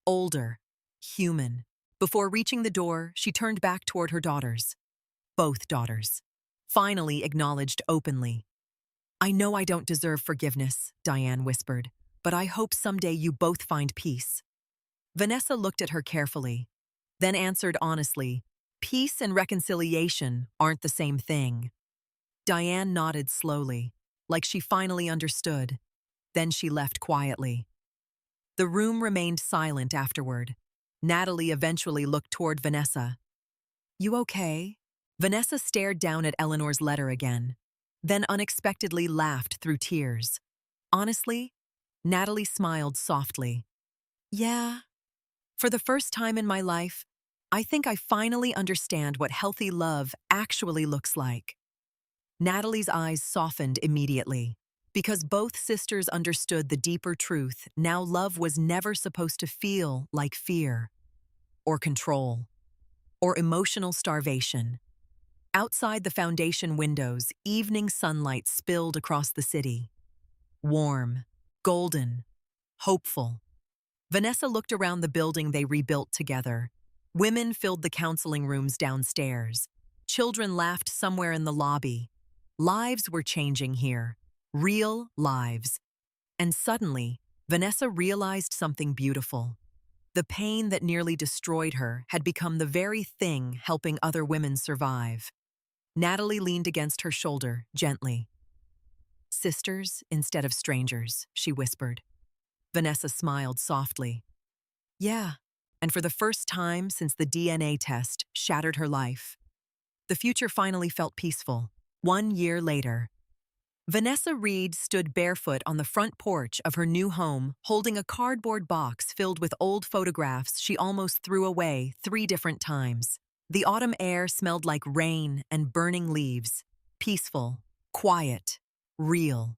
older, human. Before reaching the door, she turned back toward her daughters. Both daughters. Finally acknowledged openly. "I know I don't deserve forgiveness," Diane whispered, "but I hope someday you both find peace." Vanessa looked at her carefully, then answered honestly, "Peace and reconciliation aren't the same thing." Diane nodded slowly, like she finally understood. Then she left quietly. The room remained silent afterward. Natalie eventually looked toward Vanessa. "You okay?" Vanessa stared down at Eleanor's letter again, then unexpectedly laughed through tears. Honestly, Natalie smiled softly. "Yeah. For the first time in my life, I think I finally understand what healthy love actually looks like." Natalie's eyes softened immediately. Because both sisters understood the deeper truth, now love was never supposed to feel like fear, or control, or emotional starvation. Outside the foundation windows, evening sunlight spilled across the city. Warm, golden, hopeful. Vanessa looked around the building they rebuilt together. Women filled the counseling rooms downstairs. Children laughed somewhere in the lobby. Lives were changing here. Real lives. And suddenly, Vanessa realized something beautiful. The pain that nearly destroyed her had become the very thing helping other women survive. Natalie leaned against her shoulder, gently. "Sisters instead of strangers," she whispered. Vanessa smiled softly. "Yeah, and for the first time since the DNA test shattered her life." The future finally felt peaceful. 1 year later, Vanessa Reed stood barefoot on the front porch of her new home, holding a cardboard box filled with old photographs she almost threw away 3 different times. The autumn air smelled like rain and burning leaves. Peaceful, quiet, real.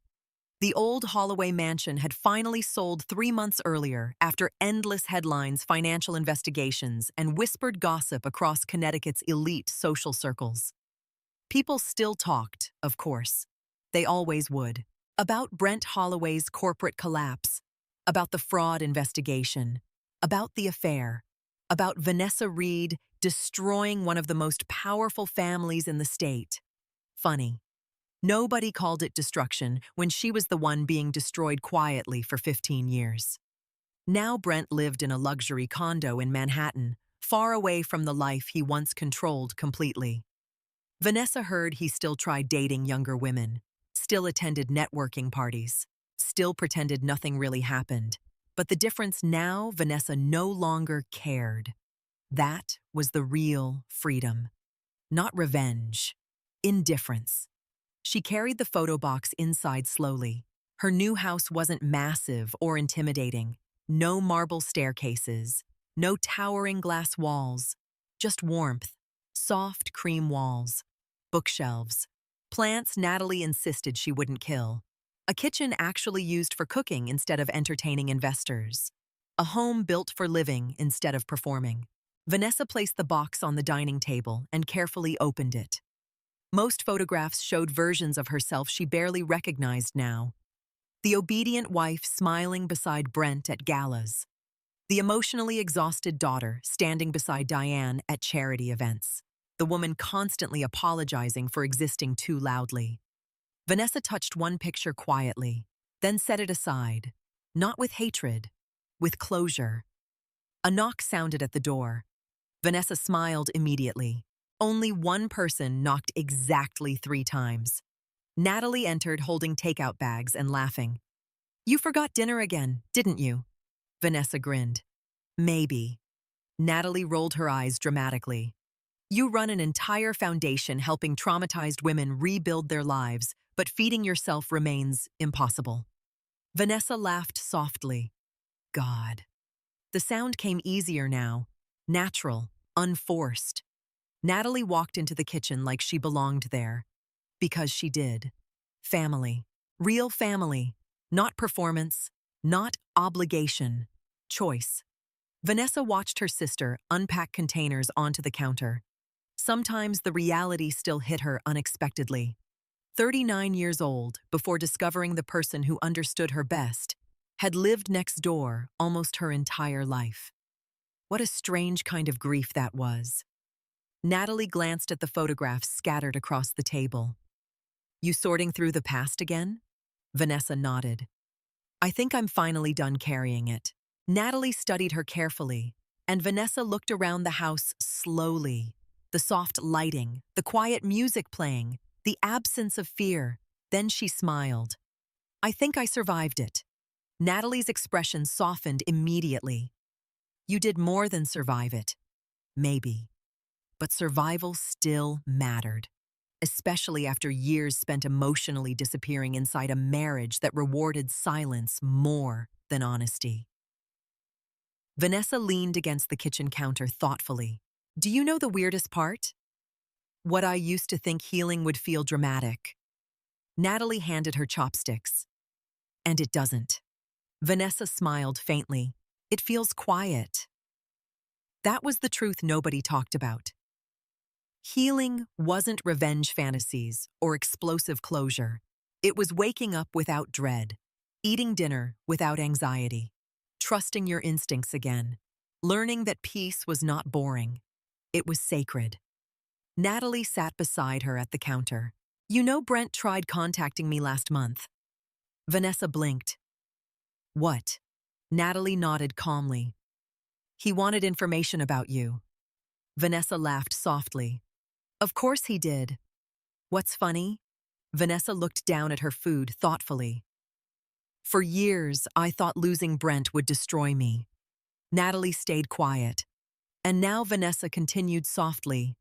The old Holloway mansion had finally sold 3 months earlier after endless headlines, financial investigations, and whispered gossip across Connecticut's elite social circles. People still talked, of course. They always would. About Brent Holloway's corporate collapse, about the fraud investigation, about the affair, about Vanessa Reed destroying one of the most powerful families in the state. Funny. Nobody called it destruction when she was the one being destroyed quietly for 15 years. Now Brent lived in a luxury condo in Manhattan, far away from the life he once controlled completely. Vanessa heard he still tried dating younger women, still attended networking parties, still pretended nothing really happened. But the difference now, Vanessa no longer cared. That was the real freedom. Not revenge. Indifference. She carried the photo box inside slowly. Her new house wasn't massive or intimidating. No marble staircases. No towering glass walls. Just warmth. Soft cream walls. Bookshelves. Plants Natalie insisted she wouldn't kill. A kitchen actually used for cooking instead of entertaining investors. A home built for living instead of performing. Vanessa placed the box on the dining table and carefully opened it. Most photographs showed versions of herself she barely recognized now. The obedient wife smiling beside Brent at galas. The emotionally exhausted daughter standing beside Diane at charity events. The woman constantly apologizing for existing too loudly. Vanessa touched one picture quietly, then set it aside, not with hatred, with closure. A knock sounded at the door. Vanessa smiled immediately. Only one person knocked exactly 3 times. Natalie entered holding takeout bags and laughing. "You forgot dinner again, didn't you?" Vanessa grinned. "Maybe." Natalie rolled her eyes dramatically. "You run an entire foundation helping traumatized women rebuild their lives, but feeding yourself remains impossible." Vanessa laughed softly. God. The sound came easier now, natural, unforced. Natalie walked into the kitchen like she belonged there. Because she did. Family. Real family. Not performance. Not obligation. Choice. Vanessa watched her sister unpack containers onto the counter. Sometimes the reality still hit her unexpectedly. 39 years old, before discovering the person who understood her best, had lived next door almost her entire life. What a strange kind of grief that was. Natalie glanced at the photographs scattered across the table. You sorting through the past again? Vanessa nodded. I think I'm finally done carrying it. Natalie studied her carefully, and Vanessa looked around the house slowly. The soft lighting, the quiet music playing, the absence of fear. Then she smiled. I think I survived it. Natalie's expression softened immediately. You did more than survive it. Maybe. But survival still mattered, especially after years spent emotionally disappearing inside a marriage that rewarded silence more than honesty. Vanessa leaned against the kitchen counter thoughtfully. Do you know the weirdest part? What I used to think healing would feel dramatic. Natalie handed her chopsticks. And it doesn't. Vanessa smiled faintly. It feels quiet. That was the truth nobody talked about. Healing wasn't revenge fantasies or explosive closure. It was waking up without dread, eating dinner without anxiety, trusting your instincts again, learning that peace was not boring. It was sacred. Natalie sat beside her at the counter. You know Brent tried contacting me last month. Vanessa blinked. What? Natalie nodded calmly. He wanted information about you. Vanessa laughed softly. Of course he did. What's funny? Vanessa looked down at her food thoughtfully. For years, I thought losing Brent would destroy me. Natalie stayed quiet. And now Vanessa continued softly.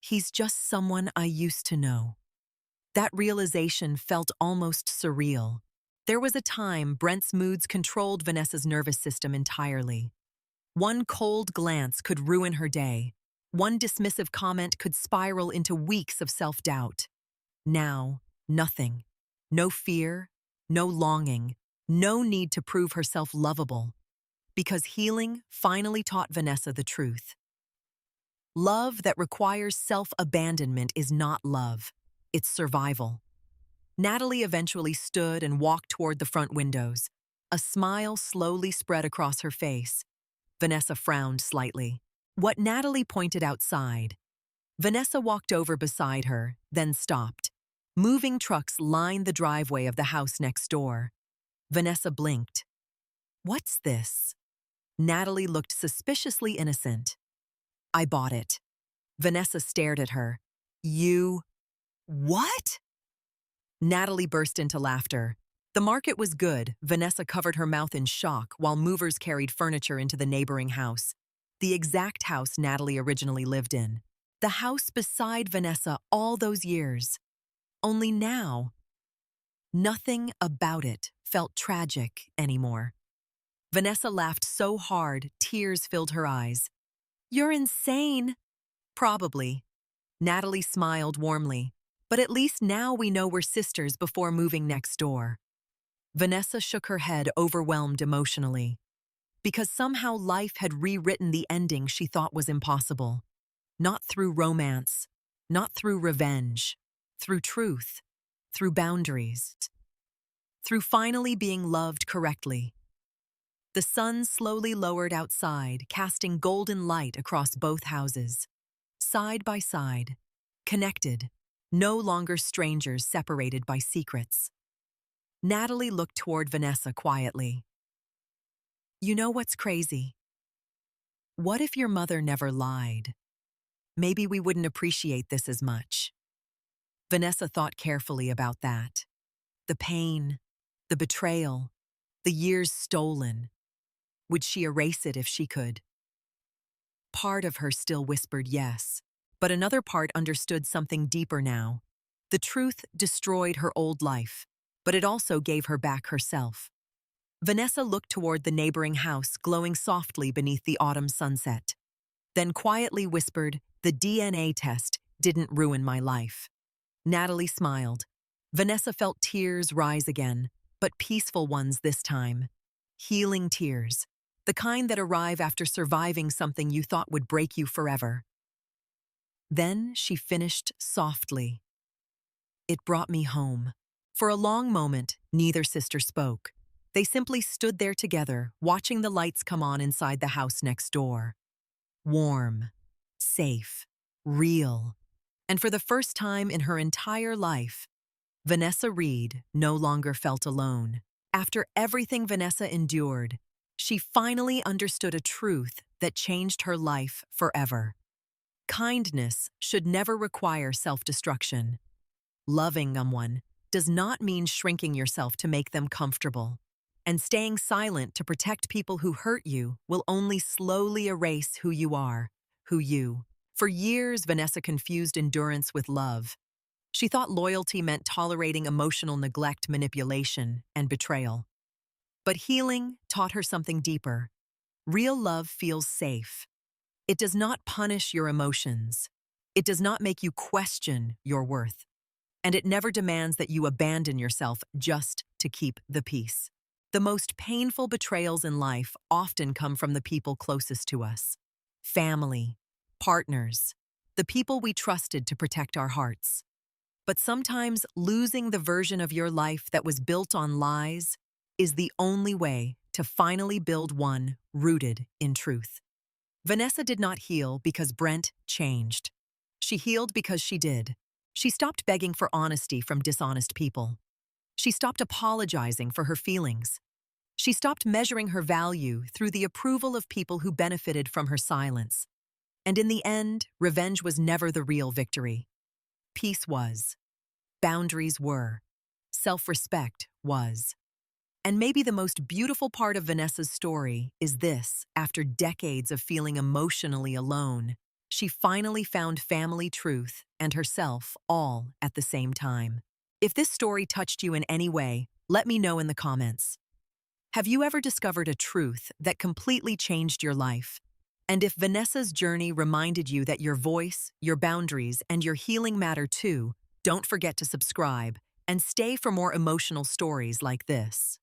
He's just someone I used to know. That realization felt almost surreal. There was a time Brent's moods controlled Vanessa's nervous system entirely. One cold glance could ruin her day. One dismissive comment could spiral into weeks of self-doubt. Now, nothing. No fear, no longing, no need to prove herself lovable. Because healing finally taught Vanessa the truth. Love that requires self-abandonment is not love. It's survival. Natalie eventually stood and walked toward the front windows. A smile slowly spread across her face. Vanessa frowned slightly. What Natalie pointed outside. Vanessa walked over beside her, then stopped. Moving trucks lined the driveway of the house next door. Vanessa blinked. What's this? Natalie looked suspiciously innocent. I bought it. Vanessa stared at her. You... What? Natalie burst into laughter. The market was good. Vanessa covered her mouth in shock while movers carried furniture into the neighboring house. The exact house Natalie originally lived in. The house beside Vanessa all those years. Only now, nothing about it felt tragic anymore. Vanessa laughed so hard, tears filled her eyes. You're insane. Probably. Natalie smiled warmly. But at least now we know we're sisters before moving next door. Vanessa shook her head, overwhelmed emotionally. Because somehow life had rewritten the ending she thought was impossible. Not through romance, not through revenge, through truth, through boundaries, through finally being loved correctly. The sun slowly lowered outside, casting golden light across both houses. Side by side, connected, no longer strangers separated by secrets. Natalie looked toward Vanessa quietly. You know what's crazy? What if your mother never lied? Maybe we wouldn't appreciate this as much. Vanessa thought carefully about that. The pain, the betrayal, the years stolen. Would she erase it if she could? Part of her still whispered yes, but another part understood something deeper now. The truth destroyed her old life, but it also gave her back herself. Vanessa looked toward the neighboring house, glowing softly beneath the autumn sunset. Then quietly whispered, the DNA test didn't ruin my life. Natalie smiled. Vanessa felt tears rise again, but peaceful ones this time. Healing tears, the kind that arrive after surviving something you thought would break you forever. Then she finished softly. It brought me home. For a long moment, neither sister spoke. They simply stood there together, watching the lights come on inside the house next door. warm, safe, real. And for the first time in her entire life, Vanessa Reed no longer felt alone. After everything Vanessa endured, she finally understood a truth that changed her life forever. Kindness should never require self-destruction. Loving someone does not mean shrinking yourself to make them comfortable. And staying silent to protect people who hurt you will only slowly erase who you are, who you. For years, Vanessa confused endurance with love. She thought loyalty meant tolerating emotional neglect, manipulation, and betrayal. But healing taught her something deeper. Real love feels safe. It does not punish your emotions. It does not make you question your worth. And it never demands that you abandon yourself just to keep the peace. The most painful betrayals in life often come from the people closest to us. Family, partners, the people we trusted to protect our hearts. But sometimes losing the version of your life that was built on lies is the only way to finally build one rooted in truth. Vanessa did not heal because Brent changed. She healed because she did. She stopped begging for honesty from dishonest people. She stopped apologizing for her feelings. She stopped measuring her value through the approval of people who benefited from her silence. And in the end, revenge was never the real victory. Peace was. Boundaries were. Self-respect was. And maybe the most beautiful part of Vanessa's story is this: after decades of feeling emotionally alone, she finally found family, truth, and herself all at the same time. If this story touched you in any way, let me know in the comments. Have you ever discovered a truth that completely changed your life? And if Vanessa's journey reminded you that your voice, your boundaries, and your healing matter too, don't forget to subscribe and stay for more emotional stories like this.